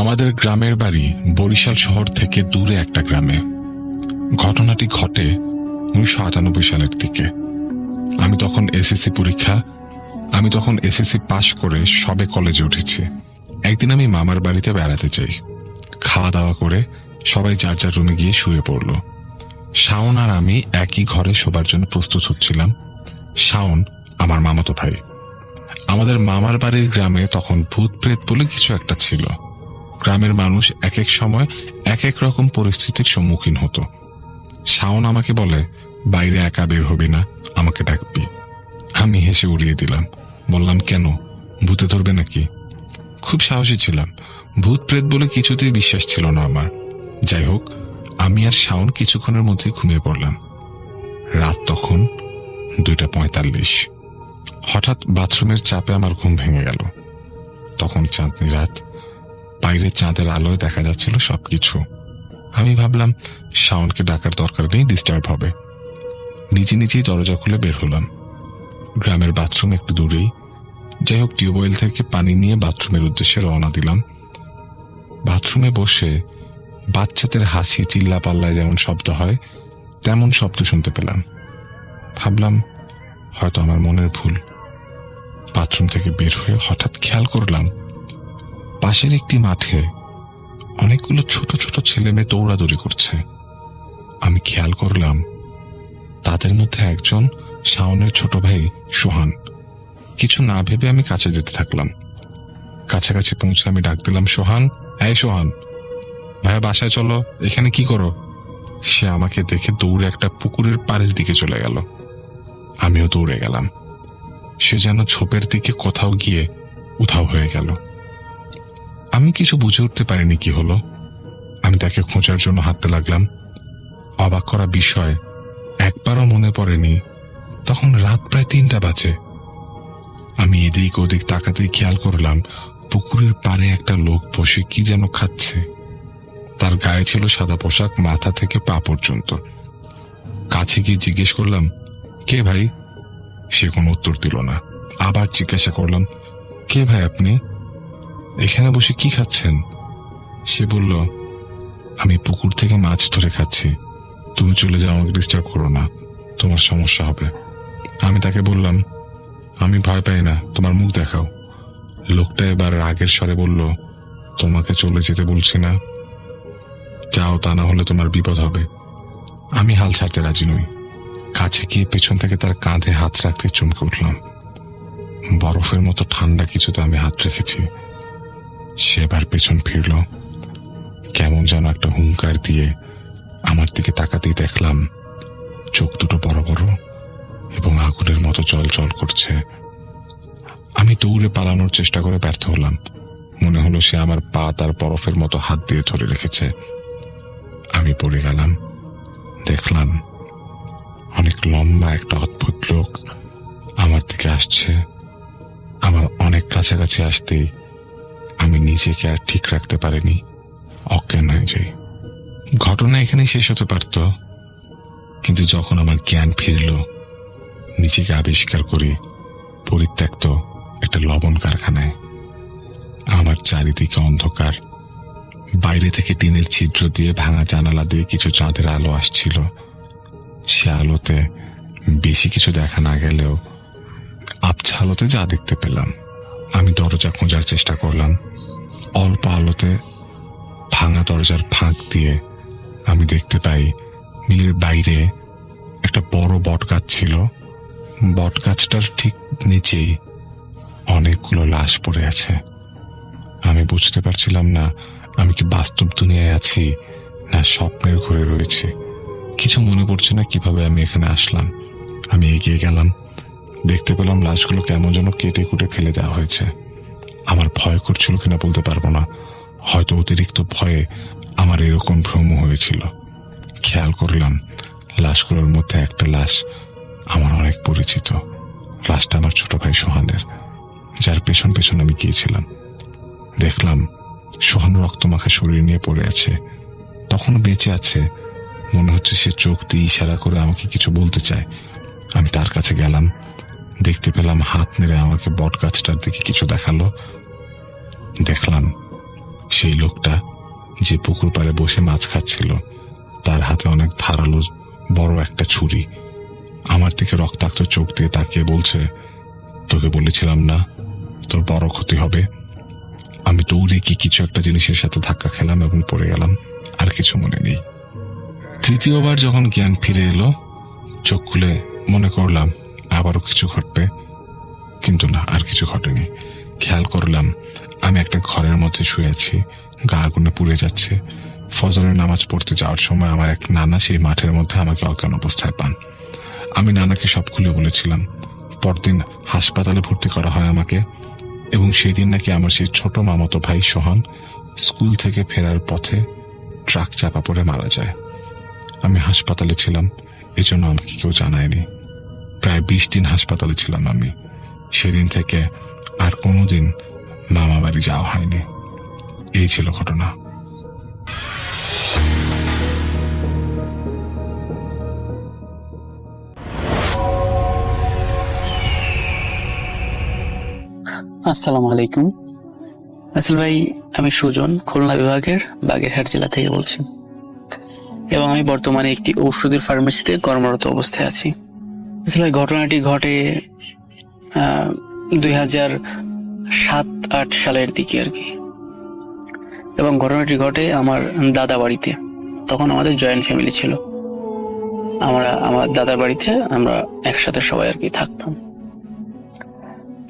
আমাদের গ্রামের বাড়ি বরিশাল শহর থেকে দূরে একটা গ্রামে। ঘটনাটি ঘটে 1998 সালের দিকে। আমি তখন এসএসসি পাশ করে সবে কলেজে উঠেছি। একদিন আমি মামার বাড়িতে বেড়াতে যাই। খাওয়া দাওয়া করে সবাই যার যার রুমে গিয়ে শুয়ে পড়ল। শাওন আর আমি একই ঘরে শোবার জন্য প্রস্তুত হচ্ছিলাম। শাওন আমার মামাতো ভাই। আমাদের মামার বাড়ির গ্রামে তখন ভূত প্রেত বলে কিছু একটা ছিল। গ্রামের মানুষ এক এক সময় এক এক রকম পরিস্থিতির সম্মুখীন হতো। শাওন আমাকে বলে, বাইরে একা বের হবি না, আমাকে ডাকবি। আমি হেসে উড়িয়ে দিলাম, বললাম, কেন, ভূতে ধরবে নাকি? খুব সাহসী ছিলাম। ভূত প্রেত বলে কিছুতেই বিশ্বাস ছিল না আমার। যাই হোক, আমি আর শাওন কিছুক্ষণের মধ্যে ঘুমিয়ে পড়লাম। রাত তখন 2:45। হঠাৎ বাথরুমের চাপে আমার ঘুম ভেঙে গেল। তখন চাঁদনি রাত, বাইরে চাঁদের আলোয় দেখা যাচ্ছিল সবকিছু। আমি ভাবলাম শাওনকে ডাকার দরকার নেই, ডিস্টার্ব হবে। নিজে নিজেই দরজা খুলে বের হলাম। গ্রামের বাথরুম একটু দূরেই। যাই হোক, টিউবওয়েল থেকে পানি নিয়ে বাথরুমের উদ্দেশ্যে রওনা দিলাম। বাথরুমে বসে বাচ্চাদের হাসি চিল্লা পাল্লায় যেমন শব্দ হয় তেমন শব্দ শুনতে পেলাম। ভাবলাম হয়তো আমার মনের ভুল। বাথরুম থেকে বের হয়ে হঠাৎ খেয়াল করলাম পাশের একটি মাঠে অনেকগুলো ছোট ছোট ছেলে মেয়ে দৌড়াদৌড়ি করছে। আমি খেয়াল করলাম তাদের মধ্যে একজন শাওনের ছোট ভাই সোহান। কিছু না ভেবে আমি কাছে যেতে থাকলাম। কাছাকাছি পৌঁছে আমি ডাক দিলাম, সোহান, এই সোহান, ভাইয়া বাসায় চলো, এখানে কি করো? সে আমাকে দেখে দৌড়ে একটা পুকুরের পাড়ের দিকে চলে গেল। আমিও দৌড়ে গেলাম। সে যেন ছোপের দিকে কোথাও গিয়ে উধাও হয়ে গেল। আমি কিছু বুঝে উঠতে পারিনি কি হলো। আমি তাকে খোঁজার জন্য হাঁটতে লাগলাম। অবাক করা বিষয়, একবারও মনে পড়েনি তখন রাত প্রায় 3টা বাজে। আমি এদিক ওদিক তাকাতেই খেয়াল করলাম পুকুরের পাড়ে একটা লোক বসে কি যেন খাচ্ছে। তার গায়ে ছিল সাদা পোশাক, মাথা থেকে পা পর্যন্ত। কাছে গিয়ে জিজ্ঞেস করলাম, কে ভাই? সে কোনো উত্তর দিল না। আবার জিজ্ঞাসা করলাম, কে ভাই আপনি? এখানে বসে কি খাচ্ছেন? সে বলল, আমি পুকুর থেকে মাছ ধরে খাচ্ছি, তুমি চলে যাও, আমাকে ডিস্টার্ব করো না, তোমার সমস্যা হবে। আমি তাকে বললাম, আমি ভয় পাই না, তোমার মুখ দেখাও। লোকটা এবার রাগের স্বরে বলল, তোমাকে চলে যেতে বলছি না, যাও, তা না হলে তোমার বিপদ হবে। আমি হাল ছাড়তে রাজি নই। কাছে গিয়ে পেছন থেকে তার কাঁধে হাত রাখতে চমকে উঠলাম। বরফের মতো ঠান্ডা কিছুতে আমি হাত রেখেছি। সে এবার পেছন ফিরল। কেমন যেন একটা হুঙ্কার দিয়ে আমার দিকে তাকাতেই দেখলাম চোখ দুটো বড় বড় এবং আগুনের মতো জল করছে। আমি দৌড়ে পালানোর চেষ্টা করে ব্যর্থ হলাম। মনে হলো সে আমার পা তার বরফের মতো হাত দিয়ে ধরে রেখেছে। আমি পড়ে গেলাম। দেখলাম অনেক লম্বা একটা অদ্ভুত লোক আমার দিকে আসছে। আমার অনেক কাছাকাছি আসতেই আমি নিজেকে আর ঠিক রাখতে পারিনি, অজ্ঞান হয়ে যাই। ঘটনা এখানেই শেষ হতে পারত, কিন্তু যখন আমার জ্ঞান ফিরল, নিজেকে আবিষ্কার করি পরিত্যক্ত একটা লবণ কারখানায়। আমার চারিদিকে অন্ধকার। বাইরে থেকে টিনের ছিদ্র দিয়ে ভাঙা জানালা দিয়ে কিছু চাঁদের আলো আসছিল। সে আলোতে বেশি কিছু দেখা না গেলেও আবছা আলোতে যা দেখতে পেলাম। আমি দরজা খোঁজার চেষ্টা করলাম। অল্প আলোতে ভাঙা দরজার ফাঁক দিয়ে আমি দেখতে পাই মিলের বাইরে একটা বড় বট গাছ ছিল। বট গাছটার ঠিক নিচেই অনেকগুলো লাশ পড়ে আছে। আমি বুঝতে পারছিলাম না আমি কি বাস্তব দুনিয়ায় আছি না স্বপ্নের ঘরে রয়েছে। কিছু মনে পড়ছে না কিভাবে আমি এখানে আসলাম। আমি এগিয়ে গেলাম। দেখতে পেলাম লাশগুলো কেমন যেন কেটে কুটে ফেলে দেওয়া হয়েছে। আমার ভয় করছিল কিনা বলতে পারবো না, হয়তো অতিরিক্ত ভয়ে আমার এরকম ভ্রম হয়েছিল। খেয়াল করলাম লাশগুলোর মধ্যে একটা লাশ আমার অনেক পরিচিত। লাশটা আমার ছোট ভাই সোহানের, যার পেছন পেছন আমি গিয়েছিলাম। দেখলাম সোহান রক্তমাখা শরীর নিয়ে পড়ে আছে, তখনও বেঁচে আছে। মনে হচ্ছে সে চোখ দিয়ে ইশারা করে আমাকে কিছু বলতে চায়। আমি তার কাছে গেলাম। দেখতে পেলাম হাত নেড়ে আমাকে বট গাছটার দিকে কিছু দেখালো। দেখলাম সেই লোকটা যে পুকুর পাড়ে বসে মাছ খাচ্ছিল, তার হাতে অনেক ধারালো বড় একটা ছুরি। আমার দিকে রক্তাক্ত চোখ দিয়ে তাকিয়ে বলছে, তোকে বলেছিলাম না তোর বড় ক্ষতি হবে। আমি দৌড়ে কি কিছু একটা জিনিসের সাথে ধাক্কা খেলাম এবং পড়ে গেলাম, আর কিছু মনে নেই। তৃতীয়বার যখন জ্ঞান ফিরে এলো, চোখ খুলে মনে করলাম আবারও কিছু ঘটবে, কিন্তু না, আর কিছু ঘটেনি। খেয়াল করলাম আমি একটা ঘরের মধ্যে শুয়ে আছি, গা আগুনে পুড়ে যাচ্ছে। ফজরের নামাজ পড়তে যাওয়ার সময় আমার এক নানা সেই মাঠের মধ্যে আমাকে অজ্ঞান অবস্থায় পান। আমি নানাকে সব খুলে বলেছিলাম। পরদিন হাসপাতালে ভর্তি করা হয় আমাকে, এবং সেই দিন নাকি আমার সেই ছোট মামাতো ভাই সোহান স্কুল থেকে ফেরার পথে ট্রাক চাপা পড়ে মারা যায়। আমি হাসপাতালে ছিলাম, এজন্য আমাকে কেউ জানায়নি। প্রায় 20 দিন হাসপাতালে ছিলাম আমি। সেদিন থেকে আর কোনোদিন মামা বাড়ি যাওয়া হয়নি। এই ছিল ঘটনা। আসসালামু আলাইকুম। রাসেল ভাই, আমি সুজন, খুলনা বিভাগের বাগেরহাট জেলা থেকে বলছি, এবং আমি বর্তমানে একটি ঔষধের ফার্মেসিতে কর্মরত অবস্থায় আছি। রাসেল ভাই, ঘটনাটি ঘটে 2007-08 সালের দিকে আর কি, এবং ঘটনাটি ঘটে আমার দাদা বাড়িতে। তখন আমাদের জয়েন্ট ফ্যামিলি ছিল। আমার দাদার বাড়িতে আমরা একসাথে সবাই আর কি থাকতাম।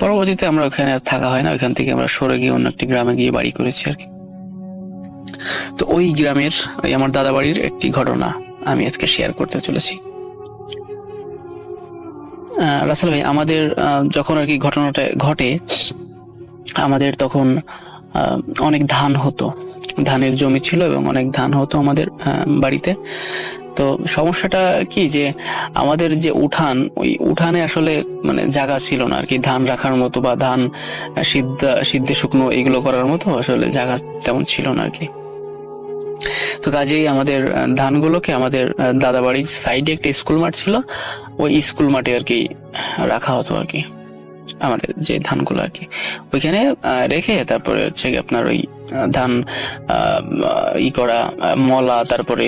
পরবর্তীতে আমরা ওখানে আর থাকা হয় না, ওইখান থেকে আমরা সরে গিয়ে অন্য একটি গ্রামে গিয়ে বাড়ি করেছি আর কি। তো ওই গ্রামের আমার দাদা বাড়ির একটি ঘটনা আমি আজকে শেয়ার করতে চলেছি। রাসেল ভাই, আমাদের যখন আর কি ঘটনাটা ঘটে, আমাদের তখন অনেক ধান হতো, ধানের জমি ছিল এবং অনেক ধান হতো আমাদের বাড়িতে। তো সমস্যাটা কি, যে আমাদের যে উঠান, ওই উঠানে আসলে মানে জায়গা ছিল না আর কি ধান রাখার মতো, বা ধান সিদ্ধে শুকনো এইগুলো করার মতো আসলে জায়গা তেমন ছিল না আর কি। তো কাজেই আমাদের ধানগুলোকে আমাদের দাদা বাড়ির সাইডে একটা স্কুল মাঠ ছিল, ওই স্কুল মাঠে আর কি রাখা হতো আর কি, আমাদের যে ধানগুলো আর কি ওইখানে রেখে তারপরে হচ্ছে আপনার ওই ধান করা, মলা, তারপরে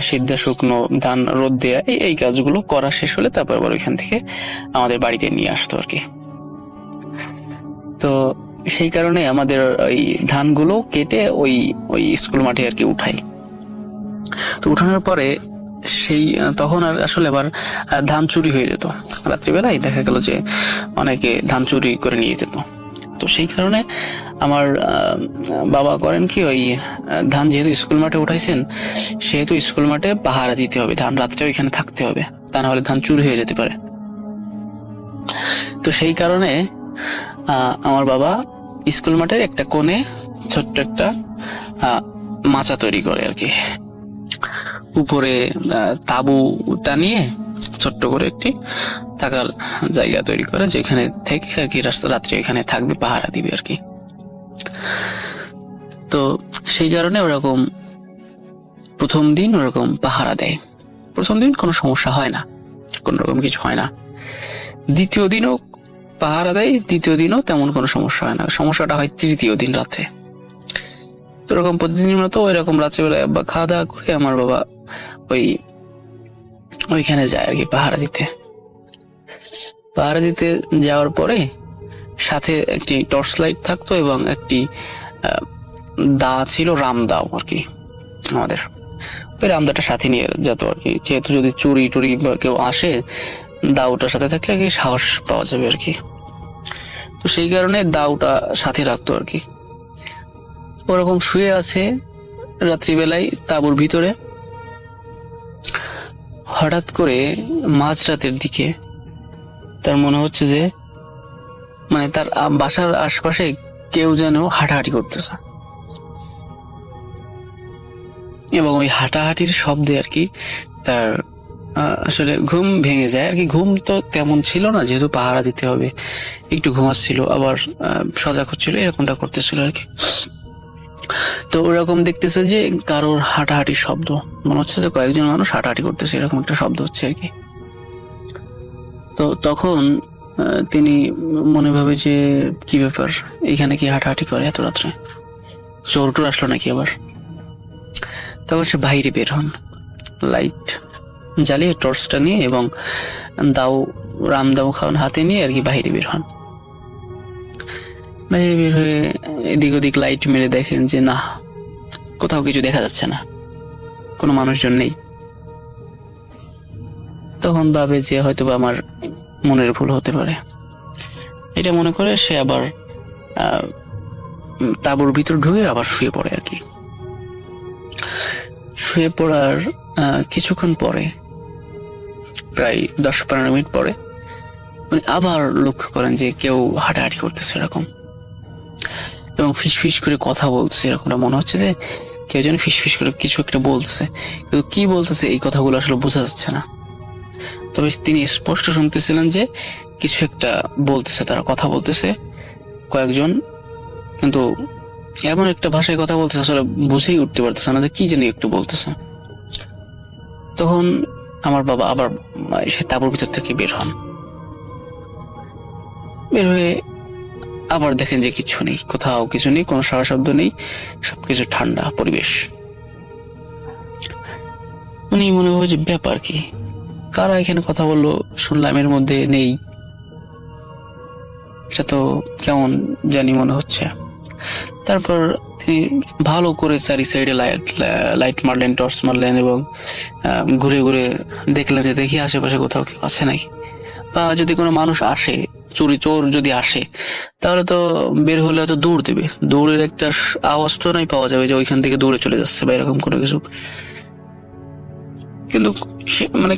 সিদ্ধা শুকনো ধান রোদ দেয়া, এই কাজগুলো করা শেষ হলে তারপর আবার ওইখান থেকে আমাদের বাড়িতে নিয়ে আসতো আর কি। তো সেই কারণে আমাদের ওই ধানগুলো কেটে ওই ওই স্কুল মাঠে আর কি উঠাই। তো উঠানোর পরে সেই তখন আর আসলে আবার ধান চুরি হয়ে যেত। রাত্রিবেলায় দেখা গেল যে অনেকে ধান চুরি করে নিয়ে যেত। তো সেই কারণে আমার বাবা করেন কি, ওই ধান যেহেতু স্কুল মাঠে উঠাইছেন, সেহেতু স্কুল মাঠে পাহারা দিতে হবে, ধান রাত্রে ওইখানে থাকতে হবে, তা না হলে ধান চুরি হয়ে যেতে পারে। তো সেই কারণে আমার বাবা স্কুল মাঠের একটা কোণে ছোট্ট একটা মাচা তৈরি করে আর কি, উপরে তাঁবু টানিয়ে ছোট্ট করে একটি থাকার জায়গা তৈরি করে, যেখানে থেকে আর কি রাত্রে এখানে থাকবে, পাহারা দিবে আর কি। তো সেই কারণে ওরকম প্রথম দিন ওরকম পাহারা দেয়। প্রথম দিন কোনো সমস্যা হয় না, কোন রকম কিছু হয় না। দ্বিতীয় দিনও পাহারা দেয়, দ্বিতীয় দিনও তেমন কোনো সমস্যা হয় না। সমস্যাটা হয় তৃতীয় দিন রাতে। তো এরকম প্রতিদিনের মতো ওইরকম রাত্রেবেলা খাওয়া দাওয়া করে আমার বাবা ওইখানে যায় আর কি পাহারা দিতে। পাহারা দিতে যাওয়ার পরে সাথে একটি টর্চ লাইট থাকতো এবং একটি দা ছিল, রামদাও আর কি আমাদের। ওই রামদাটা সাথে নিয়ে যেত আর কি, যেহেতু যদি চুরি টুরি বা কেউ আসে, দাউটার সাথে থাকলে আর কি সাহস পাওয়া যাবে আর কি। তো সেই কারণে দাউটা সাথে রাখতো আর কি। ওরকম শুয়ে আছে রাত্রিবেলায় তাঁবুর ভিতরে, হঠাৎ করে মাঝরাতের দিকে তার মনে হচ্ছে যে মানে তার বাসার আশপাশে কেউ যেন হাঁটাহাঁটি করতেছে, এবং ওই হাঁটাহাঁটির শব্দে আর কি তার আসলে ঘুম ভেঙে যায় আর কি। ঘুম তো তেমন ছিল না, যেহেতু পাহারা দিতে হবে, একটু ঘুমাচ্ছিল আবার সজাগ হচ্ছিল, এরকমটা করতেছিল আর কি। তো ওরকম দেখতেছে যে কারোর হাঁটাহাঁটির শব্দ, মনে হচ্ছে যে কয়েকজন মানুষ হাঁটাহাঁটি করতেছে, এরকম একটা শব্দ হচ্ছে আর কি। তো তখন তিনি মনে ভাবে যে কি ব্যাপার, এখানে কি হাঁটাহাঁটি করে এত রাত্রে। চোর টোর আসলো নাকি আবার। তখন সে বাইরে বের হন, লাইট জ্বালিয়ে টর্চটা নিয়ে এবং রামদাও খাওয়ান হাতে নিয়ে আর কি বাইরে বের হন। বাইরে বের হয়ে এদিক ওদিক লাইট মেরে দেখেন যে না, কোথাও কিছু দেখা যাচ্ছে না, কোনো মানুষজন নেই। তখন ভাবে যে হয়তো বা আমার মনের ভুল হতে পারে, এটা মনে করে সে আবার তাঁবুর ভিতর ঢুকে আবার শুয়ে পড়ে আর কি। শুয়ে পড়ার কিছুক্ষণ পরে, প্রায় 10-15 মিনিট পরে উনি আবার লক্ষ্য করেন যে কেউ হাঁটাহাঁটি করতেছে এরকম, এবং ফিসফিস করে কথা বলতেছে এরকমটা মনে হচ্ছে যে কেউ যেন ফিসফিস করে কিছু একটা বলতেছে, কিন্তু কি বলতেছে এই কথাগুলো আসলে বোঝা যাচ্ছে না। তবে তিনি স্পষ্ট শুনতেছিলেন যে কিছু একটা বলতেছে, তারা কথা বলতেছে কয়েকজন, কিন্তু এমন একটা ভাষায় কথা বলতেছে আসলে বুঝেই উঠতে পারতেছে না যে কি জানি একটু বলতেছে। তখন আমার বাবা আবার সে তাঁবুর ভিতর থেকে বের হন। বের হয়ে আবার দেখেন যে কিছু নেই, কোথাও কিছু নেই, কোনো সারা শব্দ নেই, সবকিছু ঠান্ডা পরিবেশ। উনি মনে হয় যে ব্যাপার কি, কারা এখানে কথা বললো শুনলাম, এর মধ্যে নেই, এটা তো কেমন জানি মনে হচ্ছে। তারপর তিনি ভালো করে চারি সাইডে লাইট মারলেন, টর্চ মারলেন, এবং ঘুরে ঘুরে দেখলেন যে দেখি আশেপাশে কোথাও কেউ আছে নাকি, বা যদি কোনো মানুষ আসে, চোর যদি আসে তাহলে তো বের হলে হয়তো দৌড় দেবে, দৌড়ের একটা আওয়াজ তো নাই পাওয়া যাবে যে ওইখান থেকে দৌড়ে চলে যাচ্ছে বা এরকম কোনো কিছু, কিন্তু মানে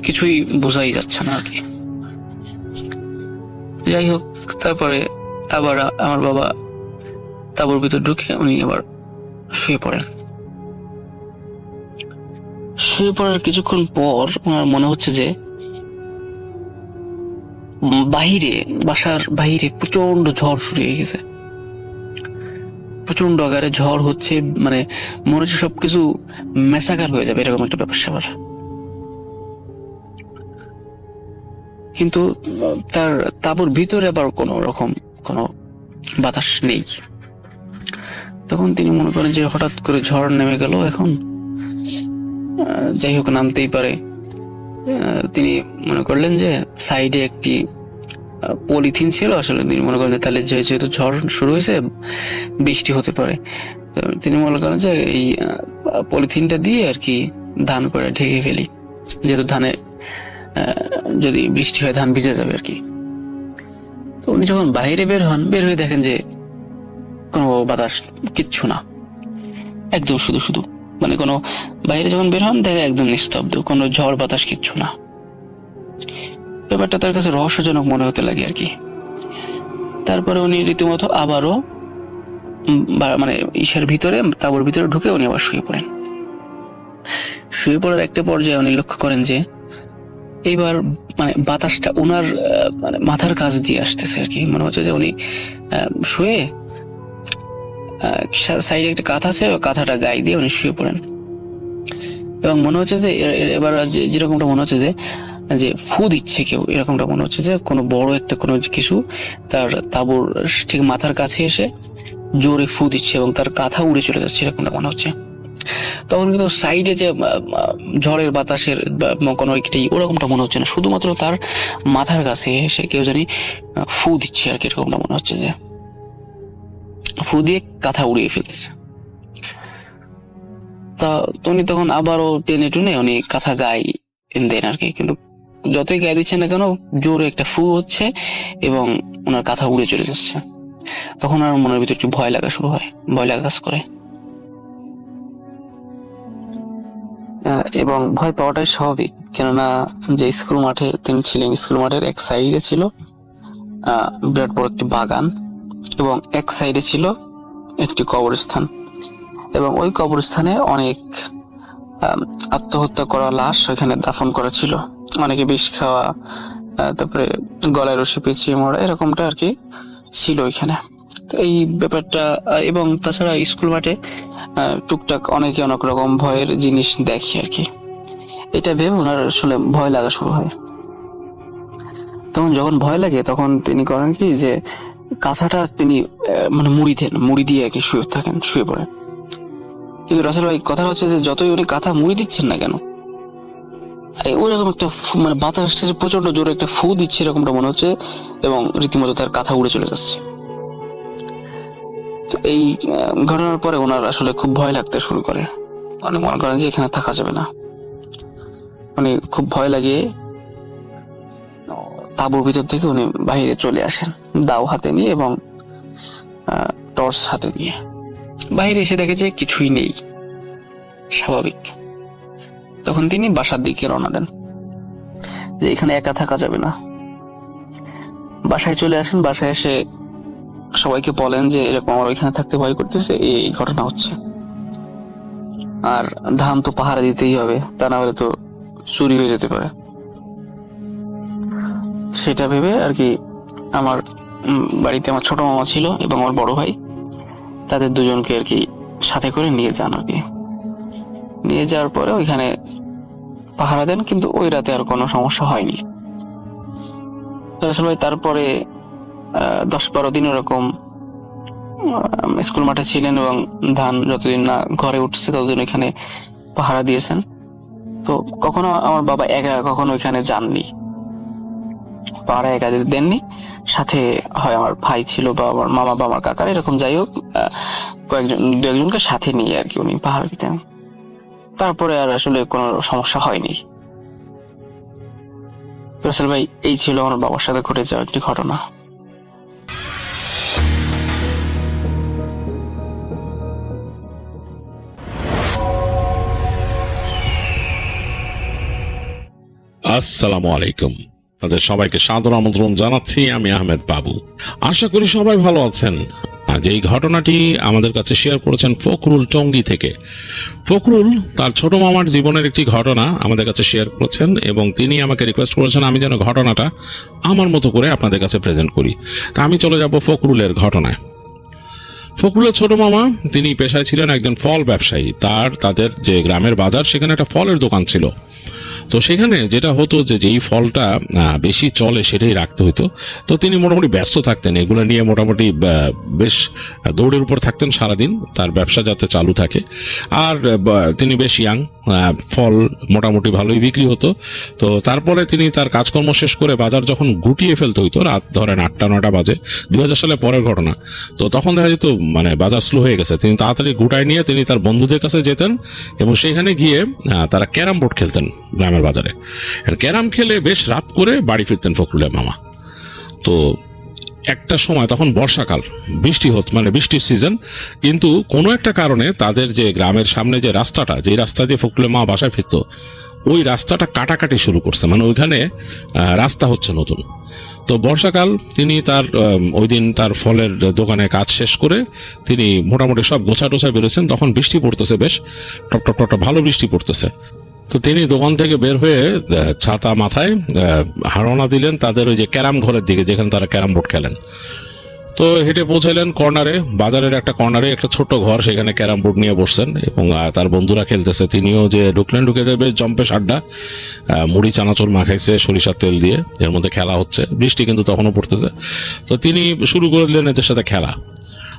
কিছুই বোঝাই যাচ্ছে না আর কি। যাই হোক, তারপরে আবার আমার বাবা তাঁবুর ভিতর ঢুকে উনি আবার শুয়ে পড়েন। শুয়ে পড়ার কিছুক্ষণ পর ওনার মনে হচ্ছে যে বাসার বাহিরে প্রচন্ড ঝড় শুরু হয়ে গেছে, প্রচন্ড আকারে ঝড় হচ্ছে, মানে মনে হচ্ছে সবকিছু মেসাকার হয়ে যাবে এরকম একটা ব্যাপার স্যাপার। কিন্তু তার তাঁবুর ভিতরে আবার কোনো বাতাস নেই। তখন তিনি মনে করেন যে হঠাৎ করে ঝড় নেমে গেল, এখন যাই হোক নামতেই পারে। তিনি মনে করলেন যে সাইডে একটি পলিথিন ছিল, আসলে তিনি মনে করেন যে তাহলে যেহেতু ঝড় শুরু হয়েছে বৃষ্টি হতে পারে, তো তিনি মনে করেন যে এই পলিথিনটা দিয়ে আর কি ধান করে ঢেকে ফেলি, যেহেতু ধানে যদি বৃষ্টি হয় ধান ভিজে যাবে আর কি। তো উনি যখন বাইরে বের হয়ে দেখেন যে কোনো বাতাস কিচ্ছু না, একদম শুধু মানে কোনো বাইরে যখন বের হন দেখে একদম নিস্তব্ধ, কোনো ঝড় বাতাস কিচ্ছু না। ব্যাপারটা তার কাছে রহস্যজনক মনে হতে লাগে আর কি। তারপরে উনি রীতিমতো আবারও মানে তাঁবুর ভিতরে ঢুকে উনি আবার শুয়ে পড়েন। শুয়ে পড়ার একটা পর্যায়ে উনি লক্ষ্য করেন যে এইবার মানে বাতাসটা ওনার মানে মাথার কাছ দিয়ে আসতেছে আর কি। মনে হচ্ছে যে উনি শুয়ে সাইডে একটা কাঁথা আছে, কাঁথাটা গায়ে দিয়ে উনি শুয়ে পড়েন, এবং মনে হচ্ছে যে এবার যেরকমটা মনে হচ্ছে যে ফু দিচ্ছে কেউ, এরকমটা মনে হচ্ছে যে কোনো বড় একটা কোনো কিছু তার তাঁবুর ঠিক মাথার কাছে এসে জোরে ফু দিচ্ছে এবং তার কাঁথা উড়ে চলে যাচ্ছে, এরকমটা মনে হচ্ছে। তখন কিন্তু সাইডে যে ঝড়ের বাতাসের কোনো একটি ওরকমটা মনে হচ্ছে না, শুধুমাত্র তার মাথার কাছে এসে কেউ জানি ফু দিচ্ছে আর কি, এরকমটা মনে হচ্ছে যে ফু দিয়ে কাঁথা উড়িয়ে ফেলতেছে। তা উনি তখন আবারও টেনে টুনে উনি কাঁথা গায়ে দেন আর কি, কিন্তু যতই গায়ে দিচ্ছেন না কেন জোরে একটা ফু হচ্ছে এবং ওনার কাঁথা উড়ে চলে যাচ্ছে। তখন আর মনের ভিতর একটু ভয় লাগা শুরু হয়, ভয় লাগা কাজ করে, এবং ভয় পাওয়াটাই স্বাভাবিক। কেননা যে স্কুল মাঠে তিনি ছিলেন, স্কুল মাঠের এক সাইডে ছিল বিরাট বড় একটি বাগান, এবং এক সাইডে ছিল একটি কবরস্থান, এবং ওই কবরস্থানে অনেক আত্মহত্যা করা লাশ ওইখানে দাফন করা ছিল, অনেকে বিষ খাওয়া, তারপরে গলায় রশি পেঁচিয়ে মরা, এরকমটা আর কি ছিল ওইখানে। তো এই ব্যাপারটা, এবং তাছাড়া স্কুল মাঠে টুকটাক অনেকে অনেক রকম ভয়ের জিনিস দেখে আর কি, এটা ভেবে ওনার আসলে ভয় লাগা শুরু হয়। তখন যখন ভয় লাগে তখন তিনি করেন কি যে কাঁথাটা তিনি মানে মুড়ি দিয়ে আর কি শুয়ে পড়েন। কিন্তু রাসেল ভাই কথাটা হচ্ছে যে যতই উনি কাঁথা মুড়ি দিচ্ছেন না কেন, ওইরকম একটা মানে বাতাস প্রচন্ড জোরে একটা ফু দিচ্ছে এরকমটা মনে হচ্ছে, এবং রীতিমতো তার কাঁথা উড়ে চলে যাচ্ছে। তো এই ঘটনার পরে ওনার আসলে খুব ভয় লাগতে শুরু করে। উনি মনে করেন যে এখানে থাকা যাবে না। উনি খুব ভয় লাগিয়ে তাঁবুর ভিতর থেকে উনি বাইরে চলে আসেন, দাও হাতে নিয়ে এবং টর্চ হাতে নিয়ে। বাইরে এসে দেখে যে কিছুই নেই, স্বাভাবিক। তখন তিনি বাসার দিকে রওনা দেন যে এখানে একা থাকা যাবে না। বাসায় চলে আসেন। বাসায় এসে সবাইকে বলেন যে এরকম আমার ওইখানে থাকতে ভয় করতেছে, এই ঘটনা হচ্ছে, আর ধান তো পাহারা দিতেই হবে, তা না হলে তো চুরি হয়ে যেতে পারে। সেটা ভেবে আর কি আমার বাড়িতে আমার ছোট মামা ছিল এবং আমার বড় ভাই, তাদের দুজনকে আর কি সাথে করে নিয়ে যান। আর কি নিয়ে যাওয়ার পরে ওইখানে পাহারা দেন, কিন্তু ওই রাতে আর কোনো সমস্যা হয়নি। রাসেল ভাই তারপরে 10-12 দিন ওরকম স্কুল মাঠে ছিলেন এবং ধান যতদিন না ঘরে উঠছে ততদিন ওইখানে পাহারা দিয়েছেন। তো কখনো আমার বাবা একা কখনো ওইখানে যাননি, পাহারা একা দেননি। সাথে হয় আমার ভাই ছিল বা আমার মামা বা আমার কাকার, এরকম যাই হোক দু একজনকে সাথে নিয়ে আর কি উনি পাহারা দিতেন। তারপরে আর আসলে কোনো সমস্যা হয়নি। রাসেল ভাই এই ছিল আমার বাবার সাথে ঘটে যাওয়া একটি ঘটনা। আসসালামু আলাইকুম। তাদের সবাইকে সাদর আমন্ত্রণ জানাচ্ছি। আমি আহমেদ বাবু। আশা করি সবাই ভালো আছেন। আজ এই ঘটনাটি আমাদের কাছে শেয়ার করেছেন ফখরুল টঙ্গী থেকে। ফখরুল তার ছোট মামার জীবনের একটি ঘটনা আমাদের কাছে শেয়ার করেছেন এবং তিনি আমাকে রিকোয়েস্ট করেছেন আমি যেন ঘটনাটা আমার মতো করে আপনাদের কাছে প্রেজেন্ট করি। তা আমি চলে যাব ফখরুলের ঘটনায়। ফখরুলের ছোট মামা তিনি পেশায় ছিলেন একজন ফল ব্যবসায়ী। তাদের যে গ্রামের বাজার, সেখানে একটা ফলের দোকান ছিল। তো সেখানে যেটা হতো যে যেই ফলটা বেশি চলে সেটাই রাখতে হতো। তো তিনি মোটামুটি ব্যস্ত থাকতেন, এগুলো নিয়ে মোটামুটি বেশ দৌড়ের উপর থাকতেন সারাদিন, তার ব্যবসা যাতে চালু থাকে। আর তিনি বেশ ইয়াং, ফল মোটামুটি ভালোই বিক্রি হতো। তো তারপরে তিনি তার কাজকর্ম শেষ করে বাজার যখন গুটিয়ে ফেলতে হইতো, রাত ধরেন 8টা-9টা বাজে, 2000 সালে পরের ঘটনা, তো তখন দেখা যেত মানে বাজার স্লো হয়ে গেছে। তিনি তাড়াতাড়ি গুটায় নিয়ে তিনি তার বন্ধুদের কাছে যেতেন এবং সেখানে গিয়ে তারা ক্যারাম বোর্ড খেলতেন গ্রামের বাজারে। ক্যারাম খেলে বেশ রাত করে বাড়ি ফিরতেন ফখরুলের মামা। তো একটা সময় তখন বর্ষাকাল, বৃষ্টি হতো, মানে বৃষ্টির সিজন, কিন্তু কোনো একটা কারণে তাদের যে গ্রামের সামনে যে রাস্তাটা, যে রাস্তা দিয়ে ফখরুলের মা বাসায় ফিরত, ওই রাস্তাটা কাটাকাটি শুরু করছে, মানে ওইখানে রাস্তা হচ্ছে নতুন। তো বর্ষাকাল, তিনি তার ওই দিন তার ফলের দোকানে কাজ শেষ করে তিনি মোটামুটি সব গোছা টোছা বেরোচ্ছেন। তখন বৃষ্টি পড়তেছে, বেশ টপ টপ টপ ভালো বৃষ্টি পড়তেছে। তো তিনি দোকান থেকে বের হয়ে ছাতা মাথায় রওনা দিলেন তাদের ওই যে ক্যারাম ঘরের দিকে, যেখানে তারা ক্যারাম বোর্ড খেলেন। তো হেঁটে পৌঁছালেন কর্নারে, বাজারের একটা কর্নারে একটা ছোট্ট ঘর, সেখানে ক্যারাম বোর্ড নিয়ে বসছেন এবং তার বন্ধুরা খেলতেছে। তিনিও যে ঢুকে বেশ জম্পেশ আড্ডা, মুড়ি চানাচুর মাখাইছে সরিষার তেল দিয়ে, এর মধ্যে খেলা হচ্ছে। বৃষ্টি কিন্তু তখনও পড়তেছে। তো তিনি শুরু করে দিলেন এদের সাথে খেলা।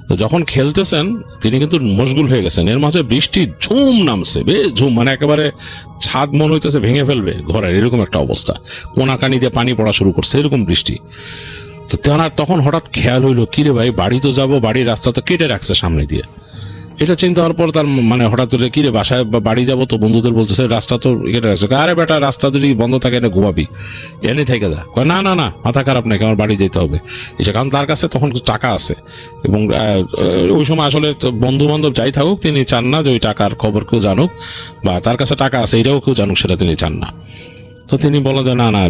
তো যখন খেলতেছেন তিনি কিন্তু মশগুল হয়ে গেছেন। এর মাঝে বৃষ্টি ঝুম নামছে, বেশ ঝুম, মানে একেবারে ছাদ মনে হইতেছে ভেঙে ফেলবে ঘরের, এরকম একটা অবস্থা। কোনাকানি দিয়ে পানি পড়া শুরু করছে, এরকম বৃষ্টি। তো তেনার তখন হঠাৎ খেয়াল হইলো, কিরে ভাই, বাড়ি তো যাবো, বাড়ির রাস্তা তো কেটে রাখছে সামনে দিয়ে। এটা চিন্তা হওয়ার পর তার মানে হঠাৎ হলে, কিরে বাসায় বাড়ি যাবো, তো বন্ধুদের বলতেছে রাস্তা তো কেটে রাখছে। আরে বেটা, রাস্তা যদি বন্ধ থাকে এনে ঘুমাবি, এনে থেকে যা। না না না, মাথা খারাপ নাকি, আমার বাড়ি যেতে হবে। এটা কারণ তার কাছে তখন কিছু টাকা আছে এবং ওই সময় আসলে বন্ধু বান্ধব যাই থাকুক, তিনি চান না যে ওই টাকার খবর কেউ জানুক, বা তার কাছে টাকা আছে এটাও কেউ জানুক, সেটা তিনি চান না। তো তিনি বলেন যে না না,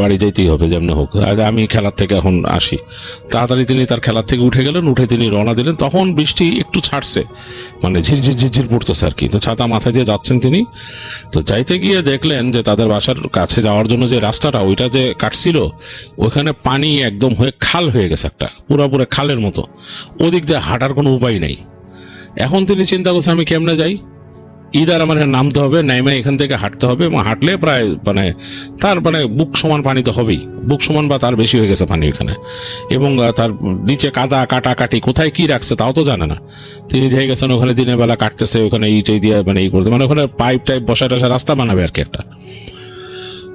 বাড়ি যেতেই হবে যেমনি হোক, আমি খেলার থেকে এখন আসি। তাড়াতাড়ি তিনি তার খেলার থেকে উঠে গেলেন, উঠে তিনি রওনা দিলেন। তখন বৃষ্টি একটু ছাড়ছে, মানে ঝিরঝির ঝিরঝির পড়তেছে আর কি। তো ছাতা মাথায় দিয়ে যাচ্ছেন তিনি। তো যাইতে গিয়ে দেখলেন যে তাদের বাসার কাছে যাওয়ার জন্য যে রাস্তাটা, ওইটা যে কাটছিল, ওইখানে পানি একদম হয়ে খাল হয়ে গেছে, একটা পুরোপুরি খালের মতো। ওদিক দিয়ে হাঁটার কোনো উপায় নেই। এখন তিনি চিন্তা করছেন আমি কেমনে যাই। ইদার মানে নামতে হবে, নেমে এখান থেকে হাঁটতে হবে, এবং হাঁটলে প্রায় মানে তার মানে বুক সমান পানি তো হবেই, বুক সমান বা তার বেশি হয়ে গেছে পানি এখানে, এবং তার নিচে কাদা কাটাকাটি কোথায় কি রাখছে তাও তো জানে না। তিনি দেখে গেছেন ওখানে দিনের বেলা কাটতেছে, ওখানে ইটে দিয়ে মানে এই করতে, মানে ওখানে পাইপ টাইপ বসায় টসা রাস্তা বানাবে আর কি একটা।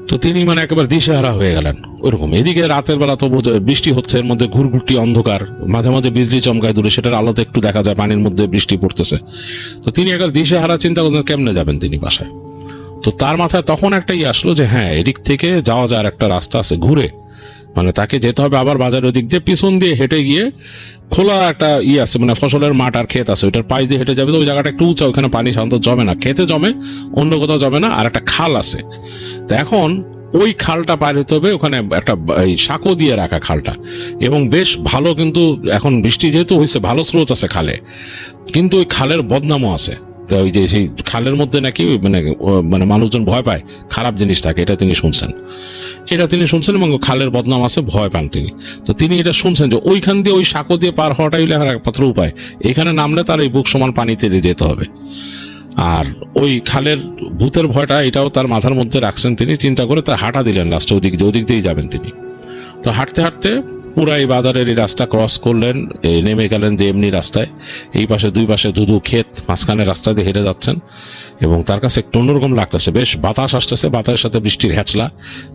তো তিনি মানে একেবারে দিশেহারা হয়ে গেলেন ওইরকম। এদিকে রাতের বেলা তো বৃষ্টি হচ্ছে, এর মধ্যে ঘুরঘুরটি অন্ধকার, মাঝে মাঝে বিজলি চমকায় দূরে, সেটার আলোতে একটু দেখা যায় পানির মধ্যে বৃষ্টি পড়তেছে। তো তিনি একেবারে দিশেহারা, চিন্তা করছেন কেমনে যাবেন তিনি বাসায়। তো তার মাথায় তখন একটাই আসলো যে হ্যাঁ, এদিক থেকে যাওয়া যাওয়ার একটা রাস্তা আছে ঘুরে, মানে তাকে যেতে হবে আবার বাজারের দিক দিয়ে, পিছন দিয়ে হেঁটে গিয়ে খোলা একটা আছে, মানে ফসলের মাঠ আর ক্ষেত আছে, ওইটার পাশ দিয়ে হেঁটে যাবে। তো ওই জায়গাটা একটু উঁচা, ওখানে পানি সাধারণত জমে না, খেতে জমে, অন্য কোথাও জমে না, আর একটা খাল আছে। তো এখন ওই খালটা পার হতে হবে, ওখানে একটা সাঁকো দিয়ে রাখা খালটা, এবং বেশ ভালো, কিন্তু এখন বৃষ্টি যেহেতু হয়েছে ভালো স্রোত আছে খালে, কিন্তু ওই খালের বদনামও আছে। তো ওই যে সেই খালের মধ্যে নাকি মানে মানুষজন ভয় পায়, খারাপ জিনিস থাকে, এটা তিনি শুনছেন, এবং খালের বদনাম আছে, ভয় পান তিনি। তো তিনি এটা শুনছেন যে ওইখান দিয়ে ওই সাঁকো দিয়ে পার হওয়াটাই একমাত্র উপায়, এখানে নামলে তার এই বুক সমান পানিতে যেতে হবে। আর ওই খালের ভূতের ভয়টা এটাও তার মাথার মধ্যে রাখছেন তিনি, চিন্তা করে তার হাঁটা দিলেন লাস্টে ওদিক দিয়েই যাবেন তিনি। তো হাঁটতে হাঁটতে পুরা এই বাজারের এই রাস্তা ক্রস করলেন, নেমে গেলেন যে এমনি রাস্তায়, এই পাশে দুই পাশে ধুধু ক্ষেত, মাঝখানে রাস্তা দিয়ে হেঁটে যাচ্ছেন, এবং তার কাছে একটু অন্যরকম লাগতেছে, বেশ বাতাস আসতেছে, বাতাসের সাথে বৃষ্টির হ্যাচলা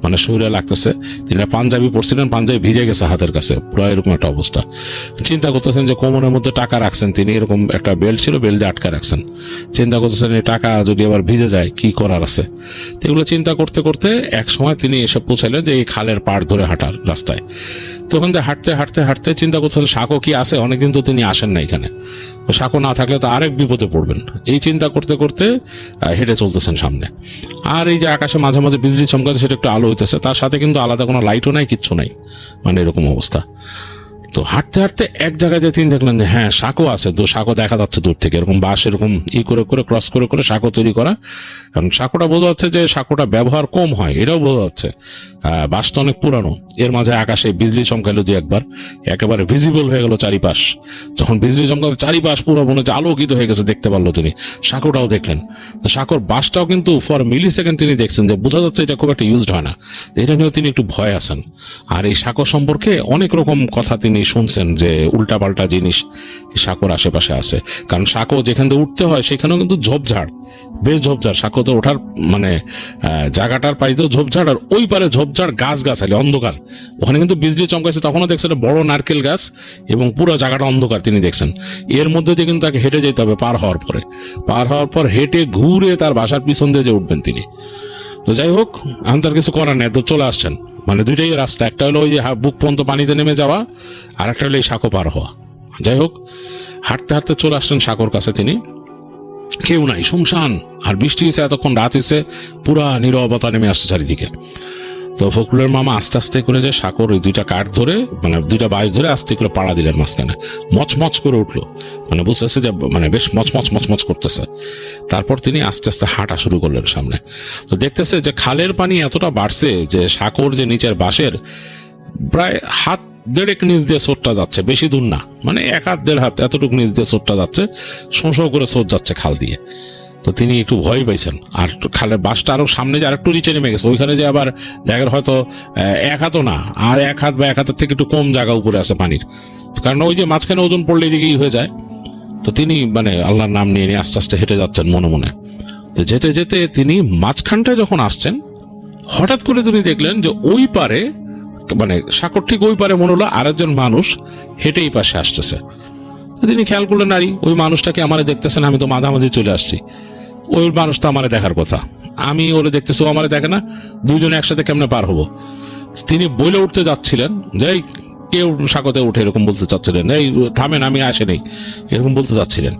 মানে শরীরে লাগতেছে। তিনি পাঞ্জাবি পরছিলেন, পাঞ্জাবি ভিজে গেছে হাতের কাছে, পুরো এরকম একটা অবস্থা। চিন্তা করতেছেন যে কোমরের মধ্যে টাকা রাখছেন তিনি, এরকম একটা বেল্ট ছিল, বেল্ট দিয়ে আটকা রাখছেন। চিন্তা করতেছেন এই টাকা যদি আবার ভিজে যায় কি করার আছে। তো এগুলো চিন্তা করতে করতে এক সময় তিনি এসে পৌঁছালেন যে এই খালের পাড় ধরে হাঁটার রাস্তায়। তখন হাঁটতে হাঁটতে হাঁটতে চিন্তা করছেন সাঁকো কি আছে, অনেকদিন তো তিনি আসেন না এখানে, সাঁকো না থাকলে তো আরেক বিপদে পড়বেন। এই চিন্তা করতে করতে হেঁটে চলতেছেন সামনে। আর এই যে আকাশে মাঝে মাঝে বিজলি চমকাচ্ছে, সেটা একটু আলো হইতেছে, তার সাথে কিন্তু আলাদা কোনো লাইটও নাই, কিচ্ছু নাই, মানে এরকম অবস্থা। তো হাঁটতে হাঁটতে এক জায়গায় যে তিনি দেখলেন যে হ্যাঁ সাঁকো আছে, তো সাঁকো দেখা যাচ্ছে দূর থেকে, এরকম বাঁশ এরকম করে করে ক্রস করে করে সাঁকো তৈরি করা। কারণ সাঁকোটা বোঝা যাচ্ছে যে সাঁকোটা ব্যবহার কম হয়, এটাও বোঝা যাচ্ছে। বাঁশটা অনেক পুরানো। এর মাঝে আকাশে বিজলি চমকাইলো দুই একবার, একেবারে ভিজিবল হয়ে গেল চারিপাশ। যখন বিজলি চমকালো চারিপাশ পুরো মনে হচ্ছে আলোকিত হয়ে গেছে, দেখতে পারলো তিনি। সাঁকোটাও দেখলেন, সাঁকোর বাঁশটাও কিন্তু ফর মিলি সেকেন্ড তিনি দেখছেন যে বোঝা যাচ্ছে এটা খুব একটা ইউজড হয় না। এটা নিয়েও তিনি একটু ভয় আছেন। আর এই সাঁকো সম্পর্কে অনেক রকম কথা তিনি শুনছেন যে উল্টাপাল্টা জিনিস সাঁকোর আশেপাশে আছে। কারণ সাঁকো যেখান থেকে উঠতে হয় সেখানেও কিন্তু ঝোপঝাড়, বেশ ঝোপঝাড়, সাঁকোতে ওঠার মানে জায়গাটার পাইতেও ঝোপঝাড়, আর ওই পারে ঝোপঝাড়, গাছ গাছালি, অন্ধকার। ওখানে কিন্তু বিজলি চমকাইছে, তখনও দেখছেন বড় নারকেল গাছ, এবং পুরো জায়গাটা অন্ধকার তিনি দেখছেন। এর মধ্যে দিয়ে কিন্তু তাকে হেঁটে যেতে হবে, পার হওয়ার পর হেঁটে ঘুরে তার বাসার পিছন দিয়ে যে উঠবেন তিনি। তো যাই হোক, এখন তার কিছু করার নেই, তো চলে আসছেন। মানে দুইটাই রাস্তা, একটা হলো ওই যে বুক পর্যন্ত পানিতে নেমে যাওয়া, আর একটা হলো এই সাঁকো পার হওয়া। যাই হোক, হাঁটতে হাঁটতে চলে আসছেন সাঁকোর কাছে তিনি। কেউ নাই, শুনশান, আর বৃষ্টি হয়েছে, এতক্ষণ রাত হয়েছে, পুরা নীরবতা নেমে আসছে চারিদিকে। তো ফখরুলের মামা আস্তে আস্তে করে যে সাঁকোর ওই দুইটা কাঠ ধরে, মানে দুইটা বাঁশ ধরে আস্তে করে পাড়া দিলেন মাঝখানে, মচমচ করে উঠলো, মানে বুঝতেছে যে মানে বেশ মচমচ করতেছে। তারপর তিনি আস্তে আস্তে হাঁটা শুরু করলেন সামনে। তো দেখতেছে যে খালের পানি এতটা বাড়ছে যে সাঁকোর যে নিচের বাঁশের প্রায় হাত দেড়েক নিচ দিয়ে সোটটা যাচ্ছে, বেশি দূর না, মানে এক হাত দেড় হাত এতটুকু নিচ দিয়ে সোটটা যাচ্ছে, শোঁ করে সোট যাচ্ছে খাল দিয়ে। তো তিনি একটু ভয় পাইছেন। আর খালের বাঁশটা আরো সামনে যে আরেকটু নিচে নেমে গেছে, ওইখানে যে আবার জায়গার হয়তো এক হাতও না, আর এক হাত বা এক হাতের থেকে একটু কম জায়গা উপরে আছে পানির, কারণ ওই যে মাঝখানে ওজন পড়লে এদিকেই হয়ে যায়। তো তিনি মানে আল্লাহর নাম নিয়ে আস্তে আস্তে হেঁটে যাচ্ছেন মনে মনে। তো যেতে যেতে তিনি মাঝখানটায় যখন আসছেন, হঠাৎ করে তিনি দেখলেন যে ওই পারে, মানে সাঁকোর ঠিক ওই পারে মনে হলো আরেকজন মানুষ হেঁটে এই পাশে আসতেছে। তিনি খেয়াল করলেন, নারী ওই মানুষটাকে আমারে দেখতেছেন, আমি তো মাঝামাঝি চলে আসছি, ওই মানুষটা আমারে দেখার কথা, আমি ওরে দেখতেছি, ও আমারে দেখে না, দুইজনে একসাথে কেমনে পার হবো। তিনি বলে উঠতে যাচ্ছিলেন যে কেউ সাঁকোতে উঠে, এরকম বলতে চাচ্ছিলেন, এই থামেন, আমি আসে নেই, এরকম বলতে চাচ্ছিলেন।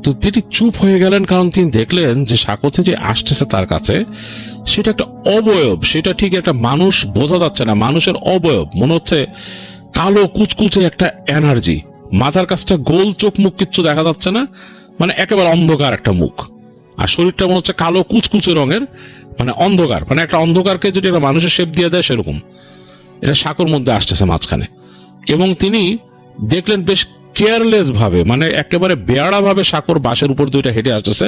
তো তিনি চুপ হয়ে গেলেন, কারণ তিনি দেখলেন যে সাঁকোতে যে আসতেছে তার কাছে সেটা একটা অবয়ব, সেটা ঠিক একটা মানুষ বোঝা যাচ্ছে না, মানুষের অবয়ব মনে হচ্ছে, কালো কুচকুচে একটা এনার্জি, মাথার কাছটা গোল, চোখ মুখ কিচ্ছু দেখা যাচ্ছে না, মানে একেবারে অন্ধকার একটা মুখ, আর শরীরটা মনে হচ্ছে কালো কুচকুচে রঙের, মানে অন্ধকার, মানে একটা অন্ধকারকে যদি একটা মানুষের শেপ দিয়ে দেয় সেরকম। এটা সাঁকোর মধ্যে আসতেছে মাঝখানে, এবং তিনি দেখলেন বেশ কেয়ারলেস ভাবে, মানে একেবারে বেয়াড়া ভাবে সাঁকোর বাঁশের উপর দুইটা হেঁটে আসতেছে,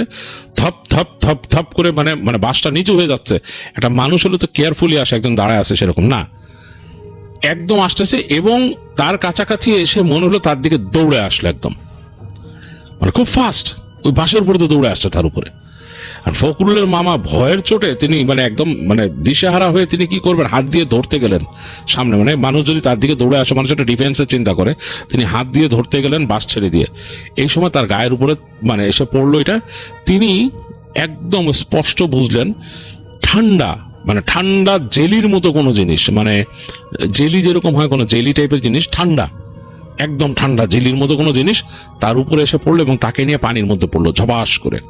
থপ থপ থপ থপ করে, মানে মানে বাঁশটা নিচু হয়ে যাচ্ছে। একটা মানুষ হলে তো কেয়ারফুলি আসে, একজন দাঁড়ায় আছে, সেরকম না, একদম আসতেছে। এবং তার কাছাকাছি এসে মনে হলো তার দিকে দৌড়ে আসলো একদম, মানে খুব ফাস্ট, ওই বাঁশের উপরে তো দৌড়ে আসছে তার উপরে। আর ফখরুলের মামা ভয়ের চোটে তিনি মানে একদম মানে দিশেহারা হয়ে তিনি কি করবেন, হাত দিয়ে ধরতে গেলেন সামনে, মানে মানুষ যদি তার দিকে দৌড়ে আসে মানুষ একটা ডিফেন্সের চিন্তা করে, তিনি হাত দিয়ে ধরতে গেলেন বাস ছেড়ে দিয়ে। এই সময় তার গায়ের উপরে মানে এসে পড়লো এটা। তিনি একদম স্পষ্ট বুঝলেন ঠান্ডা, মানে ঠান্ডা জেলির মতো কোনো জিনিস, মানে জেলি যেরকম হয় কোনো জেলি টাইপের জিনিস, ঠান্ডা, একদম ঠান্ডা জেলির মতো কোনো জিনিস তার উপরে এসে পড়লো এবং তাকে নিয়ে পানির মধ্যে পড়লো ঝপাস করে।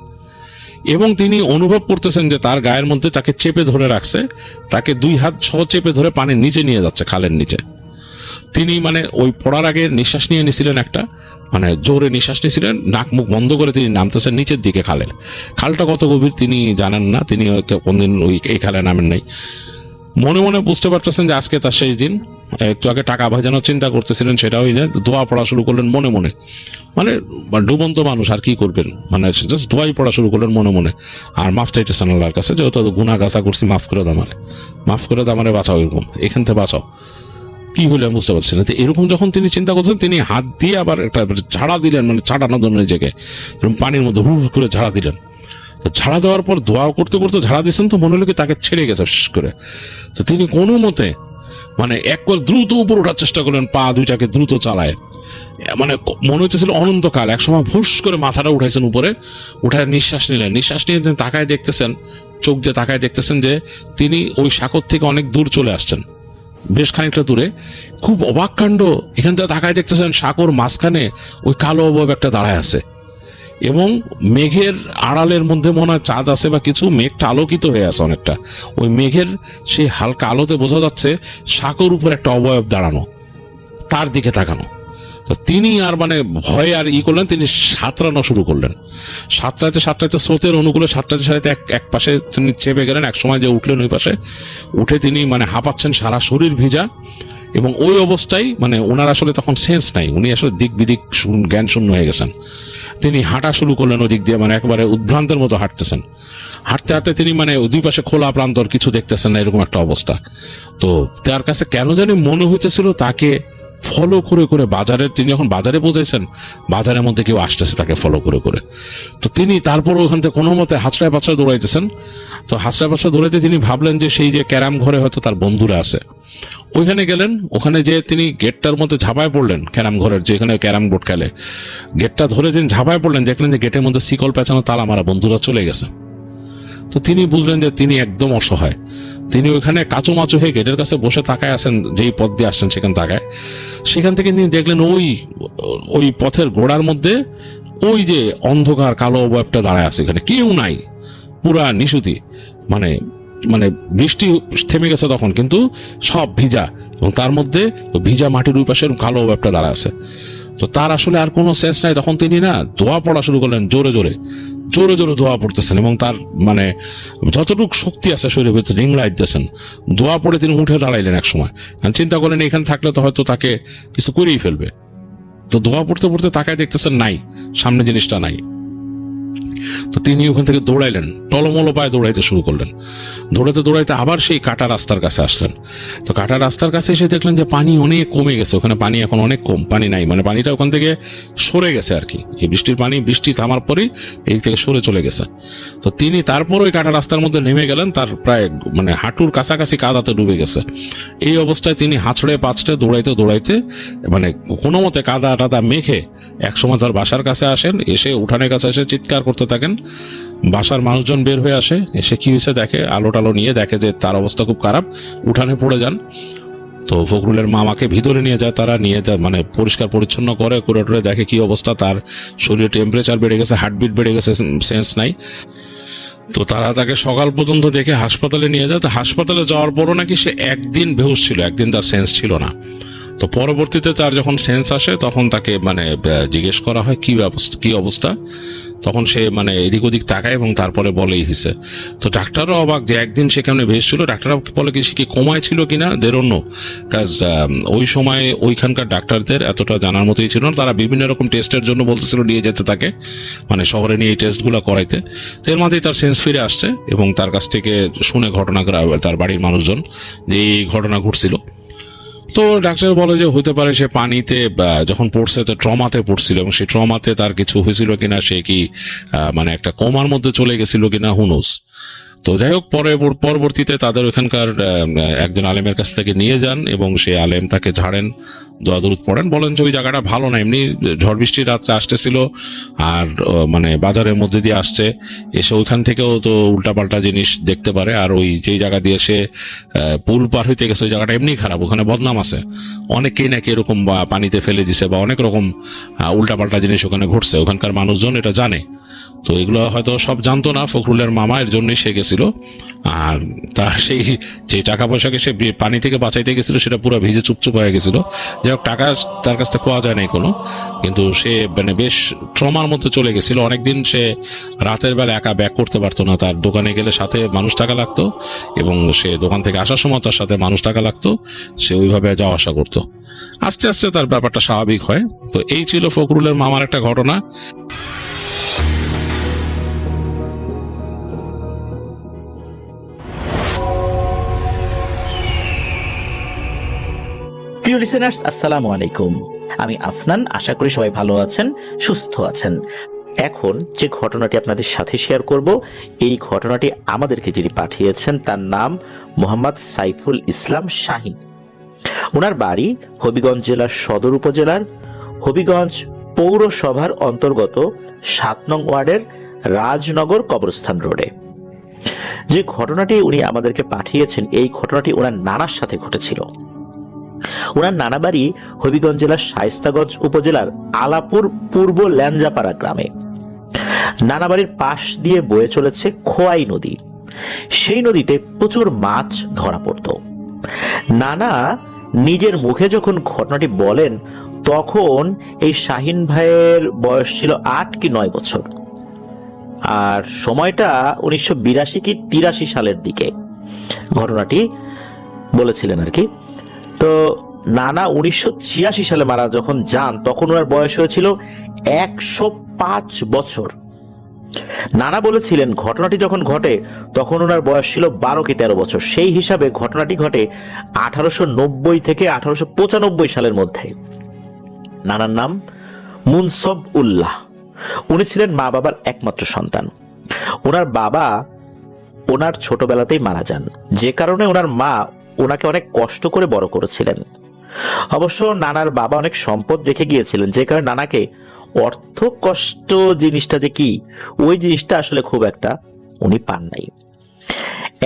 এবং তিনি অনুভব করতেছেন যে তার গায়ের মধ্যে তাকে চেপে ধরে রাখছে, তাকে দুই হাত সহ চেপে ধরে পানির নিচে নিয়ে যাচ্ছে, খালের নিচে। তিনি মানে ওই পড়ার আগে নিঃশ্বাস নিয়ে নিছিলেন একটা, মানে জোরে নিঃশ্বাস নিয়েছিলেন, নাক মুখ বন্ধ করে তিনি নামতেছেন নিচের দিকে খালের। খালটা কত গভীর তিনি জানেন না, তিনি কোনদিন ওই এই খালে নামেন নাই। মনে মনে বুঝতে পারতেছেন যে আজকে তার সেই দিন। একটু আগে টাকা ভাজানোর চিন্তা করতেছিলেন, সেটাও দোয়া পড়া শুরু করলেন মনে মনে, মানে ডুবন্ত মানুষ আর কি করবেন, মানে জাস্ট দোয়াই পড়া শুরু করলেন মনে মনে। আর মাফ চাইতেছেন আল্লাহর কাছে, যেহেতু গুনাহ গাছা করছি, মাফ করে দামারে, মাফ করে দামারে, বাঁচাও, এরকম এখান থেকে বাঁচাও। কি হলে আমি বুঝতে পারছি না। তো এরকম যখন তিনি চিন্তা করছেন, তিনি হাত দিয়ে আবার একটা ঝাড়া দিলেন, মানে ছাড়ানোর জন্য নিজেকে এরকম পানির মধ্যে হুড় করে ঝাড়া দিলেন। তো ঝাড়া দেওয়ার পর দোয়া করতে করতে ঝাড়া দিয়েছেন, তো মনে হলো কি তাকে ছেড়ে গেছে শেষ করে। তো তিনি কোনো মতে মানে একবার দ্রুত উপর ওঠার চেষ্টা করলেন, পা দুইটাকে দ্রুত চালায়, মানে মনে হচ্ছিল অনন্তকাল। একসময় ভুস করে মাথাটা উঠাইছেন উপরে, উঠায় নিঃশ্বাস নিলেন। নিঃশ্বাস নিয়ে তাকায় দেখতেছেন, চোখ দিয়ে তাকায় দেখতেছেন যে তিনি ওই সাগর থেকে অনেক দূর চলে আসছেন, বেশ খানিকটা দূরে। খুব অবাক কাণ্ড, এখান থেকে তাকায় দেখতেছেন সাগর মাঝখানে ওই কালো অবয়ব একটা দাঁড়ায় আছে, এবং মেঘের আড়ালের মধ্যে মনে হয় চাঁদ আছে বা কিছু, মেঘটা আলোকিত হয়ে আছে অনেকটা। ওই মেঘের সেই হালকা আলোতে বোঝা যাচ্ছে সাগর উপর একটা অবয়ব দাঁড়ানো, তার দিকে তাকানো। তো তিনি আর মানে ভয়ে আর করলেন, তিনি সাঁতরানো শুরু করলেন। সাঁতরাইতে সাঁতরাইতে স্রোতের অনুকূলে সাঁতরাইতে সাঁতরাইতে এক পাশে তিনি চেপে গেলেন, এক সময় যে উঠলেন ওই পাশে, উঠে তিনি মানে হাঁপাচ্ছেন, সারা শরীর ভিজা। এবং ওই অবস্থায় মানে ওনার আসলে তখন সেন্স নাই, উনি আসলে দিক বিদিক জ্ঞান শূন্য হয়ে গেছেন। তিনি হাঁটা শুরু করলেন ওদিক দিয়ে, মানে একেবারে উদ্ভ্রান্তের মতো হাঁটতেছেন। হাঁটতে হাঁটতে তিনি মানে দুই পাশে খোলা প্রান্তর, কিছু দেখতেছেন না, এরকম একটা অবস্থা। তো তার কাছে কেন জানি মনে হইতেছিল তাকে ফলো করে করে বাজারে, তিনি যখন বাজারে পৌঁছেছেন, বাজারের মধ্যে কেউ আসতেছে তাকে ফলো করে করে। তো তিনি তারপর ওখান থেকে কোনো মতে হাঁচড়ায় পাছড়ায় দৌড়াইতেছেন। তো হাঁচড়ায় পাছড়ায় দৌড়াইতে তিনি ভাবলেন যে সেই যে ক্যারাম ঘরে হয়তো তার বন্ধুরা আছে, ওইখানে গেলেন। ওখানে যে তিনি গেটটার মধ্যে ঝাঁপায় পড়লেন, ক্যারাম ঘরের যেখানে ক্যারাম বোর্ড খেলে, গেটটা ধরে যিনি ঝাঁপায় পড়লেন, দেখলেন যে গেটের মধ্যে শিকল পেঁচানো তালা মারা, বন্ধুরা চলে গেছে। তো তিনি বুঝলেন যে তিনি একদম অসহায়। তিনি ওইখানে কাচুমাচু হয়ে গেটের কাছে বসে তাকায় আছেন, যেই পথ দিয়ে আসছেন সেখানে তাকায়। সেখান থেকে তিনি দেখলেন ওই পথের গোড়ার মধ্যে ওই যে অন্ধকার কালো অবয়বটা দাঁড়ায় আছে, এখানে কেউ নাই, পুরা নিশুতি। মানে মানে বৃষ্টি থেমে গেছে তখন, কিন্তু সব ভিজা, এবং তার মধ্যে ভিজা মাটির ওই পাশে কালো অবয়বটা দাঁড়ায় আছে। তো তার আসলে আর কোনো সেন্স নাই। তখন তিনি না দোয়া পড়া শুরু করলেন, জোরে জোরে জোরে জোরে দোয়া পড়তেছেন, এবং তার মানে যতটুকু শক্তি আছে শরীরের ভিতরে রিংড়াই দিতেছেন। দোয়া পড়ে তিনি উঠে দাঁড়াইলেন এক সময়, কারণ চিন্তা করলেন এখানে থাকলে তো হয়তো তাকে কিছু করেই ফেলবে। তো দোয়া পড়তে পড়তে তাকায় দেখতেছেন নাই, সামনে জিনিসটা নাই। তো তিনি ওখান থেকে দৌড়াইলেন, টলমলো পায়ে দৌড়াইতে শুরু করলেন। দৌড়াইতে দৌড়াইতে আবার সেই কাটা রাস্তার কাছে আসলেন। তো কাটা রাস্তার কাছে এসে দেখলেন যে পানি অনেক কমে গেছে, ওখানে পানি এখন অনেক কম, পানি নাই, মানে পানিটা ওখান থেকে সরে গেছে আর কি। এই বৃষ্টির পানি, বৃষ্টি থামার পরেই এই থেকে সরে চলে গেছে। তো তিনি তারপর ওই কাটা রাস্তার মধ্যে নেমে গেলেন, তার প্রায় মানে হাঁটুর কাছাকাছি কাদাতে ডুবে গেছে। এই অবস্থায় তিনি হাঁচড়ে পাঁচড়ে দৌড়াইতে দৌড়াইতে মানে কোনো মতে কাদা টাদা মেখে একসময় তার বাসার কাছে আসেন। এসে উঠানের কাছে এসে চিৎকার করতে থাকেন। বাসার মানুষজন বের হয়ে আসে, এসে কি হয়েছে দেখে, আলো টালো নিয়ে দেখে যে তার অবস্থা খুব খারাপ, উঠানে পড়ে যান। তো ফখরুলের মামাকে ভিতরে নিয়ে যায়, তারা নিয়ে যায় মানে পরিষ্কার পরিচ্ছন্ন করে করে দেখে কি অবস্থা, তার শরীরে টেম্পারেচার বেড়ে গেছে, হার্টবিট বেড়ে গেছে, সেন্স নাই। তো তারা তাকে সকাল পর্যন্ত দেখে হাসপাতালে নিয়ে যায়। তো হাসপাতালে যাওয়ার পরও নাকি সে একদিন বেহুশ ছিল, একদিন তার সেন্স ছিল না। তো পরবর্তীতে তার যখন সেন্স আসে তখন তাকে মানে জিজ্ঞেস করা হয় কি অবস্থা, তখন সে মানে এদিক ওদিক তাকায় এবং তারপরে বলেই হয়েছে। তো ডাক্তারও অবাক যে একদিন সেখানে ভেসছিল, ডাক্তাররা বলে কি সে কি কোমায় ছিল কিনা, দের অন্য কাজ ওই সময় ওইখানকার ডাক্তারদের এতটা জানার মতোই ছিল না, তারা বিভিন্ন রকম টেস্টের জন্য বলতেছিল নিয়ে যেতে তাকে, মানে শহরে নিয়ে এই টেস্টগুলো করাইতে। তো এর মধ্যেই তার সেন্স ফিরে আসছে এবং তার কাছ থেকে শুনে ঘটনা তার বাড়ির মানুষজন যে এই ঘটনা ঘটছিল। তো ডাক্তার বলে যে হতে পারে সে পানিতে যখন পড়ছে তো ট্রমাতে পড়ছিল এবং সেই ট্রমাতে তার কিছু হয়েছিল কিনা, সে কি মানে একটা কোমার মধ্যে চলে গেছিল কিনা, হুনোস। তো যাই হোক, পরবর্তীতে তাদের ওখানকার একজন আলেমের কাছ থেকে নিয়ে যান এবং সেই আলেম তাকে ঝাড়েন, দোয়া দরুদ পড়েন, বলেন যে ওই জায়গাটা ভালো না, এমনি ঝড় বৃষ্টির রাত্রে আসতেছিল আর মানে বাজারের মধ্যে দিয়ে আসছে, এসে ওইখান থেকেও তো উল্টাপাল্টা জিনিস দেখতে পারে, আর ওই যেই জায়গা দিয়ে সে পুল পার হইতে গেছে ওই জায়গাটা এমনি খারাপ, ওখানে বদনাম আছে, অনেকেই নাকি এরকম বা পানিতে ফেলে দিছে বা অনেক রকম উল্টাপাল্টা জিনিস ওখানে ঘটছে, ওখানকার মানুষজন এটা জানে। তো এগুলো হয়তো সব জানতো না ফখরুলের মামা, এর জন্যই সে গেছিল। আর তার সেই যে টাকা পয়সাকে সে পানি থেকে বাঁচাইতে গেছিল সেটা পুরো ভিজে চুপচুপ হয়ে গেছিল। যাই হোক, টাকা তার কাছ থেকে পাওয়া যায় নাই কোনো, কিন্তু সে মানে বেশ ট্রমার মধ্যে চলে গেছিল। অনেকদিন সে রাতের বেলা একা ব্যাক করতে পারতো না, তার দোকানে গেলে সাথে মানুষ থাকা লাগতো এবং সে দোকান থেকে আসার সময় তার সাথে মানুষ থাকা লাগতো, সে ওইভাবে যাওয়া আসা করতো। আস্তে আস্তে তার ব্যাপারটা স্বাভাবিক হয়। তো এই ছিল ফখরুলের মামার একটা ঘটনা। প্রিয় লিসেনার্স, আসসালামু আলাইকুম। আমি আফনান, আশা করি সবাই ভালো আছেন, সুস্থ আছেন। এখন যে ঘটনাটি আপনাদের সাথে শেয়ার করব, এই ঘটনাটি আমাদেরকে যিনি পাঠিয়েছেন তার নাম মোহাম্মদ সাইফুল ইসলাম শাহীন। ওনার বাড়ি হবিগঞ্জ জেলার সদর উপজেলার হবিগঞ্জ পৌরসভার অন্তর্গত 7 নং ওয়ার্ডের রাজনগর কবরস্থান রোডে। যে ঘটনাটি উনি আমাদেরকে পাঠিয়েছেন, এই ঘটনাটি ওনার নানার সাথে ঘটেছিল। ওনার নানা বাড়ি হবিগঞ্জ জেলার শায়েস্তাগঞ্জ উপজেলার আলাপুর পূর্ব ল্যাঞ্জাপাড়া গ্রামে। নানা বাড়ির পাশ দিয়ে বয়ে চলেছে খোয়াই নদী। সেই নদীতে প্রচুর মাছ ধরা পড়ত। নানা নিজের মুখে যখন ঘটনাটি বলেন, তখন এই শাহীন ভাইয়ের বয়স ছিল 8 কি 9 বছর, আর সময়টা 1982 কি 83 সালের দিকে ঘটনাটি বলেছিলেন আর কি। তো নানা 1986 সালে মারা যখন যান, তখন ওনার বয়স হয়েছিল 105 বছর। নানা বলেছিলেন ঘটনাটি যখন ঘটে তখন ওনার বয়স ছিল 12 কি 13 বছর। সেই হিসাবে ঘটনাটি ঘটে 1890 থেকে 1895 সালের মধ্যে। নানার নাম মুনসব উল্লাহ। উনি ছিলেন মা বাবার একমাত্র সন্তান। ওনার বাবা ওনার ছোটবেলাতেই মারা যান, যে কারণে ওনার মা ওনাকে অনেক কষ্ট করে বড় করেছিলেন। অবশ্য নানার বাবা অনেক সম্পদ রেখে গিয়েছিলেন, যে কারণে নানাকে অর্থ কষ্ট জিনিসটা যে কি, ওই জিনিসটা আসলে খুব একটা উনি পান নাই।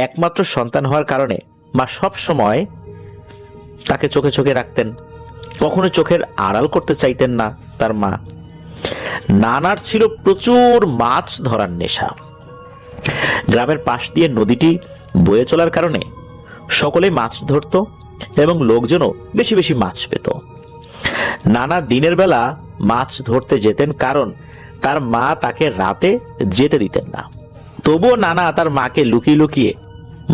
একমাত্র সন্তান হওয়ার কারণে মা সব সময় তাকে চোখে চোখে রাখতেন, কখনো চোখের আড়াল করতে চাইতেন না তার মা। নানার ছিল প্রচুর মাছ ধরার নেশা। গ্রামের পাশ দিয়ে নদীটি বয়ে চলার কারণে সকলে মাছ ধরত এবং লোকজনও বেশি বেশি মাছ পেত। নানা দিনের বেলা মাছ ধরতে যেতেন, কারণ তার মা তাকে রাতে যেতে দিতেন না। তবুও নানা তার মাকে লুকিয়ে লুকিয়ে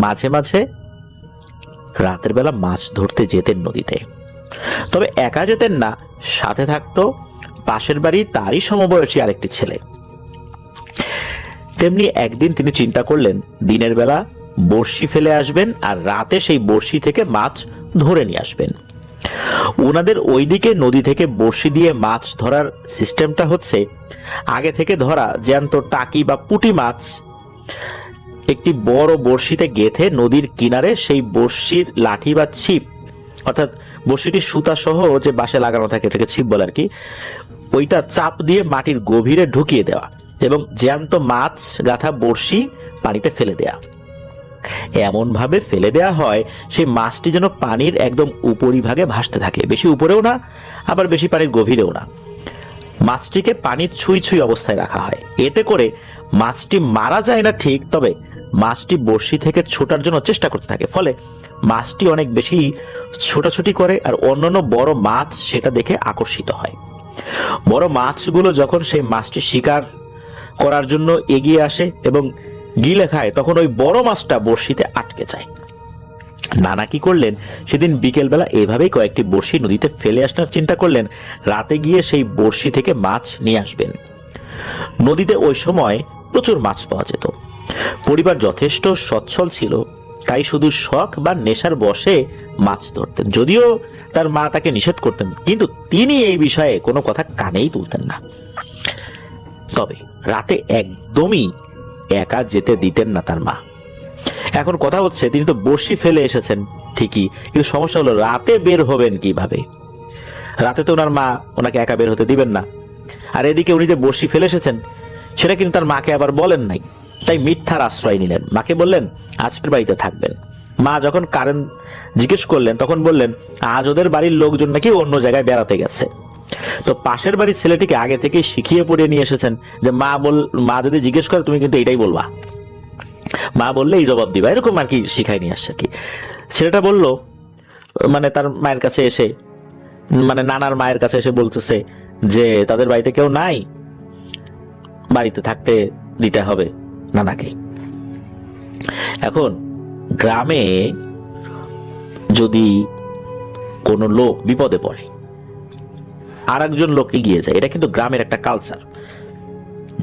মাঝে মাঝে রাতের বেলা মাছ ধরতে যেতেন নদীতে। তবে একা যেতেন না, সাথে থাকতো পাশের বাড়ি তারই সমবয়সী আরেকটি ছেলে। তেমনি একদিন তিনি চিন্তা করলেন দিনের বেলা বড়শি ফেলে আসবেন আর রাতে সেই বড়শি থেকে মাছ ধরে নিয়ে আসবেন। ওনাদের ওইদিকে নদী থেকে বড়শি দিয়ে মাছ ধরার সিস্টেমটা হচ্ছে, আগে থেকে ধরা জ্যান্ত টাকি বা পুঁটি মাছ একটি বড় বড়শিতে গেঁথে নদীর কিনারে সেই বড়শির লাঠি বা ছিপ, অর্থাৎ বড়শিটি সুতা সহ যে বাঁশে লাগানো থাকে এটাকে ছিপ বলে আর কি, ওইটা চাপ দিয়ে মাটির গভীরে ঢুকিয়ে দেওয়া এবং জ্যান্ত মাছ গাঁথা বড়শি পানিতে ফেলে দেয়া। এমন ভাবে ফেলে দেয়া হয় সেই মাছটি যেন পানির একদম উপরিভাগে ভাসতে থাকে, বেশি উপরেও না আবার বেশি পানির গভীরেও না। মাছটিকে পানির ছুঁই ছুঁই অবস্থায় রাখা হয়। এতে করে মাছটি মারা যায় না ঠিক, তবে মাছটি বড়শি থেকে ছোটার জন্য চেষ্টা করতে থাকে, ফলে মাছটি অনেক বেশি ছোটাছুটি করে আর অন্যান্য বড় মাছ সেটা দেখে আকর্ষিত হয়। বড় মাছগুলো যখন সেই মাছটি শিকার করার জন্য এগিয়ে আসে এবং গিলে খায়, তখন ওই বড় মাছটা বড়শিতে আটকে যায়। নানা কি করলেন, সেদিন বিকেলবেলা এভাবেই কয়েকটি বড়শি নদীতে ফেলে আসার চিন্তা করলেন। রাতে গিয়ে সেই বড়শি থেকে মাছ নিয়ে আসবেন। নদীতে ওই সময় প্রচুর মাছ পাওয়া যেত। পরিবার যথেষ্ট সচ্ছল ছিল, তাই শুধু শখ বা নেশার বশে মাছ ধরতেন। যদিও তার মা তাকে নিষেধ করতেন, কিন্তু তিনি এই বিষয়ে কোনো কথা কানেই তুলতেন না। তবে রাতে একদমই একা যেতে দিতেন না তার মা। এখন কথা হচ্ছে, তিনি তো বড়শি ফেলে এসেছেন ঠিকই, কিন্তু সমস্যা হলো রাতে বের হবেন কিভাবে? রাতে তো ওনার মা ওনাকে একা বের হতে দিবেন না। আর এদিকে উনি যে বড়শি ফেলে এসেছেন সেটা কিন্তু তার মাকে আবার বলেন নাই, তাই মিথ্যার আশ্রয় নিলেন। মাকে বললেন আজকের বাড়িতে থাকবেন। মা যখন কারণ জিজ্ঞেস করলেন তখন বললেন আজ ওদের বাড়ির লোকজন নাকি অন্য জায়গায় বেড়াতে গেছে। তো পাশের বাড়ির ছেলেটিকে আগে থেকে শিখিয়ে পড়িয়ে নিয়ে এসেছেন যে মা যদি জিজ্ঞেস করে তুমি কিন্তু এটাই বলবা, মা বললে এই জবাব দিবা, এরকম আর কি শিখাই নিয়ে আসছে কি। ছেলেটা বলল, মানে তার মায়ের কাছে এসে, মানে নানার মায়ের কাছে এসে বলতেছে যে তাদের বাড়িতে কেউ নাই, বাড়িতে থাকতে দিতে হবে নানাকে। এখন গ্রামে যদি কোনো লোক বিপদে পড়ে আর একজন লোক এগিয়ে যায়, এটা কিন্তু গ্রামের একটা কালচার।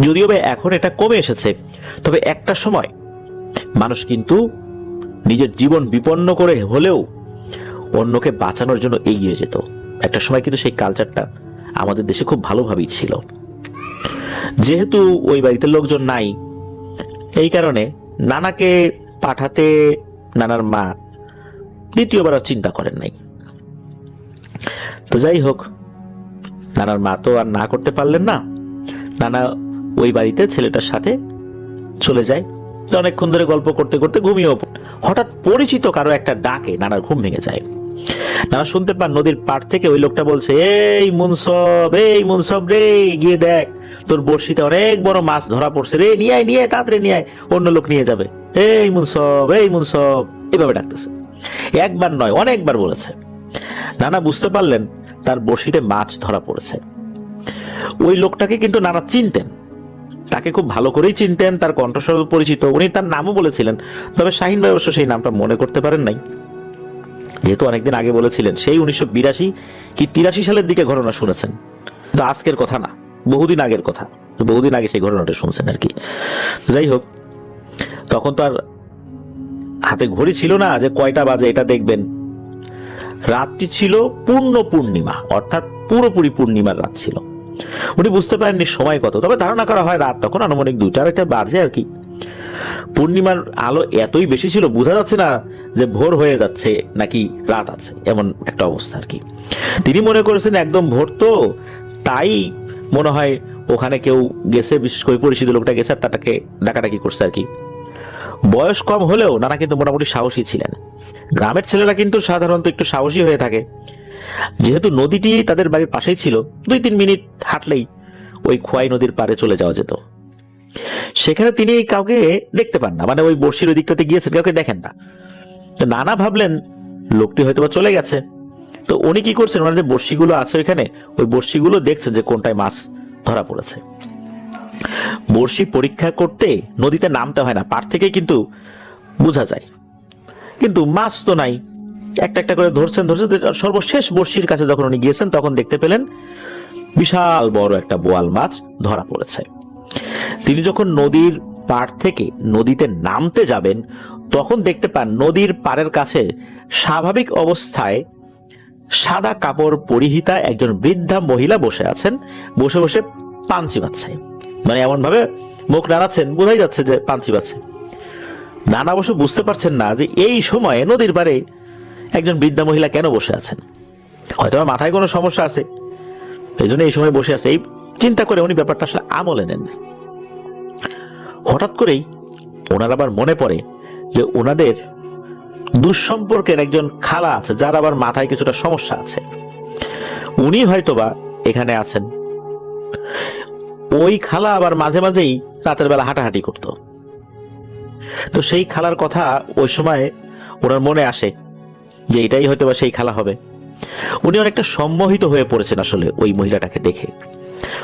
যদিও বা এখন এটা কমে এসেছে, তবে একটা সময় মানুষ কিন্তু নিজের জীবন বিপন্ন করে হলেও অন্যকে বাঁচানোর জন্য এগিয়ে যেত। একটা সময় কিন্তু সেই কালচারটা আমাদের দেশে খুব ভালোভাবেই ছিল। যেহেতু ওই বাড়িতে লোকজন নাই, এই কারণে নানাকে পাঠাতে নানার মা দ্বিতীয়বার আর চিন্তা করেন নাই। তো যাই হোক, নানার মা তো আর না করতে পারলেন না। নানা ওই বাড়িতে ছেলেটার সাথে চলে যায়। অনেকক্ষণ ধরে গল্প করতে করতে ঘুমিয়েও হঠাৎ পরিচিত কারো একটা ডাকে নানার ঘুম ভেঙে যায়। নানা শুনতে পান নদীর পাড় থেকে ওই লোকটা বলছে, এই মুনসব রে, গিয়ে দেখ তোর বড়শিতে অনেক বড় মাছ ধরা পড়ছে রে, নিয়ে আয় তাড়াতাড়ি নিয়ে আয়, অন্য লোক নিয়ে যাবে। এই মুনসব এভাবে ডাকতেছে। একবার নয়, অনেকবার বলেছে। নানা বুঝতে পারলেন তার বড়শিতে মাছ ধরা পড়েছে। ওই লোকটাকে কিন্তু নানা চিনতেন, তাকে খুব ভালো করেই চিনতেন, তার কণ্ঠস্বর পরিচিত। উনি তার নামও বলেছিলেন, তবে শাহিন ভাই অবশ্য সেই নামটা মনে করতে পারেন নাই, যেহেতু অনেকদিন আগে বলেছিলেন। সেই 1982 কি 83 সালের দিকে ঘটনা শুনেছেন, তো আজকের কথা না, বহুদিন আগের কথা, বহুদিন আগে সেই ঘটনাটা শুনছেন আর কি। যাই হোক, তখন তো আর হাতে ঘড়ি ছিল না যে কয়টা বাজে এটা দেখবেন। রাতটি ছিল পূর্ণ পূর্ণিমা, অর্থাৎ পুরোপুরি পূর্ণিমার রাত ছিল। উনি বুঝতে পারেননি সময় কত, তবে ধারণা করা হয় রাত তখন আনুমানিক 2টা বাজে আর কি। পূর্ণিমার আলো এতই বেশি ছিল, বোঝা যাচ্ছে না যে ভোর হয়ে যাচ্ছে নাকি রাত আছে, এমন একটা অবস্থা আর কি। তিনি মনে করেছেন একদম ভোর, তো তাই মনে হয় ওখানে কেউ গেছে, বিশেষ করে পরিচিত লোকটা গেছে আর তাকে ডাকাডাকি করছে আর কি। বয়স কম হলেও নানা কিন্তু মোটামুটি সাহসী ছিলেন। গ্রামের ছেলেরা কিন্তু সাধারণত একটু সাহসী হয়ে থাকে। যেহেতু নদীটি তাদের বাড়ির পাশেই ছিল, 2-3 মিনিট হাঁটলেই ওই খোয়াই নদীর পাড়ে চলে যাওয়া যেত। সেখানে তিনি কাউকে দেখতে পান না, মানে ওই বড়শির ওই দিকটাতে গিয়েছেন, কাউকে দেখেন না। তো নানা ভাবলেন লোকটি হয়তো বা চলে গেছে। তো উনি কি করছেন, ওনার যে বড়শিগুলো আছে ওইখানে, ওই বড়শিগুলো দেখছেন যে কোনটায় মাছ ধরা পড়েছে। বড়শি পরীক্ষা করতে নদীতে নামতে হয় না, পাড় থেকে কিন্তু বোঝা যায়, কিন্তু মাছ তো নাই। একটা একটা করে ধরছেন। সর্বশেষ বড়শির কাছে যখন উনি গিয়েছেন তখন দেখতে পেলেন বিশাল বড় একটা বোয়াল মাছ ধরা পড়েছে। তিনি যখন নদীর পাড় থেকে নদীতে নামতে যাবেন তখন দেখতে পান নদীর পাড়ের কাছে স্বাভাবিক অবস্থায় সাদা কাপড় পরিহিতা একজন বৃদ্ধা মহিলা বসে আছেন। বসে বসে পাঞ্চি বাজছে, মানে এমন ভাবে মুখ নাড়াচ্ছেন, বোঝাই যাচ্ছে যে পাঞ্চি বাজছে। নানা অবশ্য বুঝতে পারছেন না যে এই সময়ে নদীর পাড়ে একজন বৃদ্ধা মহিলা কেন বসে আছেন। হয়তো মাথায় কোনো সমস্যা আছে, এই জন্য এই সময় বসে আছে। এই চিন্তা করে উনি ব্যাপারটা আসলে আমলে নেন। হঠাৎ করেই ওনার আবার মনে পড়ে যে ওনাদের দুঃসম্পর্কের একজন খালা আছে, যার আবার মাথায় কিছুটা সমস্যা আছে। উনি হয়তোবা এখানে আছেন। ওই খালা আবার মাঝে মাঝেই রাতের বেলা হাঁটাহাঁটি করত। তো সেই খালার কথা ওই সময় ওনার মনে আসে যে এটাই হয়তো বা সেই খালা হবে। উনি অনেকটা সম্মোহিত হয়ে পড়েছেন আসলে ওই মহিলাটাকে দেখে।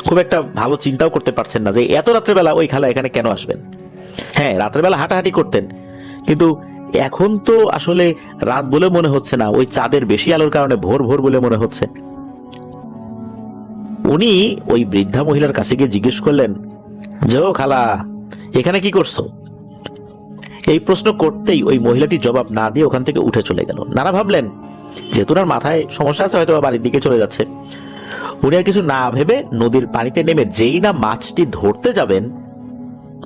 খুব একটা ভালো চিন্তাও করতে পারছেন না যে এত রাত্রেবেলা ওই খালা এখানে কেন আসবেন। হ্যাঁ, রাতের বেলা হাঁটাহাঁটি করতেন, কিন্তু এখন তো আসলে রাত বলে মনে হচ্ছে না, ওই চাঁদের বেশি আলোর কারণে ভোর ভোর বলে মনে হচ্ছে। উনি ওই বৃদ্ধা মহিলার কাছে গিয়ে জিজ্ঞেস করলেন যে, ও খালা, এখানে কি করছো? এই প্রশ্ন করতেই ওই মহিলাটি জবাব না দিয়ে ওখান থেকে উঠে চলে গেল। নানা ভাবলেন যেহেতু ওনার মাথায় সমস্যা আছে, হয়তো বাড়ির দিকে চলে যাচ্ছে। উনি আর কিছু না ভেবে নদীর পানিতে নেমে যেই না মাছটি ধরতে যাবেন,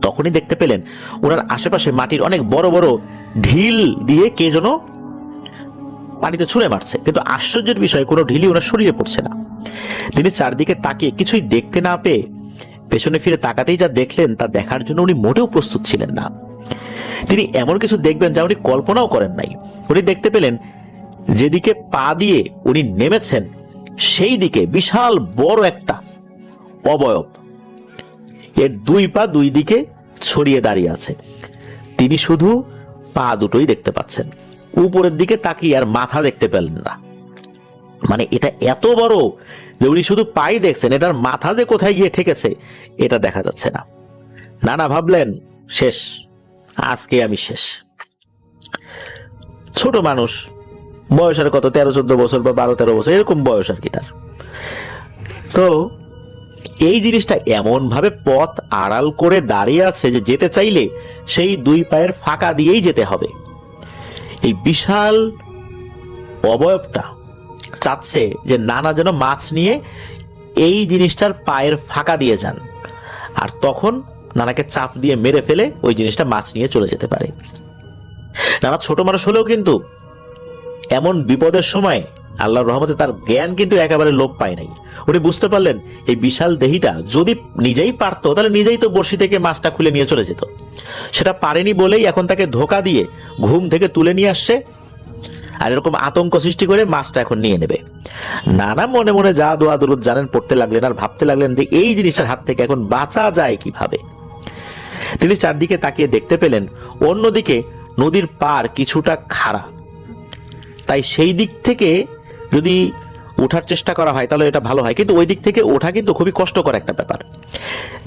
তখনই দেখতে পেলেন ওনার আশেপাশে মাটির অনেক বড় বড় ঢিল দিয়ে কে যেন পানিতে ছুঁড়ে মারছে, কিন্তু আশ্চর্যের বিষয় কোনো ঢিলই ওনার শরীরে পড়ছে না। তিনি চারদিকে তাকিয়ে কিছুই দেখতে না পেয়ে পেছনে ফিরে তাকাতেই যা দেখলেন তা দেখার জন্য উনি মোটেও প্রস্তুত ছিলেন না। তিনি এমন কিছু দেখবেন যা উনি কল্পনাও করেন নাই। উনি দেখতে পেলেন যেদিকে পা দিয়ে উনি নেমেছেন সেই দিকে বিশাল বড় একটা অবয়ব, এর দুই পা দুই দিকে ছড়িয়ে দাঁড়িয়ে আছে। তিনি শুধু পা দুটোই দেখতে পাচ্ছেন, উপরের দিকে তাকিয়ে আর মাথা দেখতে পেলেন না। মানে এটা এত বড় যে উনি শুধু পাই দেখছেন, এটার মাথা যে কোথায় গিয়ে ঠেকেছে এটা দেখা যাচ্ছে না। নানা ভাবলেন শেষ, আজকে আমি শেষ। ছোট মানুষ, বয়স আর কত, 13-14 বছর বা 12-13 বছর এরকম বয়স আর কি তার। তো এই জিনিসটা এমন ভাবে পথ আড়াল করে দাঁড়িয়ে আছে যে যেতে চাইলে সেই দুই পায়ের ফাঁকা দিয়েই যেতে হবে। এই বিশাল অবয়বটা চাচ্ছে যে নানা যেন মাছ নিয়ে এই জিনিসটার পায়ের ফাঁকা দিয়ে যান, আর তখন নানাকে চাপ দিয়ে মেরে ফেলে ওই জিনিসটা মাছ নিয়ে চলে যেতে পারে। নানা ছোট মানুষ হলেও কিন্তু এমন বিপদের সময় আল্লাহর রহমতে তার জ্ঞান কিন্তু একেবারে লোপ পায় নাই। উনি বুঝতে পারলেন এই বিশাল দেহিটা যদি নিজেই পারতো তাহলে নিজেই তো বড়শি থেকে মাছটা খুলে নিয়ে চলে যেত। সেটা পারেনি বলেই এখন তাকে ধোকা দিয়ে ঘুম থেকে তুলে নিয়ে আসছে, আর এরকম আতঙ্ক সৃষ্টি করে মাছটা এখন নিয়ে নেবে। নানা মনে মনে যা দোয়া দরুদ জানেন পড়তে লাগলেন, আর ভাবতে লাগলেন যে এই জিনিসের হাত থেকে এখন বাঁচা যায় কিভাবে। তিনি চারদিকে তাকিয়ে দেখতে পেলেন অন্যদিকে নদীর পার কিছুটা খাড়া, তাই সেই দিক থেকে যদি ওঠার চেষ্টা করা হয় তাহলে এটা ভালো হয়, কিন্তু ওই দিক থেকে ওঠা কিন্তু খুবই কষ্টকর একটা ব্যাপার।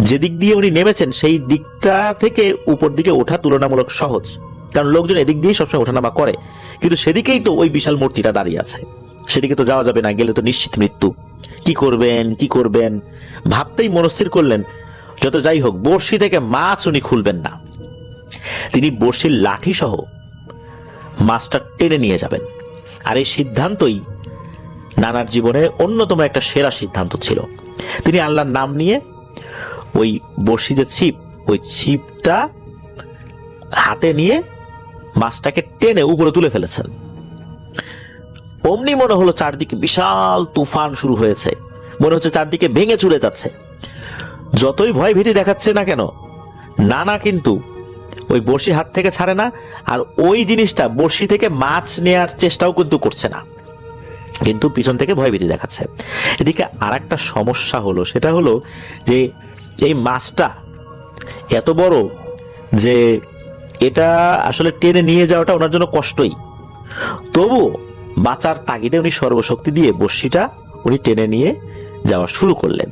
যে দিক দিয়ে উনি নেমেছেন সেই দিকটা থেকে উপর দিকে ওঠা তুলনামূলক সহজ, কারণ লোকজন এদিক দিয়ে সবসময় ওঠানামা করে, কিন্তু সেদিকেই তো ওই বিশাল মূর্তিটা দাঁড়িয়ে আছে, সেদিকে তো যাওয়া যাবে না, গেলে তো নিশ্চিত মৃত্যু। কি করবেন ভাবতেই মনস্থির করলেন যত যাই হোক বড়শি থেকে মাছ উনি খুলবেন না। তিনি বড়শির লাঠি সহ মাছটা টেনে নিয়ে যাবেন। আর এই সিদ্ধান্তই নানার জীবনে অন্যতম একটা সেরা সিদ্ধান্ত ছিল। তিনি আল্লাহর নাম নিয়ে ওই বড়শি যে ছিপ, ওই ছিপটা হাতে নিয়ে মাছটাকে টেনে উপরে তুলে ফেলেছেন। অমনি মনে হলো চারদিকে বিশাল তুফান শুরু হয়েছে, মনে হচ্ছে চারদিকে ভেঙে চুরে যাচ্ছে। যতই ভয় ভীতি দেখাচ্ছে না কেন, নানা কিন্তু ওই বড়শি হাত থেকে ছাড়ে না, আর ওই জিনিসটা বড়শি থেকে মাছ নেয়ার চেষ্টাও কিন্তু করছে না, কিন্তু পিছন থেকে ভয়ভীতি দেখাচ্ছে। এদিকে আর একটা সমস্যা হলো, সেটা হলো যে এই মাছটা এত বড় যে এটা আসলে টেনে নিয়ে যাওয়াটা ওনার জন্য কষ্টই। তবু বাঁচার তাগিদে উনি সর্বশক্তি দিয়ে বড়শিটা উনি টেনে নিয়ে যাওয়া শুরু করলেন।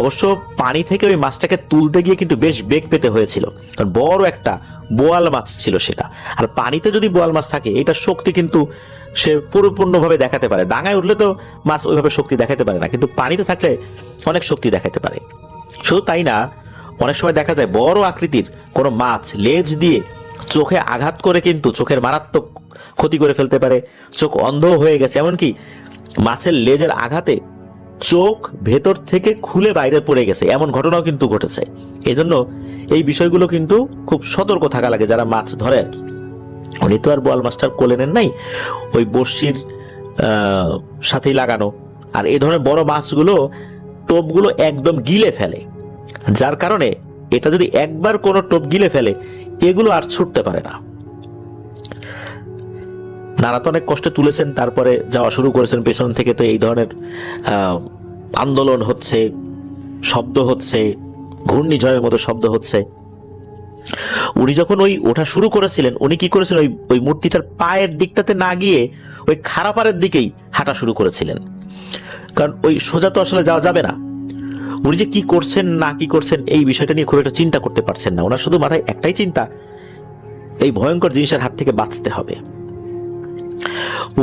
অবশ্য পানি থেকে ওই মাছটাকে তুলতে গিয়ে কিন্তু বেশ বেগ পেতে হয়েছিল, কারণ বড় একটা বোয়াল মাছ ছিল সেটা। আর পানিতে যদি বোয়াল মাছ থাকে এটা শক্তি কিন্তু সে পরিপূর্ণভাবে দেখাতে পারে, ডাঙায় উঠলে তো মাছ ওইভাবে শক্তি দেখাতে পারে না, কিন্তু পানিতে থাকলে অনেক শক্তি দেখাতে পারে। শুধু তাই না, অনেক সময় দেখা যায় বড় আকৃতির কোনো মাছ লেজ দিয়ে চোখে আঘাত করে কিন্তু চোখের মারাত্মক ক্ষতি করে ফেলতে পারে, চোখ অন্ধ হয়ে গেছে, এমনকি মাছের লেজের আঘাতে চোখ ভেতর থেকে খুলে বাইরে পড়ে গেছে, এমন ঘটনাও কিন্তু ঘটেছে। এজন্য এই বিষয়গুলো কিন্তু খুব সতর্ক থাকা লাগে যারা মাছ ধরে আর কি। উনি তো আর বোয়াল মাছটার কোলে নেন নাই, ওই বড়শির সাথেই লাগানো। আর এই ধরনের বড় মাছগুলো টোপগুলো একদম গিলে ফেলে, যার কারণে এটা যদি একবার কোনো টোপ গিলে ফেলে এগুলো আর ছুটতে পারে না। নানা তো অনেক কষ্টে তুলেছেন, তারপরে যাওয়া শুরু করেছেন পেছন থেকে। তো এই ধরনের আন্দোলন হচ্ছে, শব্দ হচ্ছে, ঘূর্ণিঝড়ের মতো শব্দ হচ্ছে। উনি যখন ওই ওঠা শুরু করেছিলেন, উনি কি করেছিলেন, ওই মূর্তিটার পায়ের দিকটাতে না গিয়ে ওই খাড়াপাড়ের দিকেই হাঁটা শুরু করেছিলেন, কারণ ওই সোজা তো আসলে যাওয়া যাবে না। উনি যে কি করছেন না কি করছেন এই বিষয়টা নিয়ে খুব একটা চিন্তা করতে পারছেন না। ওনার শুধু মাথায় একটাই চিন্তা, এই ভয়ঙ্কর জিনিসের হাত থেকে বাঁচতে হবে।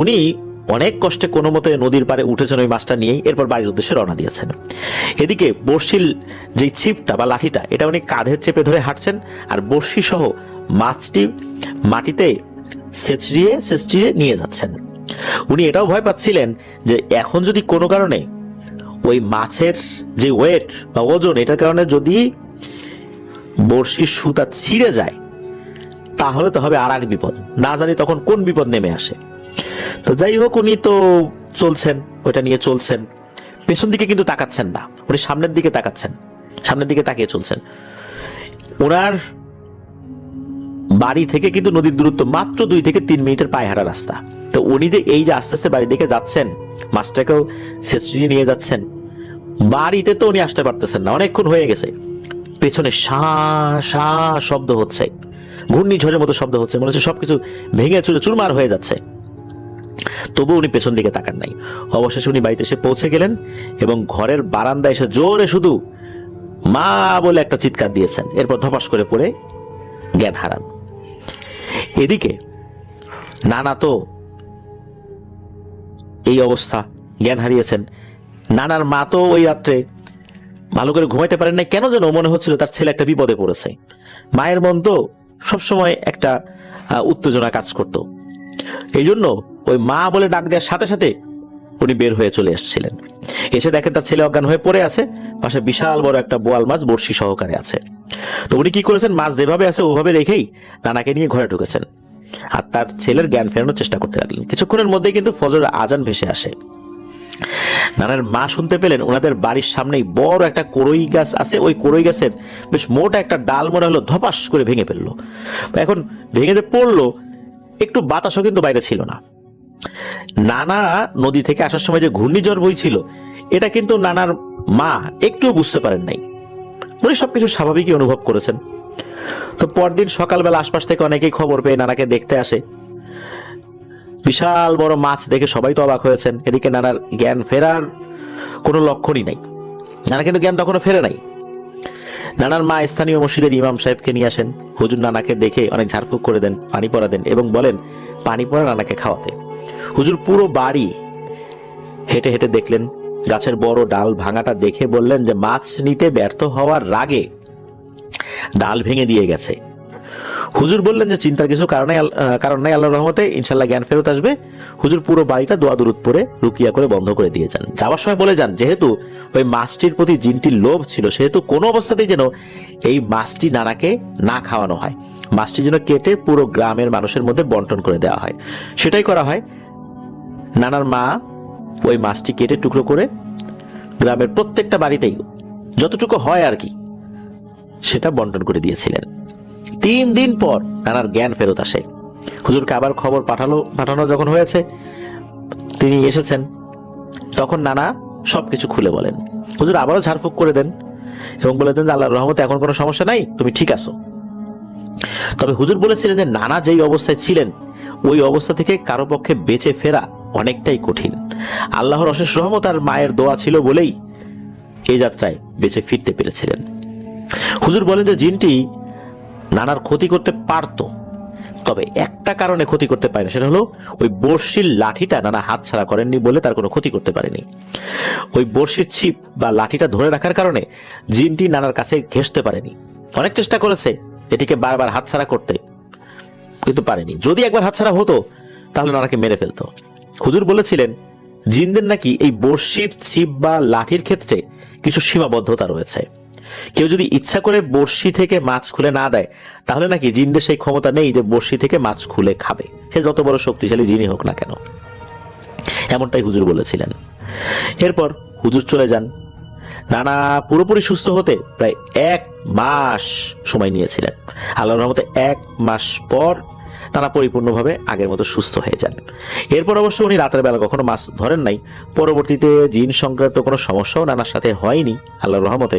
উনি অনেক কষ্টে কোনো মতে নদীর পাড়ে উঠেছেন ওই মাছটা নিয়েই, এরপর বাড়ির উদ্দেশ্যে রওনা দিয়েছেন। এদিকে বড়শির যে ছিপটা বা লাঠিটা, এটা উনি কাঁধে চেপে ধরে হাঁটছেন, আর বড়শি সহ মাছটি মাটিতে ছেঁচড়িয়ে নিয়ে যাচ্ছেন। উনি এটাও ভয় পাচ্ছিলেন যে এখন যদি কোনো কারণে ওই মাছের যে ওয়েট বা ওজন, এটার কারণে যদি বড়শির সুতা ছিঁড়ে যায় তাহলে তো হবে আর এক বিপদ, না জানি তখন কোন বিপদ নেমে আসে। তো যাই হোক, উনি তো চলছেন, ওইটা নিয়ে চলছেন, পেছন দিকে কিন্তু তাকাচ্ছেন না, উনি সামনের দিকে তাকাচ্ছেন, সামনের দিকে তাকিয়ে চলছেন। ওনার বাড়ি থেকে কিন্তু নদীর দূরত্ব মাত্র 2 থেকে 3 মিনিটের পায়ে হাঁটা রাস্তা। তো উনি যে এই যে আস্তে আস্তে বাড়ির দিকে যাচ্ছেন, মাছটাকেও ছেঁচড়িয়ে নিয়ে যাচ্ছেন, বাড়িতে তো উনি আসতে পারতেছেন না, অনেকক্ষণ হয়ে গেছে। পেছনে শা শা শব্দ হচ্ছে, ঘূর্ণিঝড়ের মতো শব্দ হচ্ছে, মনে হচ্ছে সবকিছু ভেঙে চুরে চুরমার হয়ে যাচ্ছে। তবু উনি পেছন দিকে তাকান নাই। অবশেষে উনি বাড়িতে এসে পৌঁছে গেলেন এবং ঘরের বারান্দায় এসে জোরে শুধু মা বলে একটা চিৎকার দিয়েছেন, এরপর ধপাস করে পড়ে জ্ঞান হারান। এদিকে নানা তো এই অবস্থা, জ্ঞান হারিয়েছেন। নানার মা তো ওই রাত্রে ভালো করে ঘুমাইতে পারেন নাই, কেন যেন মনে হচ্ছিল তার ছেলে একটা বিপদে পড়েছে। মায়ের মন তো সবসময় একটা উত্তেজনা কাজ করত, এই জন্য ওই মা বলে ডাক দেওয়ার সাথে সাথে উনি বের হয়ে চলে এসেছিলেন। এসে দেখেন তার ছেলে অজ্ঞান হয়ে পড়ে আছে, পাশে বিশাল বড় একটা বোয়াল মাছ বড়শি সহকারে আছে। তো উনি কি করেছেন, মাছ যেভাবে আছে ওভাবে রেখেই নানাকে নিয়ে ঘরে ঢুকেছেন আর তার ছেলের জ্ঞান ফেরানোর চেষ্টা করতে লাগলেন। কিছুক্ষণের মধ্যেই কিন্তু ফজরের আজান ভেসে আসে। নানার মা শুনতে পেলেন ওনাদের বাড়ির সামনেই বড় একটা কড়ই গাছ আছে, ওই কড়ই গাছের বেশ মোটা একটা ডাল মনে হলো ধপাস করে ভেঙে ফেললো। এখন ভেঙে যে পড়লো, একটু বাতাসও কিন্তু বাইরে ছিল না। নানা নদী থেকে আসার সময় যে ঘূর্ণিঝড় বইছিল, এটা কিন্তু নানার মা একটুও বুঝতে পারেন নাই, উনি সবকিছু স্বাভাবিকই অনুভব করেছেন। তো পরদিন সকালবেলা আশপাশ থেকে অনেকেই খবর পেয়ে নানাকে দেখতে আসে। বিশাল বড় মাছ দেখে সবাই তো অবাক হয়েছেন। এদিকে নানার জ্ঞান ফেরার কোনো লক্ষণই নাই, নানা কিন্তু জ্ঞান তখনও ফেরে নাই। নানার মা স্থানীয় মসজিদের ইমাম সাহেবকে নিয়ে আসেন। হুজুর নানাকে দেখে অনেক ঝাড়ফুঁক করে দেন, পানি পড়া দেন এবং বলেন পানি পড়া নানাকে খাওয়াতে। হুজুর পুরো বাড়ি হেঁটে হেঁটে দেখলেন, গাছের বড় ডাল ভাঙাটা দেখে বললেন যে মাছ নিতে ব্যর্থ হওয়ার রাগে ডাল ভেঙে দিয়ে গেছে। হুজুর বললেন যে চিন্তার কিছু কারণ নাই, আল্লাহর রহমতে ইনশাল্লাহ জ্ঞান ফেরত আসবে। হুজুর পুরো বাড়িটা দোয়া দুরুদ পড়ে রুকিয়া করে বন্ধ করে দিয়ে যান। যাওয়ার সময় বলে যান যেহেতু ওই মাছটির প্রতি জিনটির লোভ ছিল, সেহেতু কোনো অবস্থাতেই যেন এই মাছটি নানাকে না খাওয়ানো হয়, মাছটি যেন কেটে পুরো গ্রামের মানুষের মধ্যে বন্টন করে দেওয়া হয়। সেটাই করা হয়। নানার মা ওই মাছটি কেটে টুকরো করে গ্রামের প্রত্যেকটা বাড়িতেই যতটুকু হয় আর কি সেটা বন্টন করে দিয়েছিলেন। 3 দিন পর নানার জ্ঞান ফেরত আসে। হুজুরকে আবার খবর পাঠানো যখন হয়েছে, তিনি এসেছেন, তখন নানা সবকিছু খুলে বলেন। হুজুর আবারও ঝাড়ফুঁক করে দেন এবং বলে দেন যে আল্লাহর রহমতে এখন কোনো সমস্যা নাই, তুমি ঠিক আছো। তবে হুজুর বলেছিলেন যে নানা যেই অবস্থায় ছিলেন ওই অবস্থা থেকে কারো পক্ষে বেঁচে ফেরা অনেকটাই কঠিন। আল্লাহর অশেষ রহমত আর মায়ের দোয়া ছিল বলেই এই যাত্রায় বেঁচে ফিরতে পেরেছিলেন। হুজুর বলেন যে জিনটি নানার ক্ষতি করতে পারত, তবে একটা কারণে ক্ষতি করতে পারে না, সেটা হলো ওই বড়শির লাঠিটা নানা হাতছাড়া করেননি বলে তার কোনো ক্ষতি করতে পারেনি। ওই বড়শির ছিপ বা লাঠিটা ধরে রাখার কারণে জিনটি নানার কাছে ঘেঁষতে পারেনি। অনেক চেষ্টা করেছে এটিকে বারবার হাতছাড়া করতে, কিন্তু পারেনি। যদি একবার হাতছাড়া হতো তাহলে নানাকে মেরে ফেলতো। হুজুর বলেছিলেন জিনদের নাকি এই বড়শির ছিপ বা লাঠির ক্ষেত্রে কিছু সীমাবদ্ধতা রয়েছে। কেউ যদি ইচ্ছা করে বড়শি থেকে মাছ খুলে না দেয় তাহলে নাকি জিনদের সেই ক্ষমতা নেই যে বড়শি থেকে মাছ খুলে খাবে, সে যত বড় শক্তিশালী জিনই হোক না কেন। এমনটাই হুজুর বলেছিলেন। এরপর হুজুর চলে যান। নানা পুরোপুরি সুস্থ হতে প্রায় 1 মাস সময় নিয়েছিলেন। আল্লাহর রহমতে 1 মাস পর নানা পরিপূর্ণভাবে আগের মতো সুস্থ হয়ে যান। এরপর অবশ্য উনি রাতের বেলা কখনো মাছ ধরেন নাই। পরবর্তীতে জিন সংক্রান্ত কোনো সমস্যাও নানার সাথে হয়নি আল্লাহর রহমতে।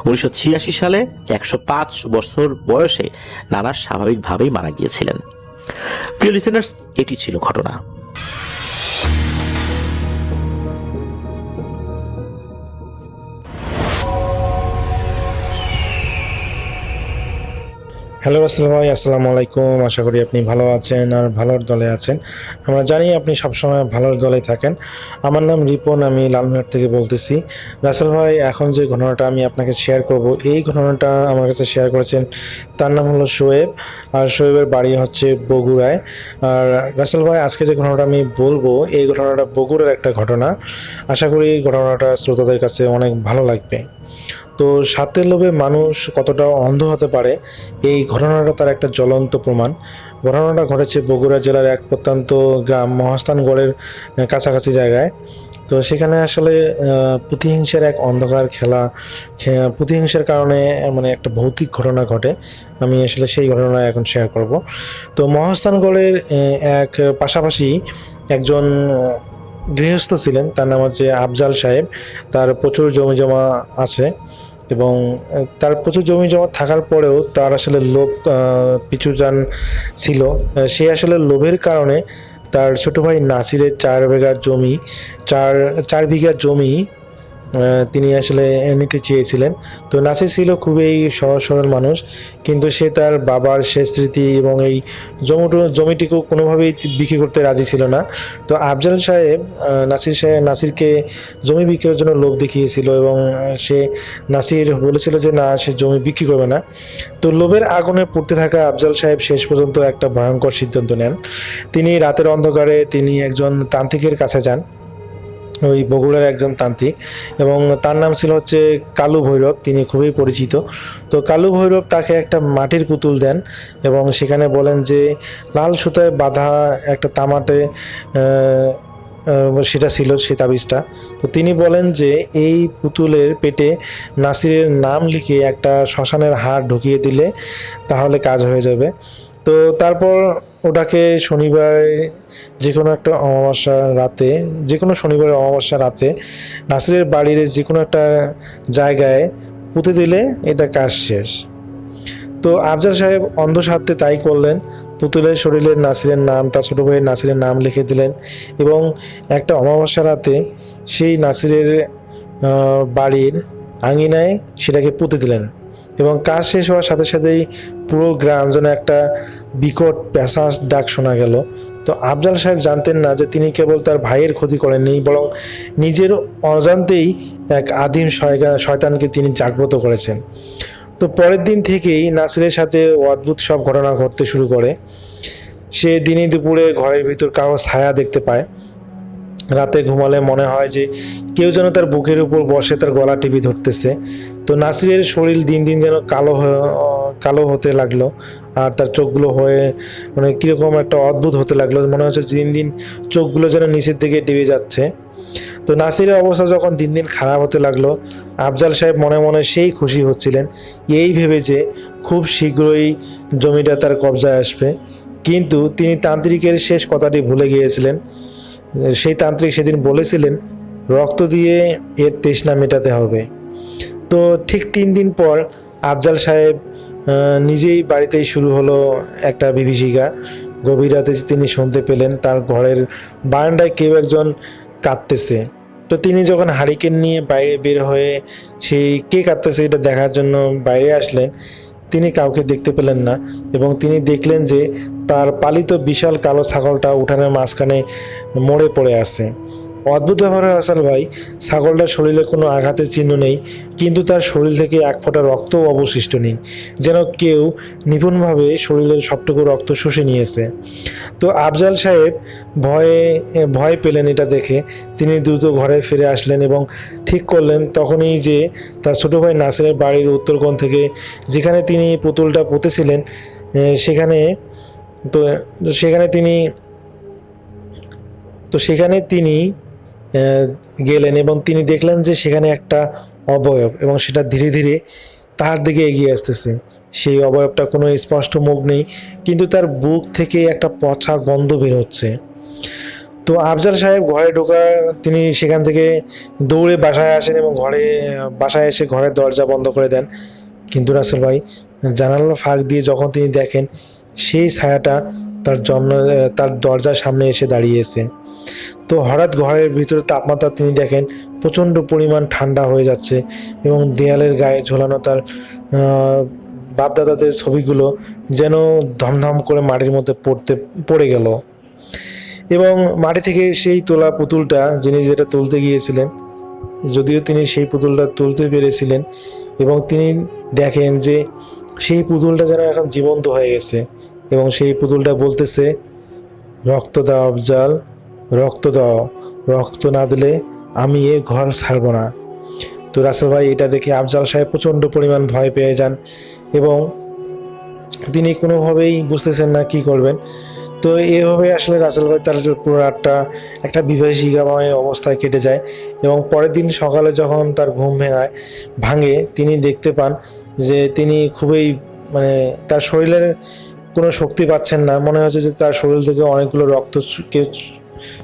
1986 সালে 105 বছর বয়সে নানা স্বাভাবিকভাবেই মারা গিয়েছিলেন। প্রিয় লিসেনার্স, এটি ছিল ঘটনা। হ্যালো রাসেল ভাই, আসসালামু আলাইকুম। আশা করি আপনি ভালো আছেন আর ভালোর দলে আছেন। আমরা জানি আপনি সবসময় ভালোর দলে থাকেন। আমার নাম রিপন, আমি লালমিহাট থেকে বলতেছি। রাসেল ভাই, এখন যে ঘটনাটা আমি আপনাকে শেয়ার করব, এই ঘটনাটা আমার কাছে শেয়ার করেছেন, তার নাম হলো শোয়েব, আর শোয়েবের বাড়ি হচ্ছে বগুড়ায়। আর রাসেল ভাই, আজকে যে ঘটনাটা আমি বলবো, এই ঘটনাটা বগুড়ার একটা ঘটনা। আশা করি এই ঘটনাটা শ্রোতাদের কাছে অনেক ভালো লাগবে। তো স্বার্থের লোভে মানুষ কতটা অন্ধ হতে পারে, এই ঘটনাটা তার একটা জ্বলন্ত প্রমাণ। ঘটনাটা ঘটেছে বগুড়া জেলার এক প্রত্যন্ত গ্রাম মহাস্থানগড়ের কাছাকাছি জায়গায়। তো সেখানে আসলে প্রতিহিংসার এক অন্ধকার খেলা, প্রতিহিংসার কারণে মানে একটা ভৌতিক ঘটনা ঘটে। আমি আসলে সেই ঘটনা এখন শেয়ার করব। তো মহাস্থানগড়ের এক পাশাপাশি একজন গৃহস্থ ছিলেন, তার নাম হচ্ছে আফজাল সাহেব। তার প্রচুর জমি জমা আছে এবং তার প্রচুর জমি জমা থাকার পরেও তার আসলে লোভ পিছুটান ছিল। সে আসলে লোভের কারণে তার ছোট ভাই নাসিরের 4 বিঘা জমি তিনি আসলে নিতে চেয়েছিলেন। তো নাসির ছিল খুবই সহজ সরল মানুষ, কিন্তু সে তার বাবার শেষ স্মৃতি এবং এই জমিটিকেও কোনোভাবেই বিক্রি করতে রাজি ছিল না। তো আফজাল সাহেব নাসিরকে জমি বিক্রির জন্য লোভ দেখিয়েছিল এবং নাসির বলেছিল যে না, সে জমি বিক্রি করবে না। তো লোভের আগুনে পড়তে থাকা আফজাল সাহেব শেষ পর্যন্ত একটা ভয়ঙ্কর সিদ্ধান্ত নেন। তিনি রাতের অন্ধকারে তিনি একজন তান্ত্রিকের কাছে যান, ওই বগুড়ার একজন তান্ত্রিক, এবং তার নাম ছিল হচ্ছে কালু ভৈরব। তিনি খুবই পরিচিত। তো কালু ভৈরব তাকে একটা মাটির পুতুল দেন এবং সেখানে বলেন যে লাল সুতায় বাঁধা একটা তামাটে সেটা ছিল সে তাবিজটা। তো তিনি বলেন যে এই পুতুলের পেটে নাসিরের নাম লিখে একটা শ্মশানের হাড় ঢুকিয়ে দিলে তাহলে কাজ হয়ে যাবে। তো তারপর ওটাকে যে কোনো শনিবারের অমাবস্যা রাতে নাসিরের বাড়ির যে কোনো একটা জায়গায় পুঁতে দিলে এটা কাজ শেষ। তো আফজাল সাহেব অন্ধ স্বার্থে তাই করলেন। পুতুলের শরীরের নাসিরের নাম, তার ছোটো ভাইয়ের নাসিরের নাম লিখে দিলেন এবং একটা অমাবস্যা রাতে সেই নাসিরের বাড়ির আঙিনায় সেটাকে পুঁতে দিলেন এবং কাজ শেষ হওয়ার সাথে সাথেই পুরো গ্রাম যেন একটা বিকট পেশাস ডাক শোনা গেল। তো আফজাল সাহেব জানতেন না যে তিনি কেবল তার ভাইয়ের ক্ষতি করেননি, বরং নিজের অজান্তেই এক আদিম শয়তানকে তিনি জাগ্রত করেছেন। তো পরের দিন থেকেই নাসিরের সাথে অদ্ভুত সব ঘটনা ঘটতে শুরু করে। সে দিনে দুপুরে ঘরের ভিতর কারো ছায়া দেখতে পায়। রাতে ঘুমালে মনে হয় যে কেউ যেন তার বুকের উপর বসে তার গলা টিপে ধরতেছে। তো নাসিরের শরীর দিন দিন যেন কালো হতে লাগলো আর তার চোখগুলো মানে কীরকম একটা অদ্ভুত হতে লাগলো। মনে হচ্ছে দিন দিন চোখগুলো যেন নিচের দিকে ডেবে যাচ্ছে। তো নাসিরের অবস্থা যখন দিন দিন খারাপ হতে লাগলো, আফজাল সাহেব মনে মনে সেই খুশি হচ্ছিলেন এই ভেবে যে খুব শীঘ্রই জমিটা তার কবজায় আসবে। কিন্তু তিনি তান্ত্রিকের শেষ কথাটি ভুলে গিয়েছিলেন। সেই তান্ত্রিক সেদিন বলেছিলেন রক্ত দিয়ে এর তৃষ্ণা মেটাতে হবে। তো ঠিক 3 দিন পর আফজাল সাহেব নিজেই বাড়িতেই শুরু হলো একটা বিভীষিকা। গভীর রাতে তিনি শুনতে পেলেন তার ঘরের বারান্দায় কেউ একজন কাঁদতেছে। তো তিনি যখন হারিকেন নিয়ে বাইরে বের হয়ে সেই কে কাঁদতেছে এটা দেখার জন্য বাইরে আসলেন, তিনি কাউকে দেখতে পেলেন না এবং তিনি দেখলেন যে তার পালিত বিশাল কালো ছাগলটা উঠানের মাঝখানে মরে পড়ে আছে। অদ্ভুত ব্যাপার আসল ভাই, ছাগলটার শরীরে কোনো আঘাতের চিহ্ন নেই, কিন্তু তার শরীর থেকে এক ফোঁটা রক্তও অবশিষ্ট নেই, যেন কেউ নিপুণভাবে শরীরের সবটুকু রক্ত শুষে নিয়েছে। তো আফজাল সাহেব ভয় পেলেন এটা দেখে। তিনি দ্রুত ঘরে ফিরে আসলেন এবং ঠিক করলেন তখনই যে তার ছোটো ভাই নাসিরের বাড়ির উত্তর কোণ থেকে যেখানে তিনি পুতুলটা পুঁতেছিলেন সেখানে তিনি গেলেন এবং তিনি দেখলেন যে সেখানে একটা অবয়ব এবং সেটা ধীরে ধীরে তার দিকে এগিয়ে আসতেছে। সেই অবয়বটা কোনো স্পষ্ট মুখ নেই, কিন্তু তার বুক থেকে একটা পচা গন্ধ বের হচ্ছে। তো আফজাল সাহেব ঘরে ঢোকার তিনি সেখান থেকে দৌড়ে বাসায় আসেন এবং বাসায় এসে ঘরের দরজা বন্ধ করে দেন। কিন্তু রাসেল ভাই জানালার ফাঁক দিয়ে যখন তিনি দেখেন সেই ছায়াটা তার দরজার সামনে এসে দাঁড়িয়েছে। তো হঠাৎ ঘরের ভিতরে তাপমাত্রা তিনি দেখেন প্রচণ্ড পরিমাণ ঠান্ডা হয়ে যাচ্ছে এবং দেয়ালের গায়ে ঝোলানো তার বাপদাদাদের ছবিগুলো যেন ধমধম করে মাটির মধ্যে পড়ে গেল। এবং মাটি থেকে সেই তোলা পুতুলটা যেটা তুলতে গিয়েছিলেন, যদিও তিনি সেই পুতুলটা তুলতে পেরেছিলেন, এবং তিনি দেখেন যে সেই পুতুলটা যেন এখন জীবন্ত হয়ে গেছে এবং সেই পুতুলটা বলতেছে, রক্ত দাও আফজাল, রক্ত দাও, রক্ত না দিলে আমি এ ঘর ছাড়ব না। তো রাসেল ভাই এটা দেখে আফজাল সাহেব প্রচণ্ড পরিমাণ ভয় পেয়ে যান এবং তিনি কোনোভাবেই বুঝতেছেন না কি করবেন। তো এভাবে আসলে রাসেল ভাই তার পুরো রাতটা একটা বিভীষিকাময় অবস্থায় কেটে যায় এবং পরের দিন সকালে যখন তার ঘুম ভাঙে তিনি দেখতে পান যে তিনি খুবই তার শরীরের কোনো শক্তি পাচ্ছেন না। মনে হচ্ছে যে তার শরীর থেকে অনেকগুলো রক্ত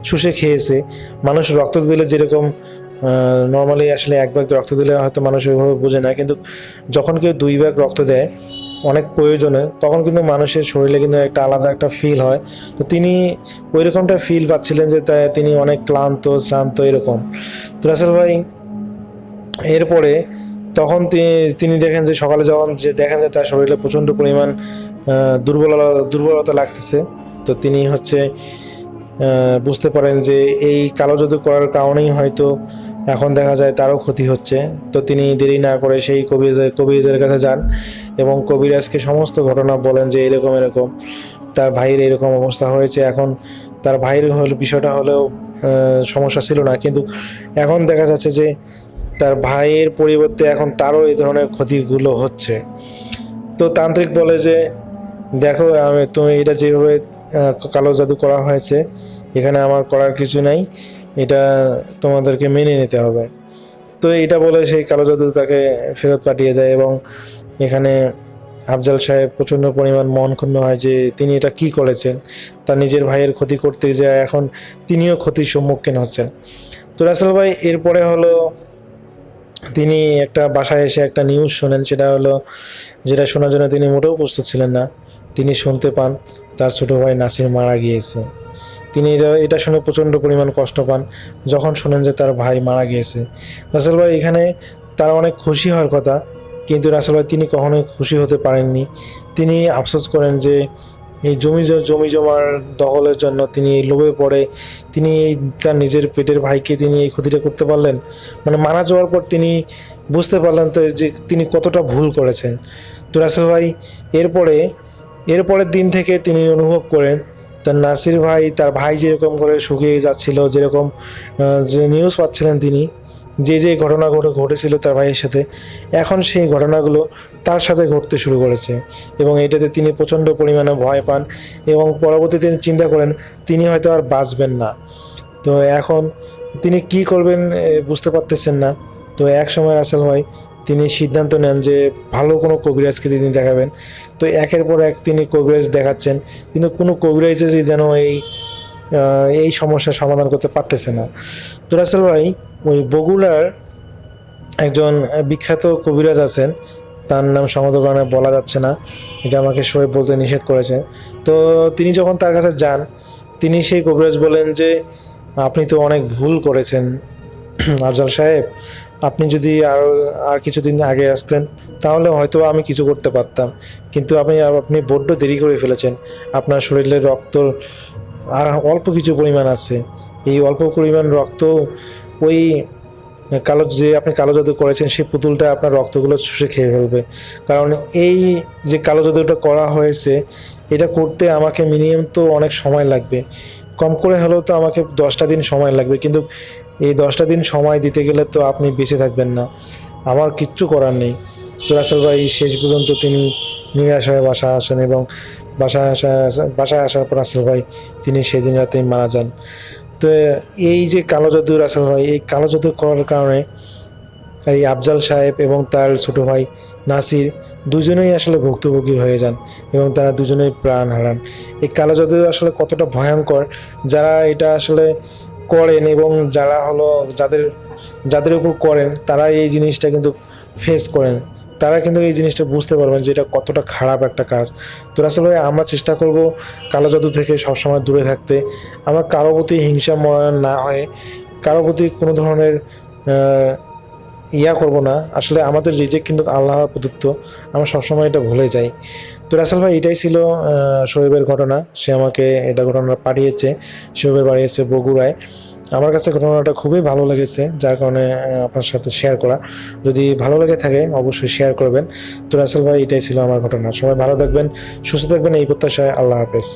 শুষে খেয়েছে। মানুষ রক্ত দিলে যেরকম নর্মালি আসলে এক ভাগ রক্ত দিলে হয়তো মানুষ ওইভাবে বোঝে না, কিন্তু যখন কেউ 2 ভাগ রক্ত দেয় অনেক প্রয়োজনে, তখন কিন্তু মানুষের শরীরে কিন্তু একটা আলাদা একটা ফিল হয়। তো তিনি ওই রকমটা ফিল পাচ্ছিলেন যে তিনি অনেক ক্লান্ত শ্রান্ত এরকম। তো রাসেল ভাই এরপরে তখন তিনি দেখেন যে সকালে যখন দেখেন যে তার শরীরে প্রচণ্ড পরিমাণ দুর্বলতা লাগতেছে। তো তিনি বুঝতে পারেন যে এই কালো জাদু করার কারণেই হয়তো এখন দেখা যায় তারও ক্ষতি হচ্ছে। তো তিনি দেরি না করে সেই কবিরাজের কাছে যান এবং কবিরাজকে সমস্ত ঘটনা বলেন যে এরকম তার ভাইয়ের এরকম অবস্থা হয়েছে। এখন তার ভাইয়ের বিষয়টা হলেও সমস্যা ছিল না, কিন্তু এখন দেখা যাচ্ছে যে তার ভাইয়ের পরিবর্তে এখন তারও এই ধরনের ক্ষতিগুলো হচ্ছে। তো তান্ত্রিক বলে যে দেখো, তুমি এটা যেভাবে কালো জাদু করা হয়েছে এখানে আমার করার কিছু নাই, এটা তোমাদেরকে মেনে নিতে হবে। তো এটা বলে সেই কালো জাদু তাকে ফেরত পাঠিয়ে দেয় এবং এখানে আফজাল সাহেব প্রচণ্ড পরিমাণ মন ক্ষুণ্ণ হয় যে তিনি এটা কি করেছেন। তার নিজের ভাইয়ের ক্ষতি করতে যায় এখন তিনিও ক্ষতির সম্মুখীন হচ্ছেন। তো রাসেল ভাই এরপরে তিনি একটা বাসায় এসে একটা নিউজ শোনেন, যেটা শোনার জন্য তিনি মোটেও প্রস্তুত ছিলেন না। তিনি শুনতে পান তার ছোট ভাই নাসির মারা গিয়েছে। তিনি এটা শুনে প্রচণ্ড পরিমাণ কষ্ট পান যখন শোনেন যে তার ভাই মারা গিয়েছে। রাসেল ভাই এখানে তার অনেক খুশি হওয়ার কথা, কিন্তু রাসেল ভাই তিনি কখনোই খুশি হতে পারেননি। তিনি আফসোস করেন যে এই জমি জমার দখলের জন্য তিনি লোভে পড়ে তিনি তার নিজের পেটের ভাইকে তিনি এই ক্ষতিটা করতে পারলেন। মারা যাওয়ার পর তিনি বুঝতে পারলেন তো যে তিনি কতটা ভুল করেছেন। তো রাসেল ভাই এরপরের দিন থেকে তিনি অনুভব করেন তার নাসির ভাই, তার ভাই যেরকম করে শুকিয়ে যাচ্ছিল, যেরকম যে নিউজ পাচ্ছিলেন তিনি, যে ঘটনা ঘটেছিল তার ভাইয়ের সাথে, এখন সেই ঘটনাগুলো তার সাথে ঘটতে শুরু করেছে এবং এটাতে তিনি প্রচণ্ড পরিমাণে ভয় পান এবং পরবর্তীতে তিনি চিন্তা করেন তিনি হয়তো আর বাঁচবেন না। তো এখন তিনি কি করবেন বুঝতে পারতেছেন না। তো এক সময় রাসেল ভাই তিনি সিদ্ধান্ত নেন যে ভালো কোনো কবিরাজকে তিনি দেখাবেন। তো একের পর এক তিনি কবিরাজ দেখাচ্ছেন, কিন্তু কোনো কবিরাজই যেন এই সমস্যার সমাধান করতে পারতেছে না। তো রাসেল ভাই ওই বগুড়ার একজন বিখ্যাত কবিরাজ আছেন, তার নাম সঙ্গত কারণে বলা যাচ্ছে না, এটা আমাকে শোয়েব বলতে নিষেধ করেছে। তো তিনি যখন তার কাছে যান, তিনি সেই কবিরাজ বলেন যে আপনি তো অনেক ভুল করেছেন আফজাল সাহেব, আপনি যদি আর কিছুদিন আগে আসতেন তাহলে হয়তো আমি কিছু করতে পারতাম, কিন্তু আপনি বড্ড দেরি করে ফেলেছেন। আপনার শরীরের রক্ত আর অল্প কিছু পরিমাণ আছে, এই অল্প পরিমাণ রক্ত ওই আপনি কালো জাদু করেছেন সেই পুতুলটা আপনার রক্তগুলো চুষে খেয়ে ফেলবে। কারণ এই যে কালো জাদুটা করা হয়েছে এটা করতে আমাকে মিনিমাম তো অনেক সময় লাগবে, কম করে হলেও তো আমাকে 10টা দিন সময় লাগবে, কিন্তু এই 10টা দিন সময় দিতে গেলে তো আপনি বেঁচে থাকবেন না, আমার কিচ্ছু করার নেই। তো রাসেল ভাই শেষ পর্যন্ত তিনি নিরাশ হয়ে বাসায় আসেন এবং বাসায় আসার পর রাসেল ভাই তিনি সেদিন রাতেই মারা যান। তো এই যে কালো জাদু রাসেল ভাই, এই কালো জাদু করার কারণে এই আফজাল সাহেব এবং তার ছোট ভাই নাসির দুজনেই আসলে ভুক্তভোগী হয়ে যান এবং তারা দুজনেই প্রাণ হারান। এই কালো জাদু আসলে কতটা ভয়ঙ্কর, যারা এটা আসলে করেন এবং যারা হলো যাদের উপর করেন তারা এই জিনিসটা কিন্তু ফেস করেন, তারা কিন্তু এই জিনিসটা বুঝতে পারবেন যে এটা কতটা খারাপ একটা কাজ। তো রাসেল ভাই, আমরা চেষ্টা করব কালো জাদু থেকে সবসময় দূরে থাকতে। আমরা কারো প্রতি হিংসা মরায়ণ না হয়ে কারো প্রতি কোনো ধরনের করব না। আসলে আমাদের রিজেক্ট কিন্তু আল্লাহর প্রদত্ত, আমরা সবসময় এটা ভুলে যাই। তো রাসেল ভাই, এটাই ছিল শোয়েবের ঘটনা। সে আমাকে এটা ঘটনা পাঠিয়েছে, শোয়েবের বাড়িয়েছে বগুড়ায়। আমার কাছে ঘটনাটা খুবই ভালো লেগেছে, যার কারণে আপনার সাথে শেয়ার করা। যদি ভালো লেগে থাকে অবশ্যই শেয়ার করবেন। তো রাসেল ভাই, এটাই ছিল আমার ঘটনা। সবাই ভালো থাকবেন, সুস্থ থাকবেন, এই প্রত্যাশায়। আল্লাহ হাফেজ।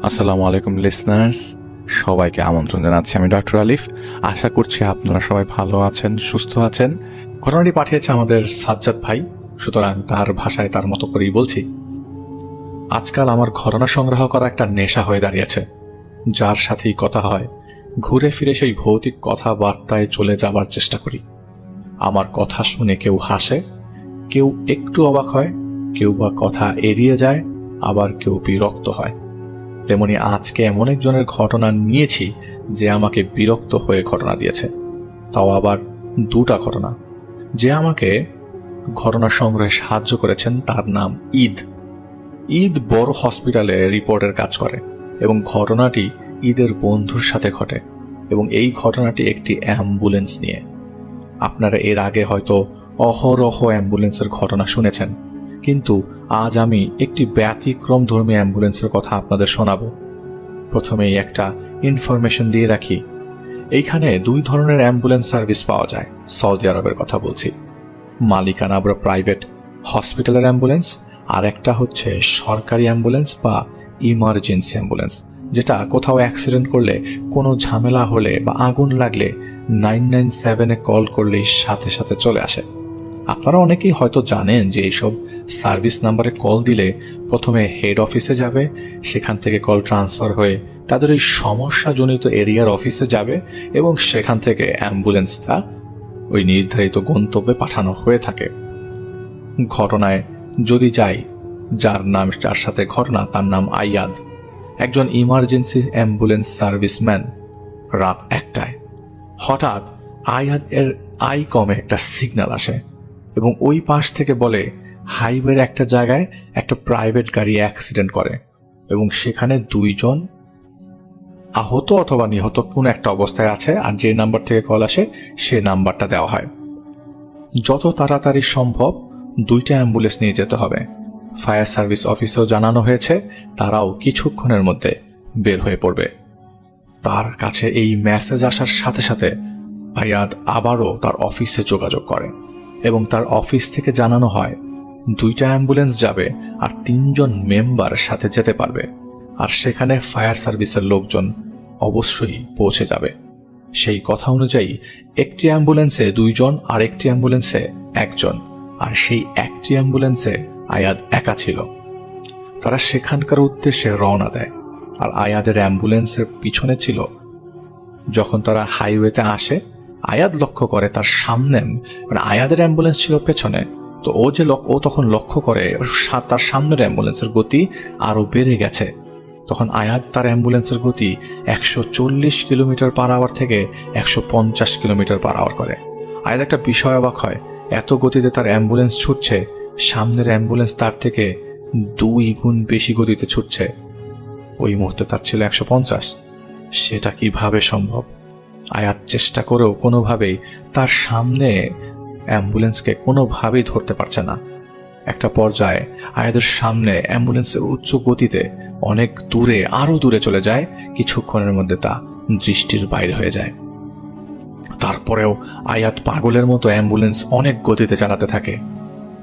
আসসালামু আলাইকুম লিসনার্স, সবাইকে আমন্ত্রণ জানাচ্ছি। আমি ডক্টর আলিফ। আশা করছি আপনারা সবাই ভালো আছেন, সুস্থ আছেন। ঘটনাটি পাঠিয়েছে আমাদের সাজ্জাদ ভাই, সুতরাং তার ভাষায় তার মতো করেই বলছি। আজকাল আমার ঘটনা সংগ্রহ করা একটা নেশা হয়ে দাঁড়িয়েছে। যার সাথেই কথা হয় ঘুরে ফিরে সেই ভৌতিক কথাবার্তায় চলে যাবার চেষ্টা করি। আমার কথা শুনে কেউ হাসে, কেউ একটু অবাক হয়, কেউ বা কথা এড়িয়ে যায়, আবার কেউ বিরক্ত হয়। তেমনি আজকে এমন একজনের ঘটনা নিয়েছি যে আমাকে বিরক্ত হয়ে ঘটনা দিয়েছে, তাও আবার দুটা ঘটনা। যে আমাকে ঘটনা সংগ্রহে সাহায্য করেছেন তার নাম ঈদ বড় হসপিটালে রিপোর্টের কাজ করে এবং ঘটনাটি ঈদের বন্ধুর সাথে ঘটে এবং এই ঘটনাটি একটি অ্যাম্বুলেন্স নিয়ে। আপনারা এর আগে হয়তো অহরহ অ্যাম্বুলেন্সের ঘটনা শুনেছেন, কিন্তু আজ আমি একটি ব্যতিক্রম ধর্মী অ্যাম্বুলেন্সের কথা আপনাদের শোনাবো। প্রথমেই একটা ইনফরমেশন দিয়ে রাখি, এইখানে দুই ধরনের অ্যাম্বুলেন্স সার্ভিস পাওয়া যায়। সৌদি আরবের কথা বলছি। মালিকানা প্রাইভেট হসপিটালের অ্যাম্বুলেন্স, আর একটা হচ্ছে সরকারি অ্যাম্বুলেন্স বা ইমার্জেন্সি অ্যাম্বুলেন্স, যেটা কোথাও অ্যাক্সিডেন্ট করলে, কোনো ঝামেলা হলে বা আগুন লাগলে 997-এ কল করলেই সাথে সাথে চলে আসে। আপনারা অনেকেই হয়তো জানেন যে এইসব সার্ভিস নাম্বারে কল দিলে প্রথমে হেড অফিসে যাবে, সেখান থেকে কল ট্রান্সফার হয়ে তাদের এই সমস্যাজনিত এরিয়ার অফিসে যাবে এবং সেখান থেকে অ্যাম্বুলেন্সটা ওই নির্ধারিত গন্তব্যে পাঠানো হয়ে থাকে। ঘটনায় যদি যাই, যার সাথে ঘটনা তার নাম আয়াদ, একজন ইমার্জেন্সি অ্যাম্বুলেন্স সার্ভিসম্যান। রাত 1টায় হঠাৎ আয়াদ এর আইকমে একটা সিগন্যাল আসে এবং ওই পাশ থেকে বলে হাইওয়ের একটা জায়গায় একটা প্রাইভেট গাড়ি অ্যাক্সিডেন্ট করে এবং সেখানে 2 জন আহত অথবা নিহত কোন একটা অবস্থায় আছে, আর যে নাম্বার থেকে কল আসে সে নাম্বারটা দেওয়া হয়। যত তাড়াতাড়ি সম্ভব 2টা অ্যাম্বুলেন্স নিয়ে যেতে হবে। ফায়ার সার্ভিস অফিসেও জানানো হয়েছে, তারাও কিছুক্ষণের মধ্যে বের হয়ে পড়বে। তার কাছে এই মেসেজ আসার সাথে সাথে আয়াদ আবারও তার অফিসে যোগাযোগ করে এবং তার অফিস থেকে জানানো হয় 2টা অ্যাম্বুলেন্স যাবে আর 3 জন মেম্বার সাথে যেতে পারবে, আর সেখানে ফায়ার সার্ভিসের লোকজন অবশ্যই পৌঁছে যাবে। সেই কথা অনুযায়ী একটি অ্যাম্বুলেন্সে 2 জন আর একটি অ্যাম্বুলেন্সে 1 জন, আর সেই একটি অ্যাম্বুলেন্সে আয়াদ একা ছিল। তারা সেখানকার উদ্দেশ্যে রওনা দেয়, আর আয়াদের অ্যাম্বুলেন্সের পিছনে ছিল। যখন তারা হাইওয়েতে আসে, আয়াদ লক্ষ্য করে তার সামনে, মানে আয়াদের অ্যাম্বুলেন্স ছিল পেছনে, তো ও তখন লক্ষ্য করে তার সামনের অ্যাম্বুলেন্সের গতি আরো বেড়ে গেছে। তখন আয়াদ তার অ্যাম্বুলেন্সের গতি 140 কিলোমিটার পার আওয়ার থেকে 150 কিলোমিটার পার আওয়ার করে। আয়াদ একটা বিষয় অবাক হয়, এত গতিতে তার অ্যাম্বুলেন্স ছুটছে, সামনের অ্যাম্বুলেন্স তার থেকে 2 গুণ বেশি গতিতে ছুটছে। ওই মুহূর্তে তার ছিল 150। সেটা কিভাবে সম্ভব? আয়াদ চেষ্টা করেও কোনোভাবেই তার সামনে অ্যাম্বুলেন্সকে কোনোভাবেই ধরতে পারছে না। একটা পর্যায়ে আয়াদের সামনে অ্যাম্বুলেন্সের উচ্চ গতিতে অনেক দূরে, আরো দূরে চলে যায়। কিছুক্ষণের মধ্যে তা দৃষ্টির বাইরে হয়ে যায়। তারপরেও আয়াত পাগলের মতো অ্যাম্বুলেন্স অনেক গতিতে চালাতে থাকে।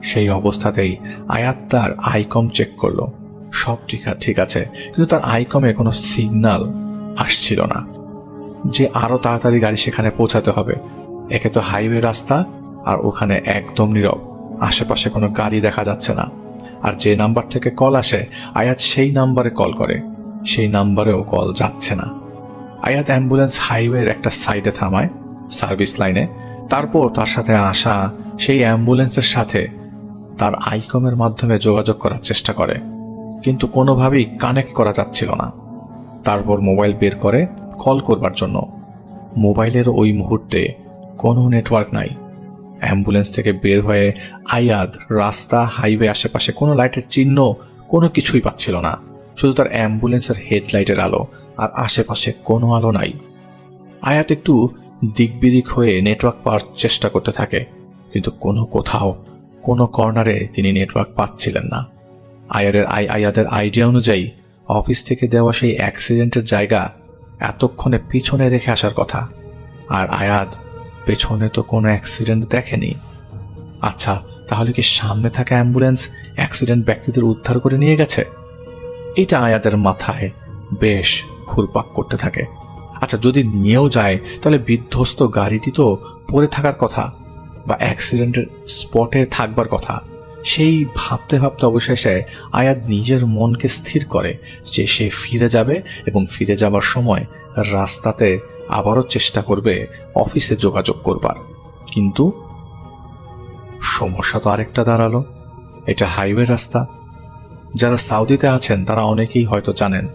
সেই অবস্থাতেই আয়াত তার আইকম চেক করলো, সব ঠিক আছে, কিন্তু তার আইকমে কোনো সিগন্যাল আসছিল না যে আরো তাড়াতাড়ি গাড়ি সেখানে পৌঁছাতে হবে। একে তো হাইওয়ে রাস্তা, আর ওখানে একদম নীরব, আশেপাশে কোনো গাড়ি দেখা যাচ্ছে না। আর যে নাম্বার থেকে কল আসে আয়াত সেই নাম্বারে কল করে, সেই নাম্বারেও কল যাচ্ছে না। আয়াত অ্যাম্বুলেন্স হাইওয়ের একটা সাইডে থামায়, সার্ভিস লাইনে। তারপর তার সাথে আসা সেই অ্যাম্বুলেন্সের সাথে তার আইকমের মাধ্যমে যোগাযোগ করার চেষ্টা করে, কিন্তু কোনোভাবেই কানেক্ট করা যাচ্ছিল না। তারপর মোবাইল বের করে কল করবার জন্য। মোবাইলের ওই মুহূর্তে কোনো নেটওয়ার্ক নাই। অ্যাম্বুলেন্স থেকে বের হয়ে আয়াদ রাস্তা, হাইওয়ে, আশেপাশে কোনো লাইটের চিহ্ন, কোনো কিছুই পাচ্ছিল না। শুধু তার অ্যাম্বুলেন্সের হেডলাইটের আলো, আর আশেপাশে কোনো আলো নাই। আয়াত একটু দিকবিদিক হয়ে নেটওয়ার্ক পাওয়ার চেষ্টা করতে থাকে, কিন্তু কোথাও কোনো কর্নারে তিনি নেটওয়ার্ক পাচ্ছিলেন না। আয়াদের আইডিয়া অনুযায়ী অফিস থেকে দেওয়া সেই অ্যাক্সিডেন্টের জায়গা এতক্ষণে পিছনে রেখে আসার কথা, আর আয়াদ পেছনে তো কোনো অ্যাক্সিডেন্ট দেখেনি। আচ্ছা, তাহলে কি সামনে থাকা অ্যাম্বুলেন্স অ্যাক্সিডেন্ট ব্যক্তিদের উদ্ধার করে নিয়ে গেছে? এটা আয়াদের মাথায় বেশ ঘুরপাক করতে থাকে। আচ্ছা, যদি নিয়েও যায় তাহলে বিধ্বস্ত গাড়িটি তো পড়ে থাকার কথা, বা অ্যাক্সিডেন্টের স্পটে থাকবার কথা। সেই ভাবতে ভাবতে অবশেষে আয়াত নিজের মনকে স্থির করে যে সে ফিরে যাবে, এবং ফিরে যাবার সময় রাস্তাতে আবারও চেষ্টা করবে অফিসে যোগাযোগ করবার। কিন্তু সমস্যা তো আরেকটা দাঁড়ালো, এটা হাইওয়ে রাস্তা। যারা সৌদিতে আছেন তারা অনেকেই হয়তো জানেন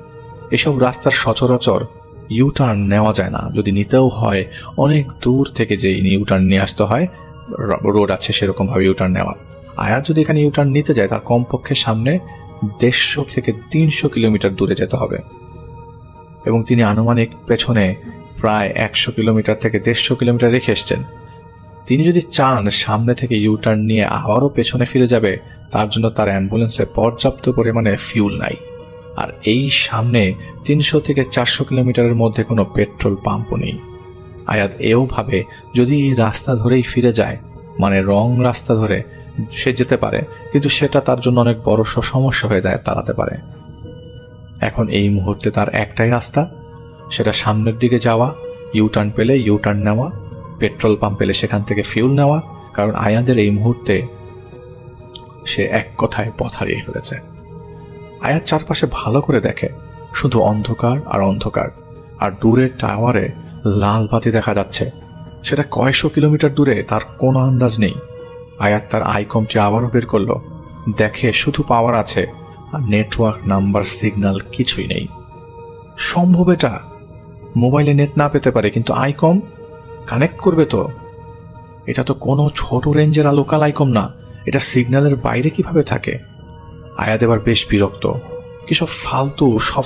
এসব রাস্তার সচরাচর ইউটার্ন নেওয়া যায় না। যদি নিতেও হয় অনেক দূর থেকে যেই ইউটার্ন নিয়ে আসতে হয়, রোড আছে সেরকমভাবে ইউটার্ন নেওয়া। আয়াত যদি এখানে ইউটার্ন নিতে যায় তার কমপক্ষে সামনে 150 থেকে 300 কিলোমিটার দূরে যেতে হবে, এবং তিনি আনুমানিক পেছনে প্রায় 100 কিলোমিটার থেকে 150 কিলোমিটার রেখে এসছেন। তিনি যদি চান সামনে থেকে ইউটার্ন নিয়ে আবারও পেছনে ফিরে যাবে, তার জন্য তার অ্যাম্বুলেন্সে পর্যাপ্ত পরিমাণে ফিউল নাই। আর এই সামনে 300 থেকে 400 কিলোমিটারের মধ্যে কোনো পেট্রোল পাম্পও নেই। আয়াত এও ভাবে যদি এই রাস্তা ধরেই ফিরে যায়, মানে রং রাস্তা ধরে সে যেতে পারে, কিন্তু সেটা তার জন্য অনেক বড় সমস্যা হয়ে দাঁড়াতে পারে। এখন এই মুহূর্তে তার একটাই রাস্তা, সেটা সামনের দিকে যাওয়া, ইউটার্ন পেলে ইউটার্ন নেওয়া, পেট্রোল পাম্প পেলে সেখান থেকে ফিউল নেওয়া। কারণ আয়াদের এই মুহূর্তে সে এক কথায় পথ হারিয়ে ফেলেছে। আয়াত চারপাশে ভালো করে দেখে, শুধু অন্ধকার আর অন্ধকার, আর দূরের টাওয়ারে লাল বাতি দেখা যাচ্ছে। সেটা কয়শো কিলোমিটার দূরে তার কোনো আন্দাজ নেই। আয়াত তার আইকমটি আবারও বের করলো, দেখে শুধু পাওয়ার আছে, আর নেটওয়ার্ক, নাম্বার, সিগন্যাল কিছুই নেই। সম্ভব এটা? মোবাইলে নেট না পেতে পারে, কিন্তু আইকম কানেক্ট করবে তো? এটা তো কোনো ছোট রেঞ্জের লোকাল আইকম না, এটা সিগন্যালের বাইরে কিভাবে থাকে? আয়াত এবার বেশ বিরক্ত। সব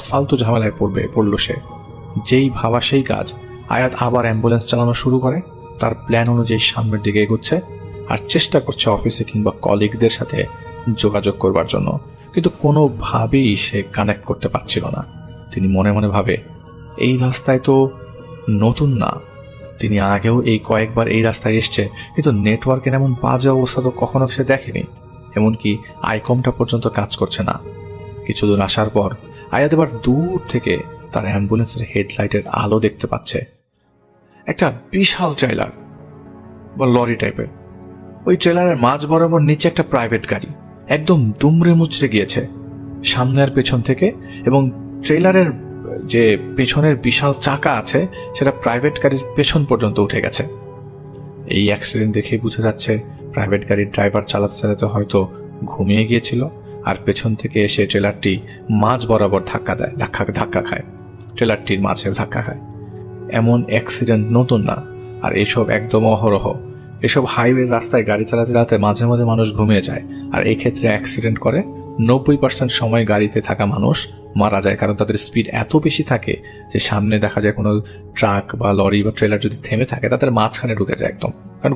ফালতু ঝামেলায় পড়ল সে। যেই ভাবা সেই কাজ। আয়াত আবার অ্যাম্বুলেন্স চালানো শুরু করে, তার প্ল্যান অনুযায়ী সামনের দিকে এগোচ্ছে, আর চেষ্টা করছে অফিসে কিংবা কলিগদের সাথে যোগাযোগ করবার জন্য, কিন্তু কোনোভাবেই সে কানেক্ট করতে পারছিল না। তিনি মনে মনে ভাবে, এই রাস্তায় তো নতুন না, তিনি আগেও এই কয়েকবার এই রাস্তায় এসছে, কিন্তু নেটওয়ার্কের এমন বাজে অবস্থা তো কখনো সে দেখেনি। এমনকি আইকমটা পর্যন্ত কাজ করছে না। কিছুদূর আসার পর আয়াত এবার দূর থেকে তার অ্যাম্বুলেন্সের হেডলাইটের আলো দেখতে পাচ্ছে। একটা বিশাল ট্রেলার বা লরি টাইপের। ওই ট্রেলারের মাঝ বরাবর নিচে একটা প্রাইভেট গাড়ি একদম দুমড়ে মুচড়ে গিয়েছে সামনে আর পেছন থেকে, এবং ট্রেলারের যে পেছনের বিশাল চাকা আছে সেটা প্রাইভেট গাড়ির পেছন পর্যন্ত উঠে গেছে। এই অ্যাক্সিডেন্ট দেখেই বোঝা যাচ্ছে প্রাইভেট গাড়ির ড্রাইভার চালাতে চালাতে হয়তো ঘুমিয়ে গিয়েছিল, আর পেছন থেকে এসে ট্রেলারটি মাঝ বরাবর ধাক্কা খায়, ট্রেলারটির মাঝে ধাক্কা খায়। এমন অ্যাক্সিডেন্ট নতুন না, আর এসব একদম অহরহ। এসব হাইওয়ে রাস্তায় গাড়ি চালাতে চালাতে মাঝে মাঝে মানুষ ঘুমিয়ে যায়, আর এই ক্ষেত্রে অ্যাক্সিডেন্ট করে 90% সময় গাড়িতে থাকা মানুষ মারা যায়, কারণ তাদের স্পিড এত বেশি থাকে যে সামনে দেখা যায় কোনো ট্রাক বা লরি বা ট্রেলার যদি থেমে থাকে তাদের মাঝখানে ঢুকে যায় একদম, কারণ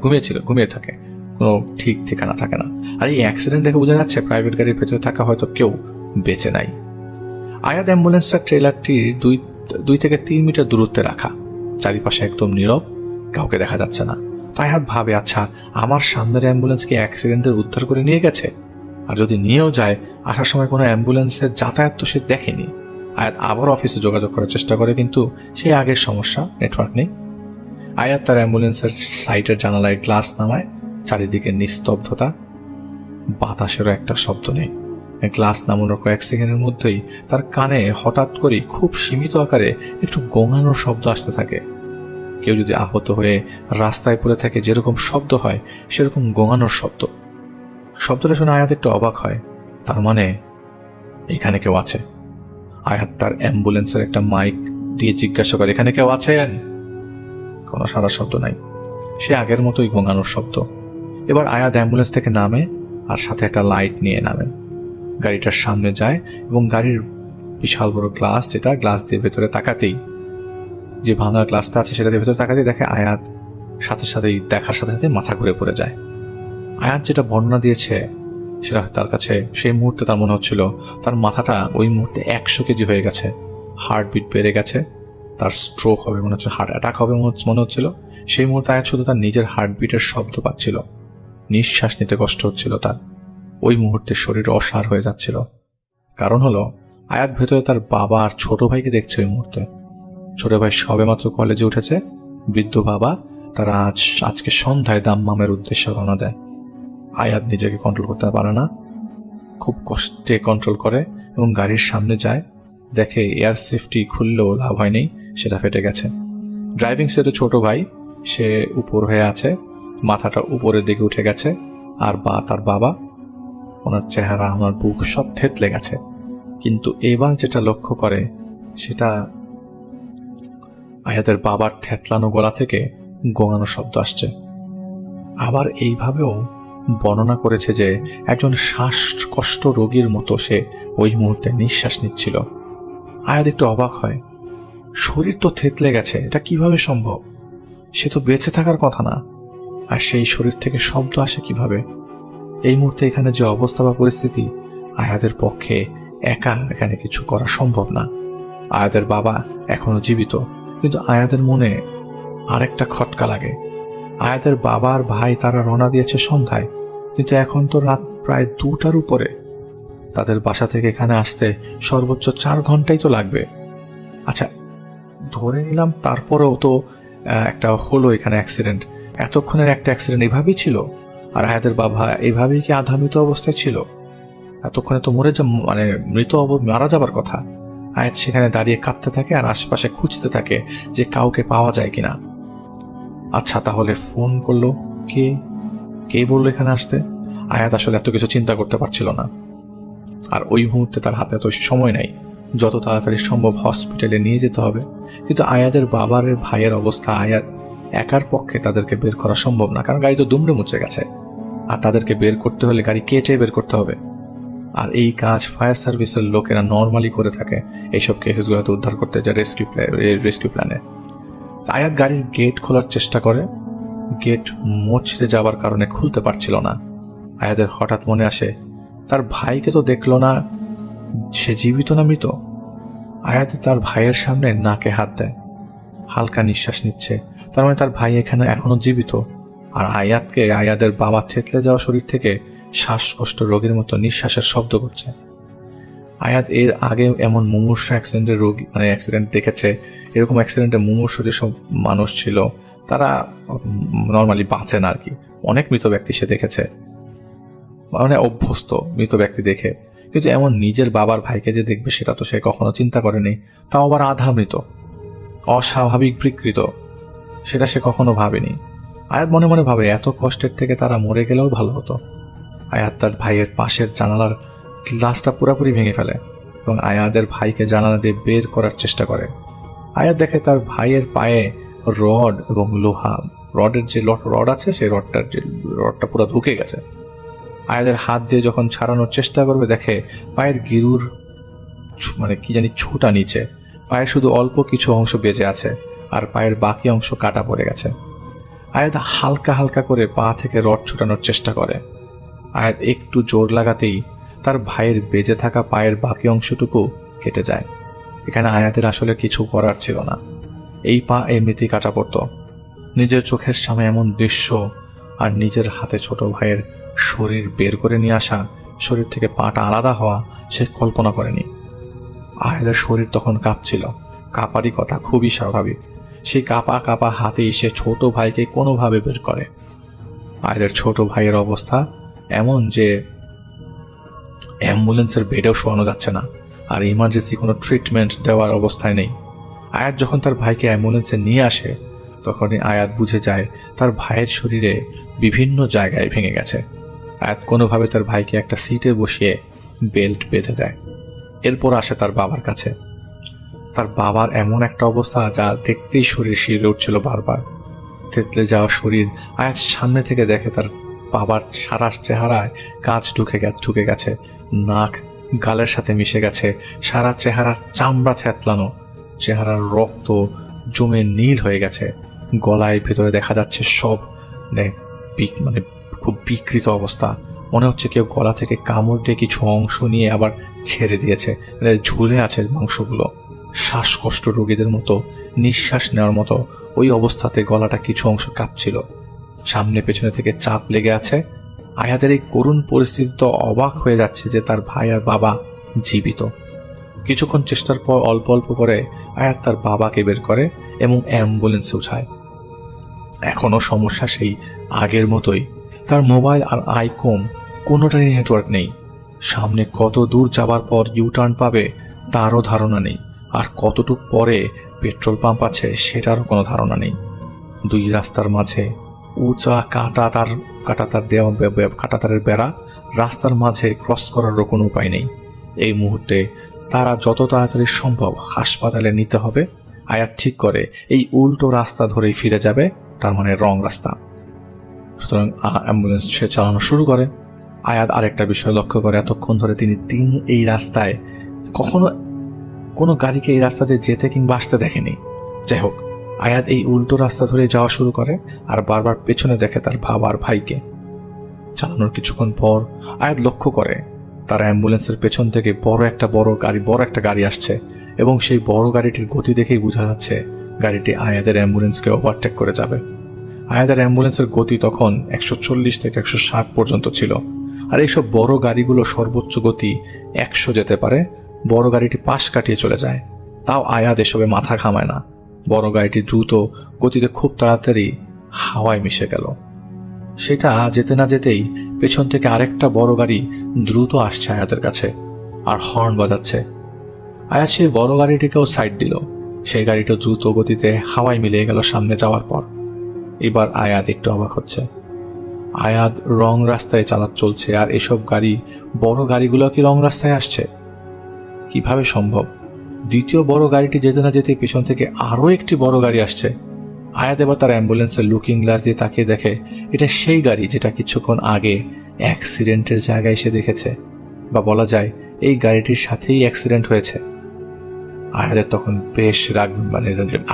ঘুমিয়ে থাকে, কোনো ঠিক ঠিকানা থাকে না। আর এই অ্যাক্সিডেন্ট দেখে বোঝা যাচ্ছে প্রাইভেট গাড়ির ভেতরে থাকা হয়তো কেউ বেঁচে নাই। আয়াত অ্যাম্বুলেন্সটা ট্রেলারটির 2 থেকে 3 মিটার দূরত্বে রাখা, চারিপাশে একদম নীরব, কাউকে দেখা যাচ্ছে না। তাই আয়াত ভাবে, আচ্ছা আমার সামনের অ্যাম্বুলেন্স কি অ্যাক্সিডেন্টের উদ্ধার করে নিয়ে গেছে? আর যদি নিয়েও যায়, আসার সময় কোনো অ্যাম্বুলেন্সের যাতায়াত তো সে দেখেনি। আয়াত আবার অফিসে যোগাযোগ করার চেষ্টা করে, কিন্তু সেই আগের সমস্যা, নেটওয়ার্ক নেই। আয়াত তার অ্যাম্বুলেন্সের সাইডের জানালায় গ্লাস নামায়, চারিদিকে নিস্তব্ধতা, বাতাসেরও একটা শব্দ নেই। গ্লাস নামানোর কয়েক সেকেন্ডের মধ্যেই তার কানে হঠাৎ করে খুব সীমিত আকারে একটু গোঙানোর শব্দ আসতে থাকে। কেউ যদি আহত হয়ে রাস্তায় পড়ে থাকে যেরকম শব্দ হয় সেরকম গোঙানোর শব্দ। শব্দটা শুনে আয়াত একটু অবাক হয়, তার মানে এখানে কেউ আছে। আয়াত তার অ্যাম্বুলেন্সের একটা মাইক দিয়ে জিজ্ঞাসা করে, এখানে কেউ আছেন? কোনো সারা শব্দ নাই, সে আগের মতোই গোঙানোর শব্দ। এবার আয়াত অ্যাম্বুলেন্স থেকে নামে আর সাথে একটা লাইট নিয়ে নামে, গাড়িটার সামনে যায় এবং গাড়ির বিশাল বড় গ্লাস, যেটা গ্লাস দিয়ে ভেতরে তাকাতেই, যে ভাঙা গ্লাসটা আছে সেটা দিয়ে ভেতরে তাকাতেই দেখে আয়াত সাথে সাথেই দেখার সাথে সাথে মাথা ঘুরে পড়ে যায়। আয়াত যেটা বর্ণনা দিয়েছে সেটা তার কাছে সেই মুহূর্তে তার মনে হচ্ছিল তার মাথাটা ওই মুহূর্তে 100 কেজি হয়ে গেছে, হার্টবিট বেড়ে গেছে, তার স্ট্রোক হবে মনে হচ্ছে, হার্ট অ্যাটাক হবে মনে হচ্ছিল। সেই মুহূর্তে আয়াত শুধু তার নিজের হার্টবিটের শব্দ পাচ্ছিল, নিঃশ্বাস নিতে কষ্ট হচ্ছিল তার। ওই মুহূর্তে শরীর অসাড় হয়ে যাচ্ছিল। কারণ হলো আয়াত ভেতরে তার বাবা আর ছোট ভাইকে দেখছে ওই মুহূর্তে। ছোট ভাই সবেমাত্র কলেজে উঠেছে, বৃদ্ধ বাবা তারা আজকে সন্ধ্যায় দাম্মামের উদ্দেশ্যে রওনা দেয়। আয়াত নিজেকে কন্ট্রোল করতে পারে না, খুব কষ্টে কন্ট্রোল করে এবং গাড়ির সামনে যায়, দেখে এয়ার সেফটি খুললেও লাভ হয় নেই, সেটা ফেটে গেছে। ড্রাইভিং সিটে ছোট ভাই, সে উপর হয়ে আছে, মাথাটা উপরের দিকে উঠে গেছে, আর তার বাবা, ওনার চেহারা, আমার বুক সব থেতলে গেছে। কিন্তু এবার যেটা লক্ষ্য করে সেটা আয়াতের বাবার থেতলানো গলা থেকে গোঙানো শব্দ আসছে। আবার এইভাবেও বর্ণনা করেছে যে একজন শ্বাসকষ্ট রোগীর মতো সে ওই মুহূর্তে নিঃশ্বাস নিচ্ছিল। আয়াত একটু অবাক হয়, শরীর তো থেতলে গেছে, এটা কিভাবে সম্ভব? সে তো বেঁচে থাকার কথা না, আর সেই শরীর থেকে শব্দ আসে কিভাবে? এই মুহূর্তে এখানে যে অবস্থা বা পরিস্থিতি, আয়াতের পক্ষে একা এখানে কিছু করা সম্ভব না। আয়াতের বাবা এখনো জীবিত, কিন্তু আয়াতের মনে আরেকটা খটকা লাগে। আয়াতের বাবা আর ভাই তারা রওনা দিয়েছে সন্ধ্যায়, কিন্তু এখন তো রাত প্রায় 2টার উপরে। তাদের বাসা থেকে এখানে আসতে সর্বোচ্চ 4 ঘন্টাই তো লাগবে। আচ্ছা, ধরে নিলাম তারপরেও তো একটা হলো এখানে অ্যাক্সিডেন্ট, এতক্ষণের একটা অ্যাক্সিডেন্ট এভাবেই ছিল, আর আয়াতের বাবা এভাবেই কি আধামৃত অবস্থায় ছিল? এতক্ষণে তো মারা যাবার কথা। আয়াত সেখানে দাঁড়িয়ে কাঁদতে থাকে আর আশেপাশে খুঁজতে থাকে যে কাউকে পাওয়া যায় কিনা। আচ্ছা, তাহলে ফোন করলো কে বললো এখানে আসতে? আয়াত আসলে এত কিছু চিন্তা করতে পারছিল না, আর ওই মুহূর্তে তার হাতে এত সময় নাই, যত তাড়াতাড়ি সম্ভব হসপিটালে নিয়ে যেতে হবে। কিন্তু আয়াতের বাবার ভাইয়ের অবস্থা, আয়াত একার পক্ষে তাদেরকে বের করা সম্ভব না, কারণ গাড়ি তো দুমড়ে মুচড়ে গেছে, আর তাদেরকে বের করতে হলে গাড়ি কেটে বের করতে হবে। আর এই কাজ ফায়ার সার্ভিসের লোকেরা নর্মালি করে থাকে এইসব কেসেসগুলোতে উদ্ধার করতে, যা রেস্কিউ প্ল্যানে। আয়াত গাড়ির গেট খোলার চেষ্টা করে, গেট মোচড়ে যাওয়ার কারণে খুলতে পারছিল না। আয়াতের হঠাৎ মনে আসে তার ভাইকে তো দেখলো না, সে জীবিত না মৃত? আয়াত তার ভাইয়ের সামনে নাকে হাত দেয়, হালকা নিঃশ্বাস নিচ্ছে, তার মানে তার ভাই এখানে এখনো জীবিত। আর আয়াতের বাবা থেতলে যাওয়া শরীর থেকে শ্বাসকষ্ট রোগীর মতো নিঃশ্বাসের শব্দ করছে। আয়াত এর আগে এমন মুমূর্ষু অ্যাক্সিডেন্ট দেখেছে। এরকম অ্যাক্সিডেন্টে মুমূর্ষু যেসব মানুষ ছিল তারা নর্মালি বাঁচে না আর কি। অনেক মৃত ব্যক্তি সে দেখেছে, মানে অভ্যস্ত মৃত ব্যক্তি দেখে, কিন্তু এমন নিজের বাবার ভাইকে যে দেখবে সেটা তো সে কখনো চিন্তা করেনি। তাও আবার আধা মৃত, অস্বাভাবিক বিকৃত, সেটা সে কখনো ভাবেনি। আয়াত মনে মনে ভাবে এত কষ্টের থেকে তারা মরে গেলেও ভালো হতো। আয়াত তার ভাইয়ের পাশের জানালার গ্লাসটা পুরোপুরি ভেঙে ফেলে এবং আয়াতের ভাইকে জানালা দিয়ে বের করার চেষ্টা করে। আয়াত দেখে তার ভাইয়ের পায়ে রড এবং লোহা, রডের যে রড আছে সেই রডটা পুরো ঢুকে গেছে। আয়াতের হাত দিয়ে যখন ছাড়ানোর চেষ্টা করবে দেখে পায়ের গিরুর ছোটা নিচে, পায়ের শুধু অল্প কিছু অংশ বেঁচে আছে আর পায়ের বাকি অংশ কাটা পড়ে গেছে। আয়াত হালকা হালকা করে পা থেকে রড ছুটানোর চেষ্টা করে। আয়াত একটু জোর লাগাতেই তার ভাইয়ের বেঁচে থাকা পায়ের বাকি অংশটুকু কেটে যায়। এখানে আয়াতের আসলে কিছু করার ছিল না, এই পা এমনিতেই কাটা পড়ত। নিজের চোখের সামনে এমন দৃশ্য আর নিজের হাতে ছোট ভাইয়ের শরীর বের করে নিয়ে আসা, শরীর থেকে পাটা আলাদা হওয়া সে কল্পনা করেনি। আয়াতের শরীর তখন কাঁপছিল, কাঁপারই কথা, খুবই স্বাভাবিক। সেই কাঁপা হাতেই সে ছোট ভাইকে কোনোভাবে বের করে। আয়াতের ছোট ভাইয়ের অবস্থা এমন যে অ্যাম্বুলেন্সের বেডেও শোয়ানো যাচ্ছে না, আর ইমার্জেন্সি কোনো ট্রিটমেন্ট দেওয়ার অবস্থায় নেই। আয়াত যখন তার ভাইকে অ্যাম্বুলেন্সে নিয়ে আসে তখনই আয়াত বুঝে যায় তার ভাইয়ের শরীরে বিভিন্ন জায়গায় ভেঙে গেছে। আয়াত কোনোভাবে তার ভাইকে একটা সিটে বসিয়ে বেল্ট বেঁধে দেয়। এরপর আসে তার বাবার কাছে। তার বাবার এমন একটা অবস্থা যা দেখতেই শরীর শিরে উঠছিল বারবার। থেতলে যাওয়া শরীর, আয়াত সামনে থেকে দেখে তার বাবার সারা চেহারায় কাঁচ ঢুকে গেছে, নাক গালের সাথে মিশে গেছে, সারা চেহারার চামড়া থেতলানো, চেহারার রক্ত জমে নীল হয়ে গেছে, গলায় ভেতরে দেখা যাচ্ছে সব মানে খুব বিকৃত অবস্থা। মনে হচ্ছে কেউ গলা থেকে কামড় দিয়ে কিছু অংশ নিয়ে আবার ছেড়ে দিয়েছে, ঝুলে আছে মাংসগুলো। শ্বাসকষ্ট রোগীদের মতো নিঃশ্বাস নেওয়ার মতো ওই অবস্থাতে গলাটা কিছু অংশ কাঁপছিল। সামনে পেছনে থেকে চাপ লেগে আছে। আয়াদের এই করুণ পরিস্থিতি তো অবাক হয়ে যাচ্ছে যে তার ভাই আর বাবা জীবিত। কিছুক্ষণ চেষ্টার পর অল্প অল্প করে আয়াত তার বাবাকে বের করে এবং অ্যাম্বুলেন্সে উঠায়। এখনো সমস্যা সেই আগের মতোই, তার মোবাইল আর আইকম কোনোটারই নেটওয়ার্ক নেই। সামনে কত দূর যাবার পর ইউটার্ন পাবে তারও ধারণা নেই, আর কতটুক পরে পেট্রোল পাম্প আছে সেটারও কোনো ধারণা নেই। দুই রাস্তার মাঝে উঁচা কাঁটাতারের বেড়া, রাস্তার মাঝে ক্রস করারও কোনো উপায় নেই। এই মুহূর্তে তারা যত তাড়াতাড়ি সম্ভব হাসপাতালে নিতে হবে। আয়াত ঠিক করে এই উল্টো রাস্তা ধরেই ফিরে যাবে, তার মানে রং রাস্তা। সুতরাং অ্যাম্বুলেন্স সে চালানো শুরু করে। আয়াত আরেকটা বিষয় লক্ষ্য করে, এতক্ষণ ধরে তিনি এই রাস্তায় কখনো কোনো গাড়িকে এই রাস্তা দিয়ে যেতে কিংবা আসতে দেখেনি। যাই হোক, আয়াত এই উল্টো রাস্তা ধরে যাওয়া শুরু করে আর বারবার পেছনে দেখে তার বাবার ভাইকে। চালানোর কিছুক্ষণ পর আয়াত লক্ষ্য করে তার অ্যাম্বুলেন্সের পেছন থেকে বড় একটা গাড়ি আসছে, এবং সেই বড় গাড়িটির গতি দেখেই বোঝা যাচ্ছে গাড়িটি আয়াদের অ্যাম্বুলেন্সকে ওভারটেক করে যাবে। আয়াদের অ্যাম্বুলেন্সের গতি তখন 140 থেকে 160 পর্যন্ত ছিল, আর এইসব বড় গাড়িগুলো সর্বোচ্চ গতি 100 যেতে পারে। বড় গাড়িটি পাশ কাটিয়ে চলে যায়, তাও আয়াত এসবে মাথা ঘামায় না। বড় গাড়িটি দ্রুত গতিতে খুব তাড়াতাড়ি হাওয়ায় মিশে গেল। সেটা যেতে না যেতেই পেছন থেকে আরেকটা বড় গাড়ি দ্রুত আসছে আয়াতের কাছে আর হর্ন বাজাচ্ছে। আয়াত সেই বড় গাড়িটিকেও সাইড দিল। সেই গাড়িটা দ্রুত গতিতে হাওয়ায় মিলিয়ে গেল সামনে যাওয়ার পর। এবার আয়াত একটু অবাক হচ্ছে। আয়াত রং রাস্তায় চলছে, আর এসব বড় গাড়িগুলো কি রং রাস্তায় আসছে? কিভাবে সম্ভব? দ্বিতীয় বড় গাড়িটি যেতে না যেতে পেছন থেকে আরো একটি বড় গাড়ি আসছে। আয়াত এবার তার অ্যাম্বুলেন্সের লুকিং গ্লাস দিয়ে তাকিয়ে দেখে এটা সেই গাড়ি যেটা কিছুক্ষণ আগে অ্যাক্সিডেন্টের জায়গায় এসে দেখেছে, বা বলা যায় এই গাড়িটির সাথেই অ্যাক্সিডেন্ট হয়েছে। আয়াতের তখন বেশ